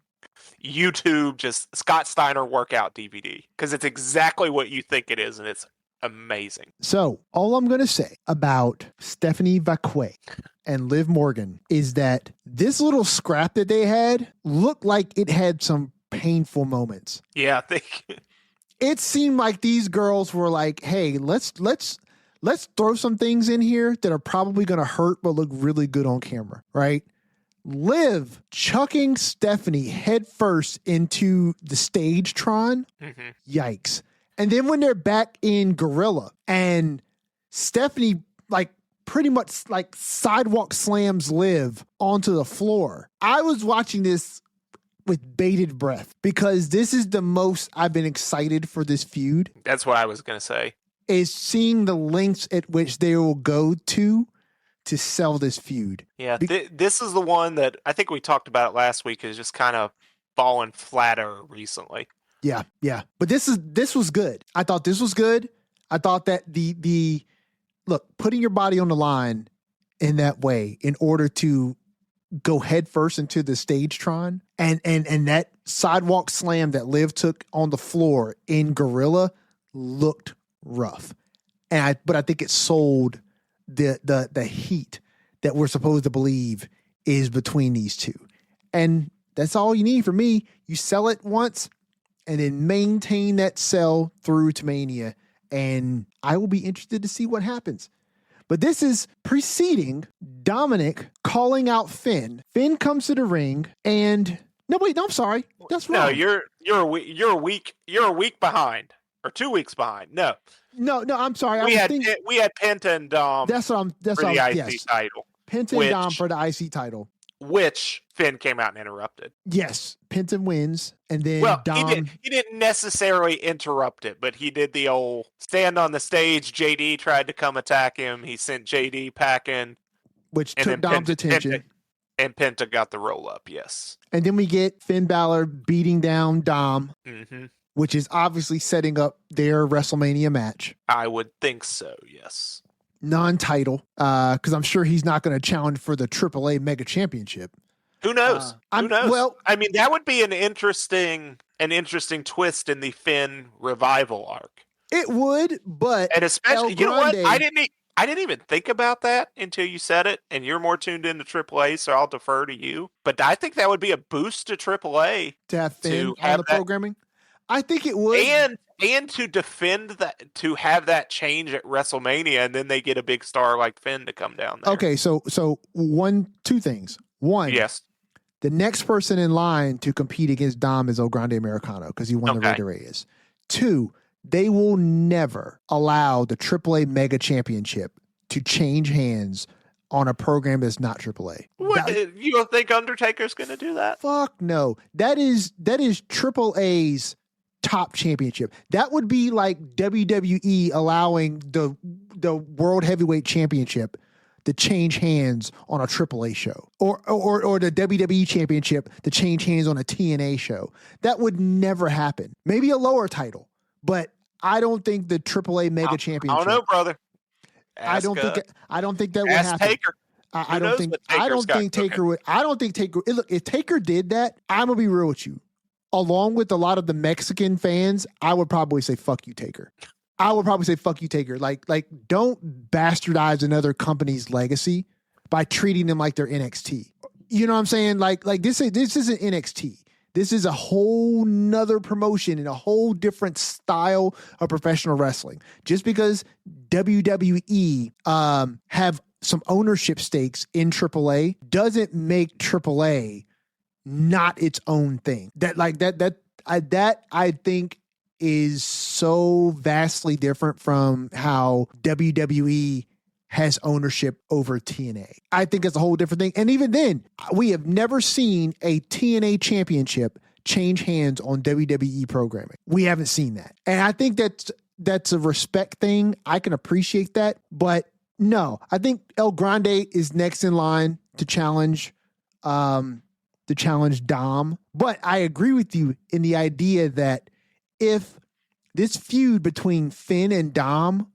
YouTube just Scott Steiner workout DVD because it's exactly what you think it is, and it's amazing. So all I'm going to say about Stephanie Vacquet and Liv Morgan is that this little scrap that they had looked like it had some painful moments. Yeah, I think it seemed like these girls were like, "Hey, let's throw some things in here that are probably going to hurt but look really good on camera," right? Liv chucking Stephanie head first into the Stagetron. Mm-hmm. Yikes. And then when they're back in Gorilla and Stephanie pretty much sidewalk slams Liv onto the floor. I was watching this with bated breath because this is the most I've been excited for this feud. That's what I was going to say. Is seeing the lengths at which they will go to sell this feud. Yeah, this is the one that I think we talked about it last week is just kind of fallen flatter recently. Yeah. But this was good. I thought this was good. I thought that the look, putting your body on the line in that way in order to go head first into the Stagetron and that sidewalk slam that Liv took on the floor in Gorilla looked rough. But I think it sold the heat that we're supposed to believe is between these two. And that's all you need from me. You sell it once and then maintain that sell through to Mania. and I will be interested to see what happens. But this is preceding Dominic calling out Finn. Finn comes to the ring, and no, wait, no, I'm sorry, that's wrong. No, you're a week behind, or 2 weeks behind. No, I'm sorry. we had Penta and Dom. That's what I'm. That's for what the I'm, IC yes. title, Penta and Dom for the IC title. which Finn came out and interrupted. Yes, Penta wins, and then Dom. He didn't necessarily interrupt it, but he did the old stand on the stage. JD tried to come attack him. He sent JD packing, which took Dom's attention. And Penta got the roll up. Yes, and then we get Finn Balor beating down Dom, which is obviously setting up their WrestleMania match. I would think so. Yes. Non-title, because I'm sure he's not going to challenge for the AAA Mega Championship. Who knows? Who knows? Well, I mean, that would be an interesting twist in the Finn revival arc. It would, but and especially, you know what? I didn't even think about that until you said it, and you're more tuned into AAA, so I'll defer to you. But I think that would be a boost to AAA to have Finn on the programming. I think it would, and to defend that, to have that change at WrestleMania, and then they get a big star like Finn to come down there. Okay, so two things. One, yes, the next person in line to compete against Dom is El Grande Americano because he won the Rey de Reyes. Two, they will never allow the AAA Mega Championship to change hands on a program that's not AAA. You don't think Undertaker's going to do that? Fuck no. That is AAA's top championship. That would be like WWE allowing the World Heavyweight Championship to change hands on a AAA show, or the WWE Championship to change hands on a TNA show. That would never happen. Maybe a lower title, but I don't think the AAA Mega Championship. I don't know, brother. I don't think that would happen. Taker. I don't think Taker would. I don't think Taker. Look, if Taker did that, I'm gonna be real with you. Along with a lot of the Mexican fans, I would probably say "fuck you, Taker." I would probably say "fuck you, Taker." Like, don't bastardize another company's legacy by treating them like they're NXT. You know what I'm saying? Like this isn't NXT. This is a whole nother promotion and a whole different style of professional wrestling. Just because WWE have some ownership stakes in AAA doesn't make AAA not its own thing. I think is so vastly different from how WWE has ownership over TNA. I think it's a whole different thing. And even then, we have never seen a TNA championship change hands on WWE programming. We haven't seen that. And I think that's a respect thing. I can appreciate that. But no, I think El Grande is next in line to challenge Dom. But I agree with you in the idea that if this feud between Finn and Dom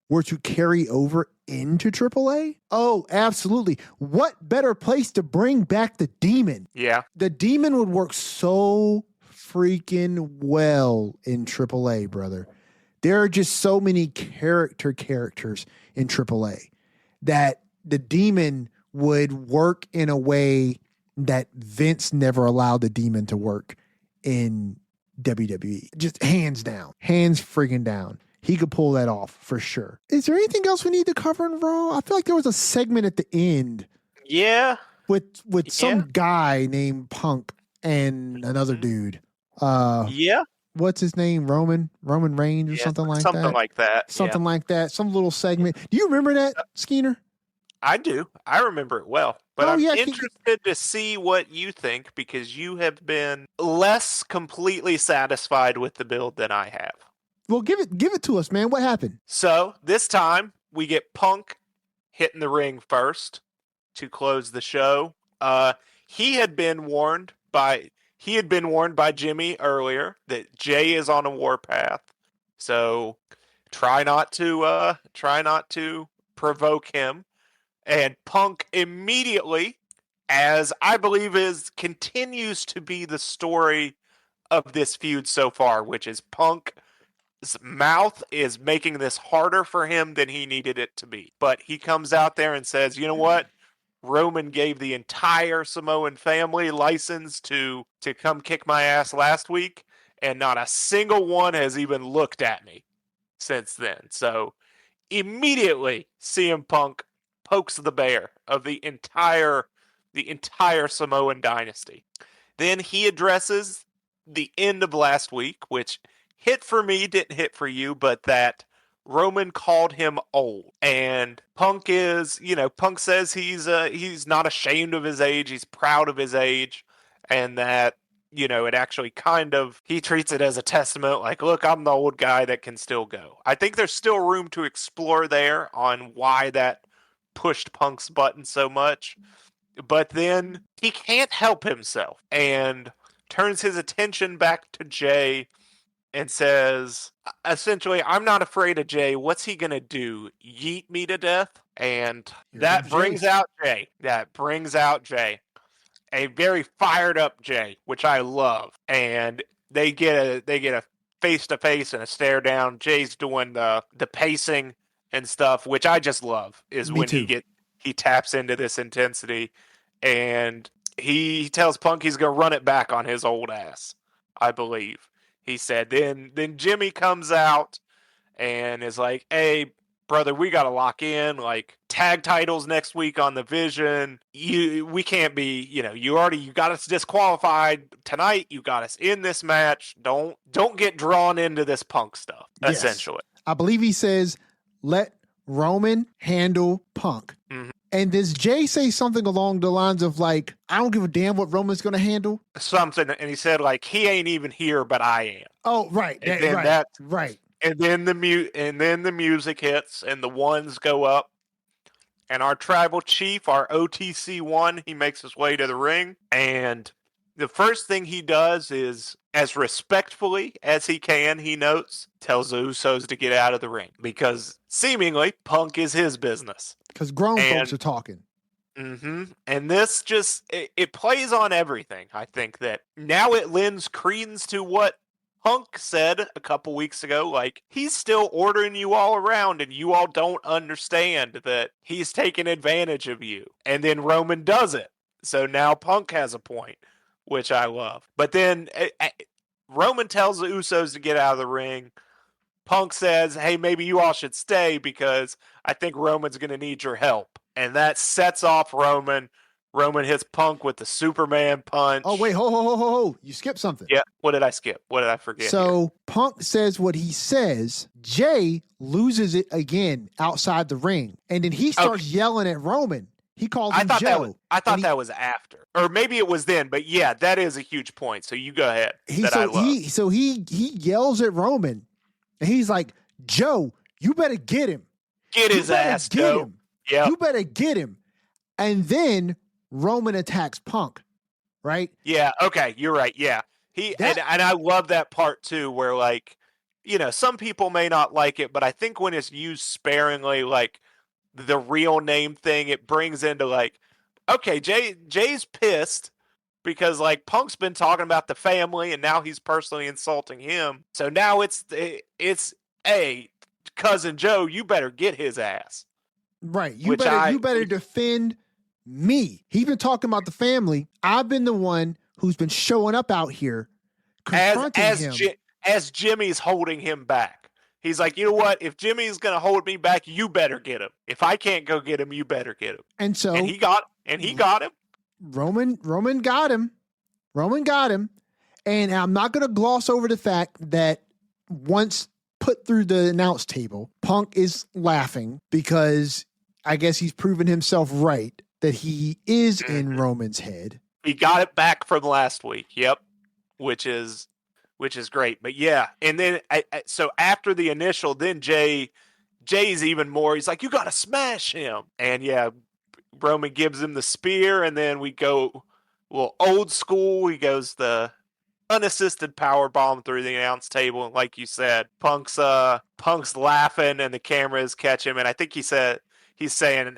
were to carry over into AAA, oh, absolutely. What better place to bring back the Demon? Yeah. The Demon would work so freaking well in AAA, brother. There are just so many characters in AAA that the Demon would work in a way that Vince never allowed the Demon to work in WWE. Just hands friggin' down. He could pull that off for sure. Is there anything else we need to cover in Raw? I feel like there was a segment at the end. Yeah. With some guy named Punk and another dude. Yeah. What's his name? Roman Reigns or something like that? Something like that. Something like that. Some little segment. Do you remember that, Skeener? I do. I remember it well. But I'm interested to see what you think because you have been less completely satisfied with the build than I have. Well, give it to us, man. What happened? So this time we get Punk hitting the ring first to close the show. He had been warned by Jimmy earlier that Jay is on a warpath. So try not to provoke him. And Punk immediately, as I believe continues to be the story of this feud so far, which is Punk's mouth is making this harder for him than he needed it to be. But he comes out there and says, you know what? Roman gave the entire Samoan family license to come kick my ass last week, and not a single one has even looked at me. since then. So immediately CM Punk pokes the bear of the entire Samoan dynasty. Then he addresses the end of last week, which hit for me, didn't hit for you, but that Roman called him old. And Punk says he's not ashamed of his age, he's proud of his age, and that it actually he treats it as a testament, like, look, I'm the old guy that can still go. I think there's still room to explore there on why that pushed Punk's button so much. But then he can't help himself and turns his attention back to Jay and says, essentially, I'm not afraid of Jay. What's he going to do? Yeet me to death? And that brings out Jay. That brings out Jay. A very fired up Jay, which I love. And they get a face to face and a stare down. Jay's doing the pacing and stuff, which I just love. Is when he taps into this intensity, and he tells Punk he's gonna run it back on his old ass, I believe he said. Then Jimmy comes out and is like, hey brother, we gotta lock in, like, tag titles next week on the Vision. We can't be, you got us disqualified tonight, you got us in this match, don't get drawn into this Punk stuff. Yes. Essentially, I believe he says, let Roman handle Punk. Mm-hmm. And does Jay say something along the lines of, like, I don't give a damn what Roman's going to handle? Something. And he said, like, he ain't even here, but I am. Oh, right. Right. And then the music hits and the ones go up. And our tribal chief, our OTC1, he makes his way to the ring. And the first thing he does is, as respectfully as he can, he notes, tells the Usos to get out of the ring. Because seemingly, Punk is his business. Because grown folks are talking. Mm-hmm. And this just, it plays on everything. I think that now it lends credence to what Punk said a couple weeks ago. Like, he's still ordering you all around and you all don't understand that he's taking advantage of you. And then Roman does it. So now Punk has a point, which I love. But then Roman tells the Usos to get out of the ring. Punk says, hey, maybe you all should stay because I think Roman's going to need your help. And that sets off Roman. Roman hits Punk with the Superman punch. Oh, wait, ho. You skipped something. Yeah, what did I skip? What did I forget? So here? Punk says what he says. Jay loses it again outside the ring. And then he starts yelling at Roman. He calls him Joe. I thought that was after. Or maybe it was then. But yeah, that is a huge point. So you go ahead. He yells at Roman. And he's like, Joe, you better get him. Get his ass, Joe. Yeah. You better get him. And then Roman attacks Punk, right? Yeah, okay, you're right. Yeah. And I love that part too, where, like, some people may not like it, but I think when it's used sparingly, like the real name thing, it brings into, like, okay, Jay's pissed because, like, Punk's been talking about the family and now he's personally insulting him. So now it's hey, cousin Joe, you better get his ass. Right. You better defend me. He's been talking about the family. I've been the one who's been showing up out here confronting him. As Jimmy's holding him back. He's like, you know what? If Jimmy's going to hold me back, you better get him. If I can't go get him, you better get him. And he got him. Roman got him. Roman got him. And I'm not going to gloss over the fact that once put through the announce table, Punk is laughing because I guess he's proven himself right that he is in Roman's head. He got it back from last week. Yep. Which is great. But yeah. And then, so after the initial, then Jay's even more, he's like, you got to smash him. And yeah, Roman gives him the spear, and then we go a little old school. He goes the unassisted power bomb through the announce table. And like you said, Punk's laughing and the cameras catch him. And I think he's saying,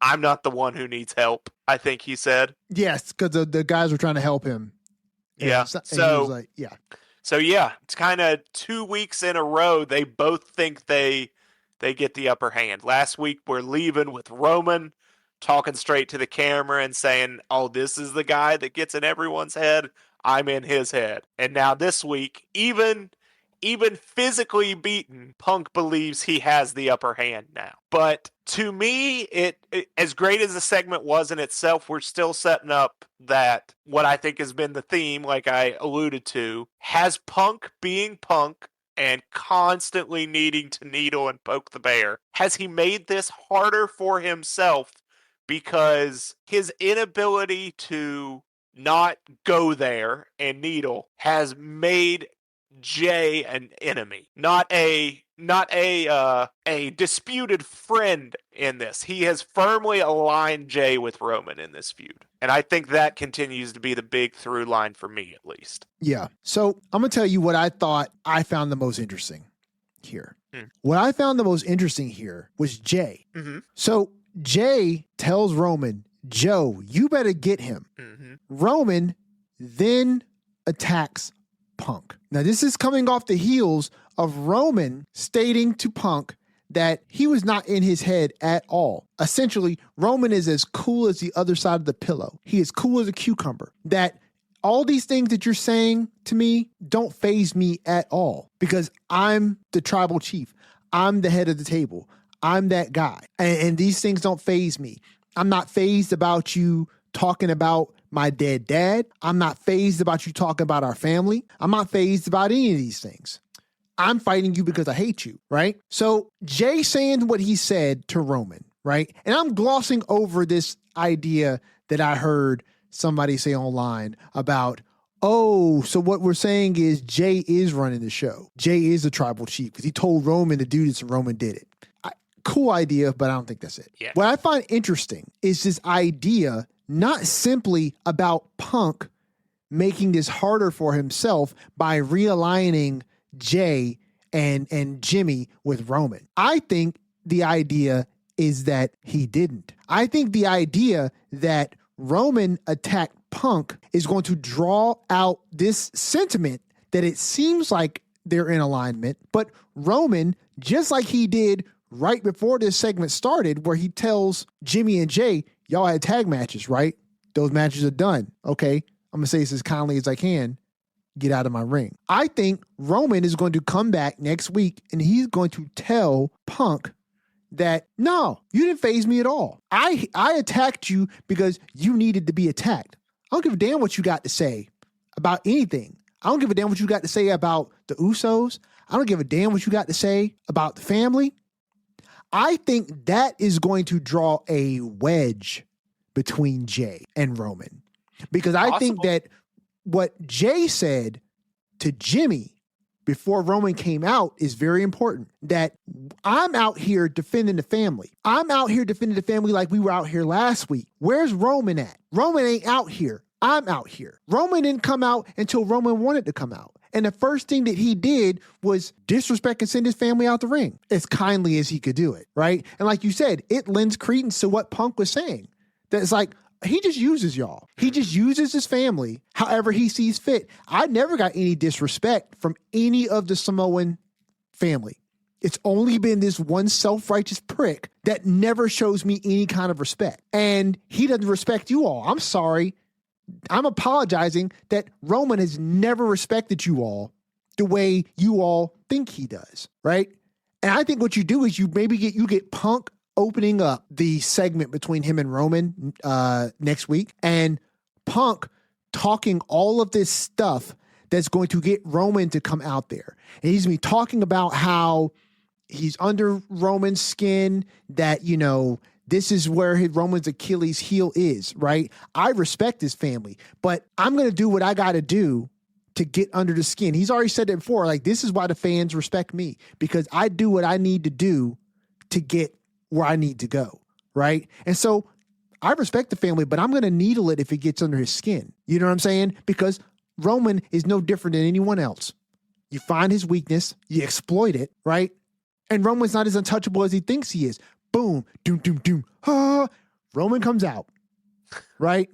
I'm not the one who needs help, I think he said. Yes, because the guys were trying to help him. Yeah. So yeah, it's kind of 2 weeks in a row. They both think they get the upper hand. Last week, we're leaving with Roman talking straight to the camera and saying, oh, this is the guy that gets in everyone's head. I'm in his head. And now this week, even even physically beaten, Punk believes he has the upper hand now. But to me, it as great as the segment was in itself, we're still setting up that what I think has been the theme, like I alluded to, has Punk being Punk and constantly needing to needle and poke the bear. Has he made this harder for himself because his inability to not go there and needle has made Jay an enemy, not a disputed friend in this. He has firmly aligned Jay with Roman in this feud. And I think that continues to be the big through line for me, at least. Yeah. So I'm going to tell you what I thought I found the most interesting here. What I found the most interesting here was Jay. Mm-hmm. So Jay tells Roman, Joe, you better get him. Mm-hmm. Roman then attacks Punk. Now, this is coming off the heels of Roman stating to Punk that he was not in his head at all. Essentially, Roman is as cool as the other side of the pillow. He is cool as a cucumber. That all these things that you're saying to me don't faze me at all because I'm the tribal chief. I'm the head of the table. I'm that guy. And these things don't faze me. I'm not fazed about you talking about my dead dad. I'm not fazed about you talking about our family. I'm not fazed about any of these things. I'm fighting you because I hate you, right? So Jay saying what he said to Roman, right? And I'm glossing over this idea that I heard somebody say online about, oh, so what we're saying is Jay is running the show. Jay is the tribal chief because he told Roman to do this and Roman did it. Cool idea, but I don't think that's it. Yeah. What I find interesting is this idea not simply about Punk making this harder for himself by realigning Jay and Jimmy with Roman. I think the idea is that he didn't. I think the idea that Roman attacked Punk is going to draw out this sentiment that it seems like they're in alignment, but Roman, just like he did right before this segment started, where he tells Jimmy and Jay, y'all had tag matches, right? Those matches are done. Okay, I'm going to say this as kindly as I can. Get out of my ring. I think Roman is going to come back next week and he's going to tell Punk that, no, you didn't faze me at all. I attacked you because you needed to be attacked. I don't give a damn what you got to say about anything. I don't give a damn what you got to say about the Usos. I don't give a damn what you got to say about the family. I think that is going to draw a wedge between Jay and Roman. Because I think that what Jay said to Jimmy before Roman came out is very important. That I'm out here defending the family. I'm out here defending the family like we were out here last week. Where's Roman at? Roman ain't out here. I'm out here. Roman didn't come out until Roman wanted to come out. And the first thing that he did was disrespect and send his family out the ring as kindly as he could do it, right? And like you said, it lends credence to what Punk was saying. That it's like, he just uses y'all. He just uses his family however he sees fit. I never got any disrespect from any of the Samoan family. It's only been this one self-righteous prick that never shows me any kind of respect. And he doesn't respect you all. I'm sorry. I'm apologizing that Roman has never respected you all the way you all think he does, right? And I think what you do is you get Punk opening up the segment between him and Roman next week, and Punk talking all of this stuff that's going to get Roman to come out there. And he's going to be talking about how he's under Roman's skin, that, you know, this is where Roman's Achilles heel is, right? I respect his family, but I'm going to do what I got to do to get under the skin. He's already said it before, like, this is why the fans respect me, because I do what I need to do to get where I need to go, right? And so I respect the family, but I'm going to needle it if it gets under his skin. You know what I'm saying? Because Roman is no different than anyone else. You find his weakness, you exploit it, right? And Roman's not as untouchable as he thinks he is. Boom, doom, doom, doom. Ah. Roman comes out, right?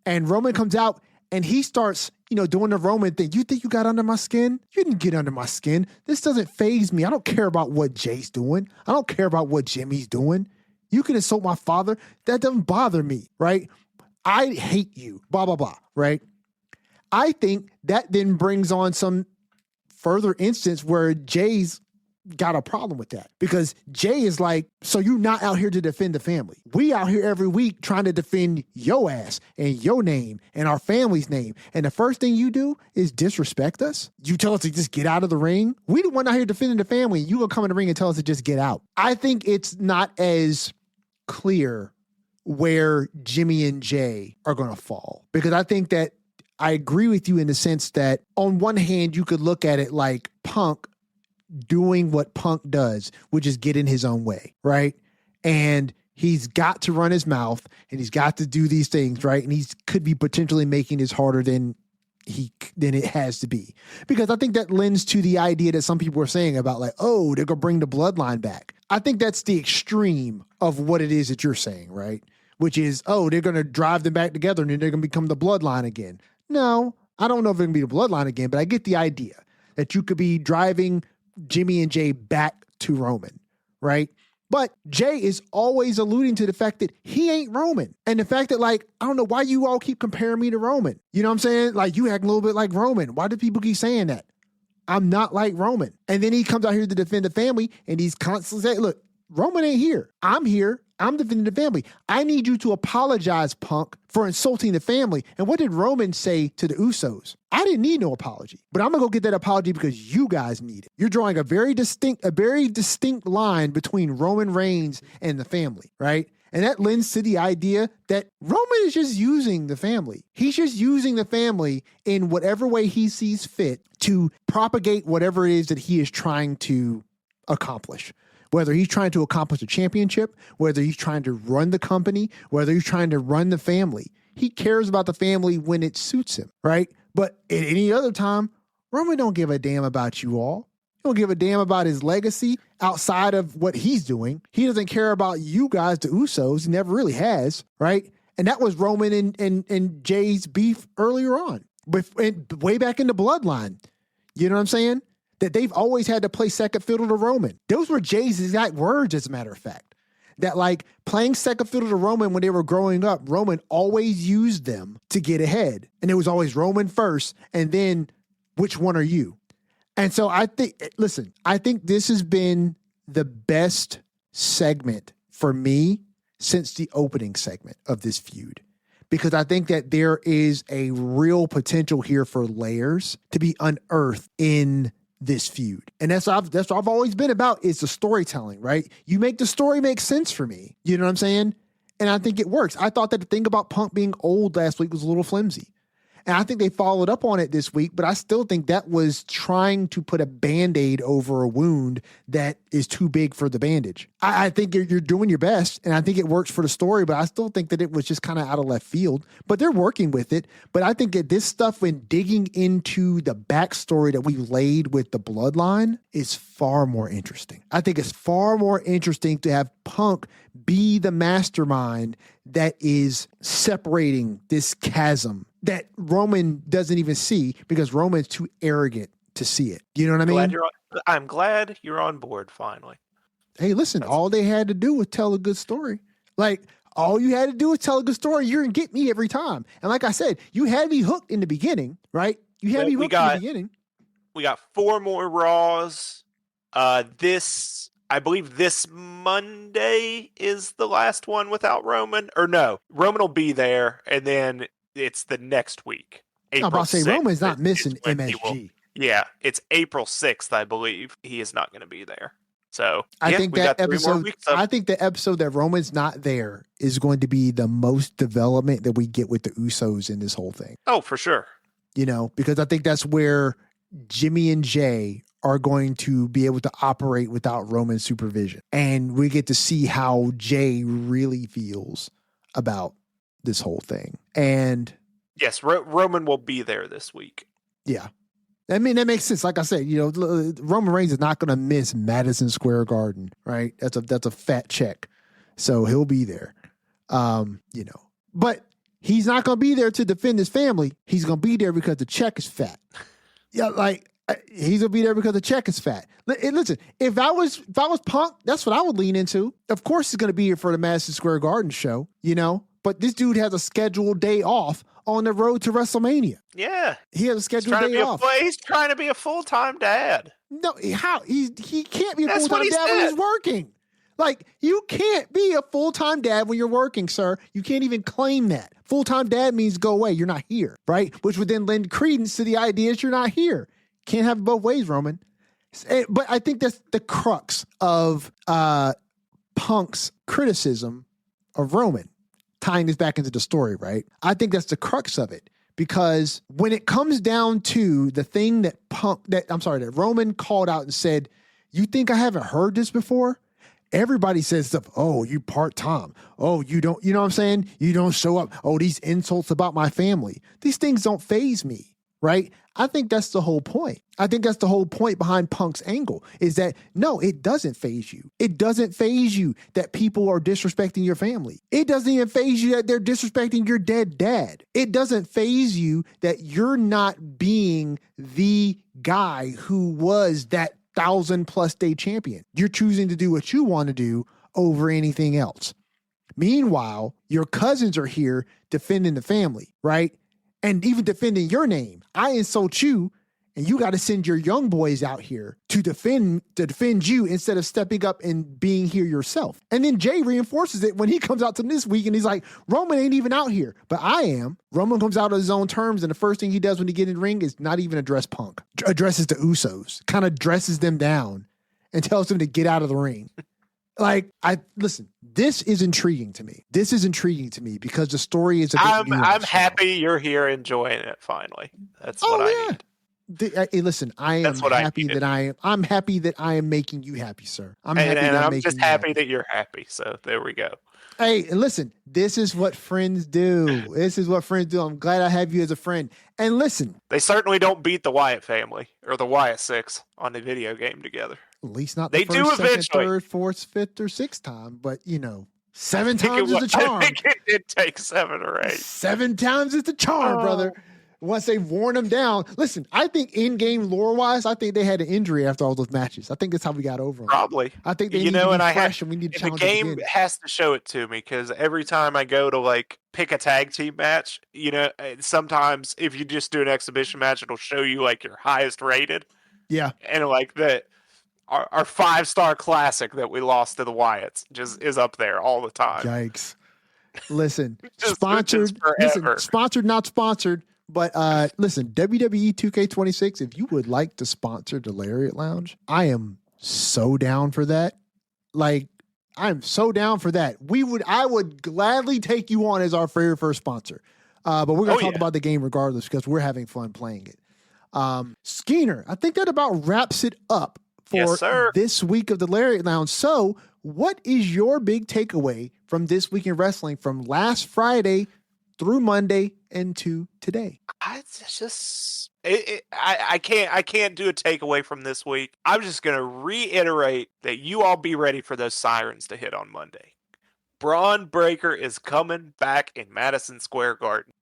And Roman comes out and he starts, you know, doing the Roman thing. You think you got under my skin? You didn't get under my skin. This doesn't faze me. I don't care about what Jay's doing. I don't care about what Jimmy's doing. You can insult my father. That doesn't bother me, right? I hate you, blah, blah, blah, right? I think that then brings on some further instance where Jay's got a problem with that, because Jay is like, so you're not out here to defend the family. We out here every week trying to defend your ass and your name and our family's name. And the first thing you do is disrespect us. You tell us to just get out of the ring. We the one out here defending the family. You gonna come in the ring and tell us to just get out. I think it's not as clear where Jimmy and Jay are gonna fall, because I think that I agree with you in the sense that on one hand, you could look at it like Punk doing what Punk does, which is get in his own way, right? And he's got to run his mouth and he's got to do these things, right? And he could be potentially making this harder than it has to be. Because I think that lends to the idea that some people are saying about like, oh, they're going to bring the bloodline back. I think that's the extreme of what it is that you're saying, right? Which is, oh, they're going to drive them back together and then they're going to become the bloodline again. No, I don't know if they're going to be the bloodline again, but I get the idea that you could be driving Jimmy and Jay back to Roman, right? But Jay is always alluding to the fact that he ain't Roman. And the fact that, like, I don't know why you all keep comparing me to Roman. You know what I'm saying? Like, you act a little bit like Roman. Why do people keep saying that? I'm not like Roman. And then he comes out here to defend the family and he's constantly saying, look, Roman ain't here. I'm here. I'm defending the family. I need you to apologize, Punk, for insulting the family. And what did Roman say to the Usos? I didn't need no apology, but I'm gonna go get that apology because you guys need it. You're drawing a very distinct line between Roman Reigns and the family, right? And that lends to the idea that Roman is just using the family. He's just using the family in whatever way he sees fit to propagate whatever it is that he is trying to accomplish. Whether he's trying to accomplish a championship, whether he's trying to run the company, whether he's trying to run the family. He cares about the family when it suits him, right? But at any other time, Roman don't give a damn about you all. He don't give a damn about his legacy outside of what he's doing. He doesn't care about you guys, the Usos. He never really has, right? And that was Roman and Jay's beef earlier on, way back in the bloodline. You know what I'm saying? That they've always had to play second fiddle to Roman. Those were Jay's exact words, as a matter of fact. That like playing second fiddle to Roman when they were growing up, Roman always used them to get ahead. And it was always Roman first, and then which one are you? And so I think this has been the best segment for me since the opening segment of this feud. Because I think that there is a real potential here for layers to be unearthed in this feud. And that's what I've always been about, is the storytelling, right? You make the story make sense for me. You know what I'm saying? And I think it works. I thought that the thing about Punk being old last week was a little flimsy. And I think they followed up on it this week, but I still think that was trying to put a Band-Aid over a wound that is too big for the bandage. I think you're doing your best, and I think it works for the story, but I still think that it was just kind of out of left field. But they're working with it. But I think that this stuff, when digging into the backstory that we laid with the bloodline, is far more interesting. I think it's far more interesting to have Punk be the mastermind that is separating this chasm that Roman doesn't even see, because Roman's too arrogant to see it. You know what I mean? I'm glad you're on board finally. Hey, listen, all they had to do was tell a good story. Like, all you had to do was tell a good story. You're going to get me every time. And like I said, you had me hooked in the beginning, right? You had me hooked in the beginning. We got 4 more Raws. I believe this Monday is the last one without Roman. Or no, Roman will be there, and then it's the next week. I'm about to say, Roman's not missing MSG. Yeah, it's April 6th, I believe. He is not going to be there. So I think that episode, I think the episode that Roman's not there is going to be the most development that we get with the Usos in this whole thing. Oh, for sure. You know, because I think that's where Jimmy and Jay are going to be able to operate without Roman supervision. And we get to see how Jay really feels about this whole thing. And yes, Roman will be there this week. Yeah. I mean, that makes sense. Like I said, you know, Roman Reigns is not going to miss Madison Square Garden, right? That's a fat check. So he'll be there. You know, but he's not going to be there to defend his family. He's going to be there because the check is fat. Yeah, like he's going to be there because the check is fat. Listen, if I was Punk, that's what I would lean into. Of course he's going to be here for the Madison Square Garden show, you know, but this dude has a scheduled day off on the road to WrestleMania. Yeah. He has a scheduled day off. He's trying to be a full-time dad. No, how? He can't be a That's what full-time he dad when said. he's working. Like, you can't be a full-time dad when you're working, sir. You can't even claim that. Full-time dad means go away. You're not here, right? Which would then lend credence to the idea that you're not here. Can't have it both ways, Roman. But I think that's the crux of Punk's criticism of Roman, tying this back into the story, right? I think that's the crux of it. Because when it comes down to the thing that Roman called out and said, you think I haven't heard this before? Everybody says stuff. Oh, you part-time. Oh, you don't, you know what I'm saying? You don't show up. Oh, these insults about my family. These things don't faze me, right? I think that's the whole point. I think that's the whole point behind Punk's angle is that, no, it doesn't faze you. It doesn't faze you that people are disrespecting your family. It doesn't even faze you that they're disrespecting your dead dad. It doesn't faze you that you're not being the guy who was that 1,000+ day champion. You're choosing to do what you want to do over anything else. Meanwhile, your cousins are here defending the family, right? And even defending your name. I insult you, and you got to send your young boys out here to defend you instead of stepping up and being here yourself. And then Jay reinforces it when he comes out to this week and he's like, Roman ain't even out here, but I am. Roman comes out on his own terms, and the first thing he does when he gets in the ring is not even address Punk. Addresses the Usos, kind of dresses them down and tells them to get out of the ring. Like, listen, this is intriguing to me. This is intriguing to me because the story is a bit nuanced. I'm happy you're here enjoying it finally. That's what I need. Hey, listen, I'm happy that I am making you happy, sir. I'm just happy that you're happy. So there we go. Hey, and listen, this is what friends do. This is what friends do. I'm glad I have you as a friend. And listen, they certainly don't beat the Wyatt family or the Wyatt Six on the video game together. At least not the first, second, third, fourth, fifth, or sixth time. But, 7 times is the charm. I think it did take 7 or 8. 7 times is the charm, brother. Once they've worn them down. Listen, I think in-game lore-wise, I think they had an injury after all those matches. I think that's how we got over them. Probably. I think they need to be fresh and we need to challenge the game has to show it to me because every time I go to pick a tag team match, sometimes if you just do an exhibition match, it'll show you your highest rated. Yeah. And our 5-star classic that we lost to the Wyatts just is up there all the time. Yikes. Listen, sponsored, not sponsored. But listen, WWE 2K26, if you would like to sponsor the Lariat Lounge, I am so down for that. I'm so down for that. I would gladly take you on as our very first sponsor. But we're going to talk about the game regardless because we're having fun playing it. Skeener, I think that about wraps it up for this week of the Lariat Lounge. So what is your big takeaway from this week in wrestling from last Friday through Monday into today? I can't do a takeaway from this week. I'm just going to reiterate that you all be ready for those sirens to hit on Monday. Braun Breaker is coming back in Madison Square Garden.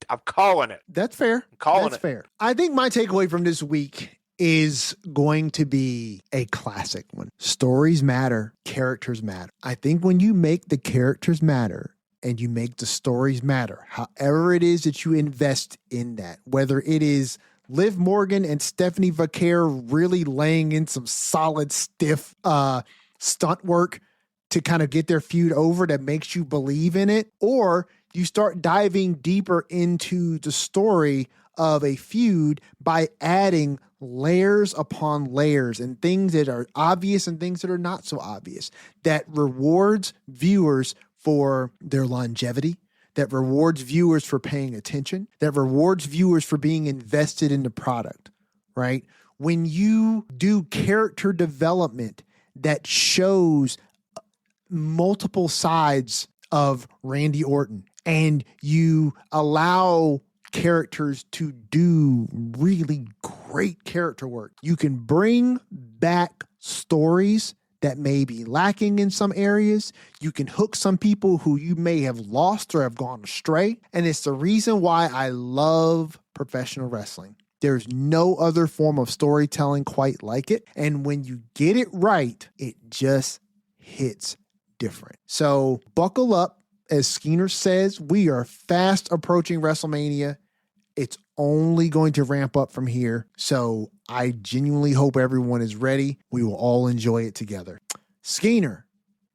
I'm calling it. That's fair. That's fair. I think my takeaway from this week is going to be a classic one. Stories matter. Characters matter. I think when you make the characters matter, and you make the stories matter, however it is that you invest in that, whether it is Liv Morgan and Stephanie Vaquer really laying in some solid, stiff stunt work to kind of get their feud over that makes you believe in it, or you start diving deeper into the story of a feud by adding layers upon layers and things that are obvious and things that are not so obvious, that rewards viewers for their longevity, that rewards viewers for paying attention, that rewards viewers for being invested in the product, right? When you do character development that shows multiple sides of Randy Orton and you allow characters to do really great character work, you can bring back stories that may be lacking in some areas. You can hook some people who you may have lost or have gone astray. And it's the reason why I love professional wrestling. There's no other form of storytelling quite like it. And when you get it right, it just hits different. So buckle up. as Skeens says, we are fast approaching WrestleMania. It's only going to ramp up from here. So I genuinely hope everyone is ready. We will all enjoy it together. Skeens,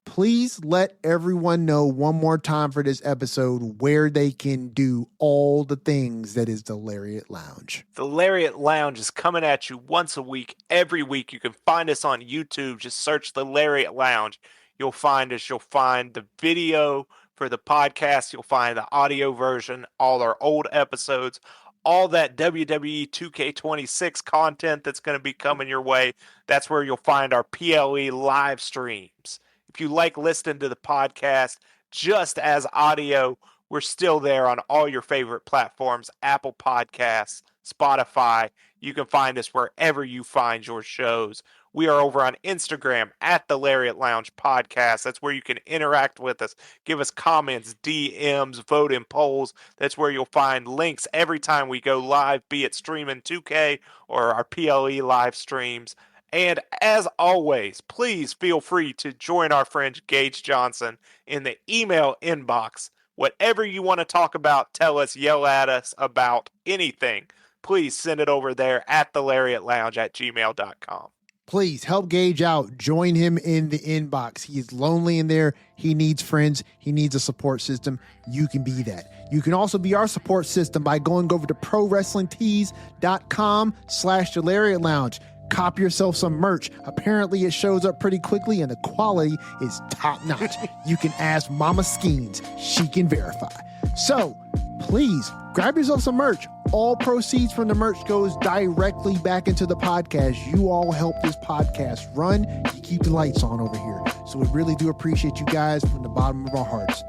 please let everyone know one more time for this episode where they can do all the things that is the Lariat Lounge. The Lariat Lounge is coming at you once a week, every week. You can find us on YouTube. Just search the Lariat Lounge. You'll find us. You'll find the video for the podcast. You'll find the audio version, all our old episodes, all that WWE 2K26 content that's going to be coming your way. That's where you'll find our PLE live streams. If you like listening to the podcast just as audio, we're still there on all your favorite platforms, Apple Podcasts, Spotify. You can find us wherever you find your shows. We are over on Instagram at the Lariat Lounge Podcast. That's where you can interact with us, give us comments, DMs, vote in polls. That's where you'll find links every time we go live, be it streaming 2K or our PLE live streams. And as always, please feel free to join our friend Gage Johnson in the email inbox. Whatever you want to talk about, tell us, yell at us about anything, please send it over there at thelariatlounge@gmail.com. Please help Gage out. Join him in the inbox. He's lonely in there. He needs friends. He needs a support system. You can be that. You can also be our support system by going over to prowrestlingtees.com/the Lariat Lounge. Cop yourself some merch. Apparently it shows up pretty quickly and the quality is top notch. You can ask Mama Skeens. She can verify. So please grab yourself some merch. All proceeds from the merch goes directly back into the podcast. You all help this podcast run. You keep the lights on over here. So we really do appreciate you guys from the bottom of our hearts.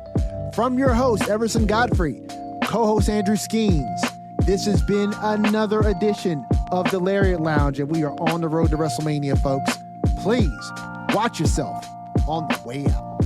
From your host, Everson Godfrey, co-host Andrew Skeens, this has been another edition of the Lariat Lounge, and we are on the road to WrestleMania, folks. Please watch yourself on the way out.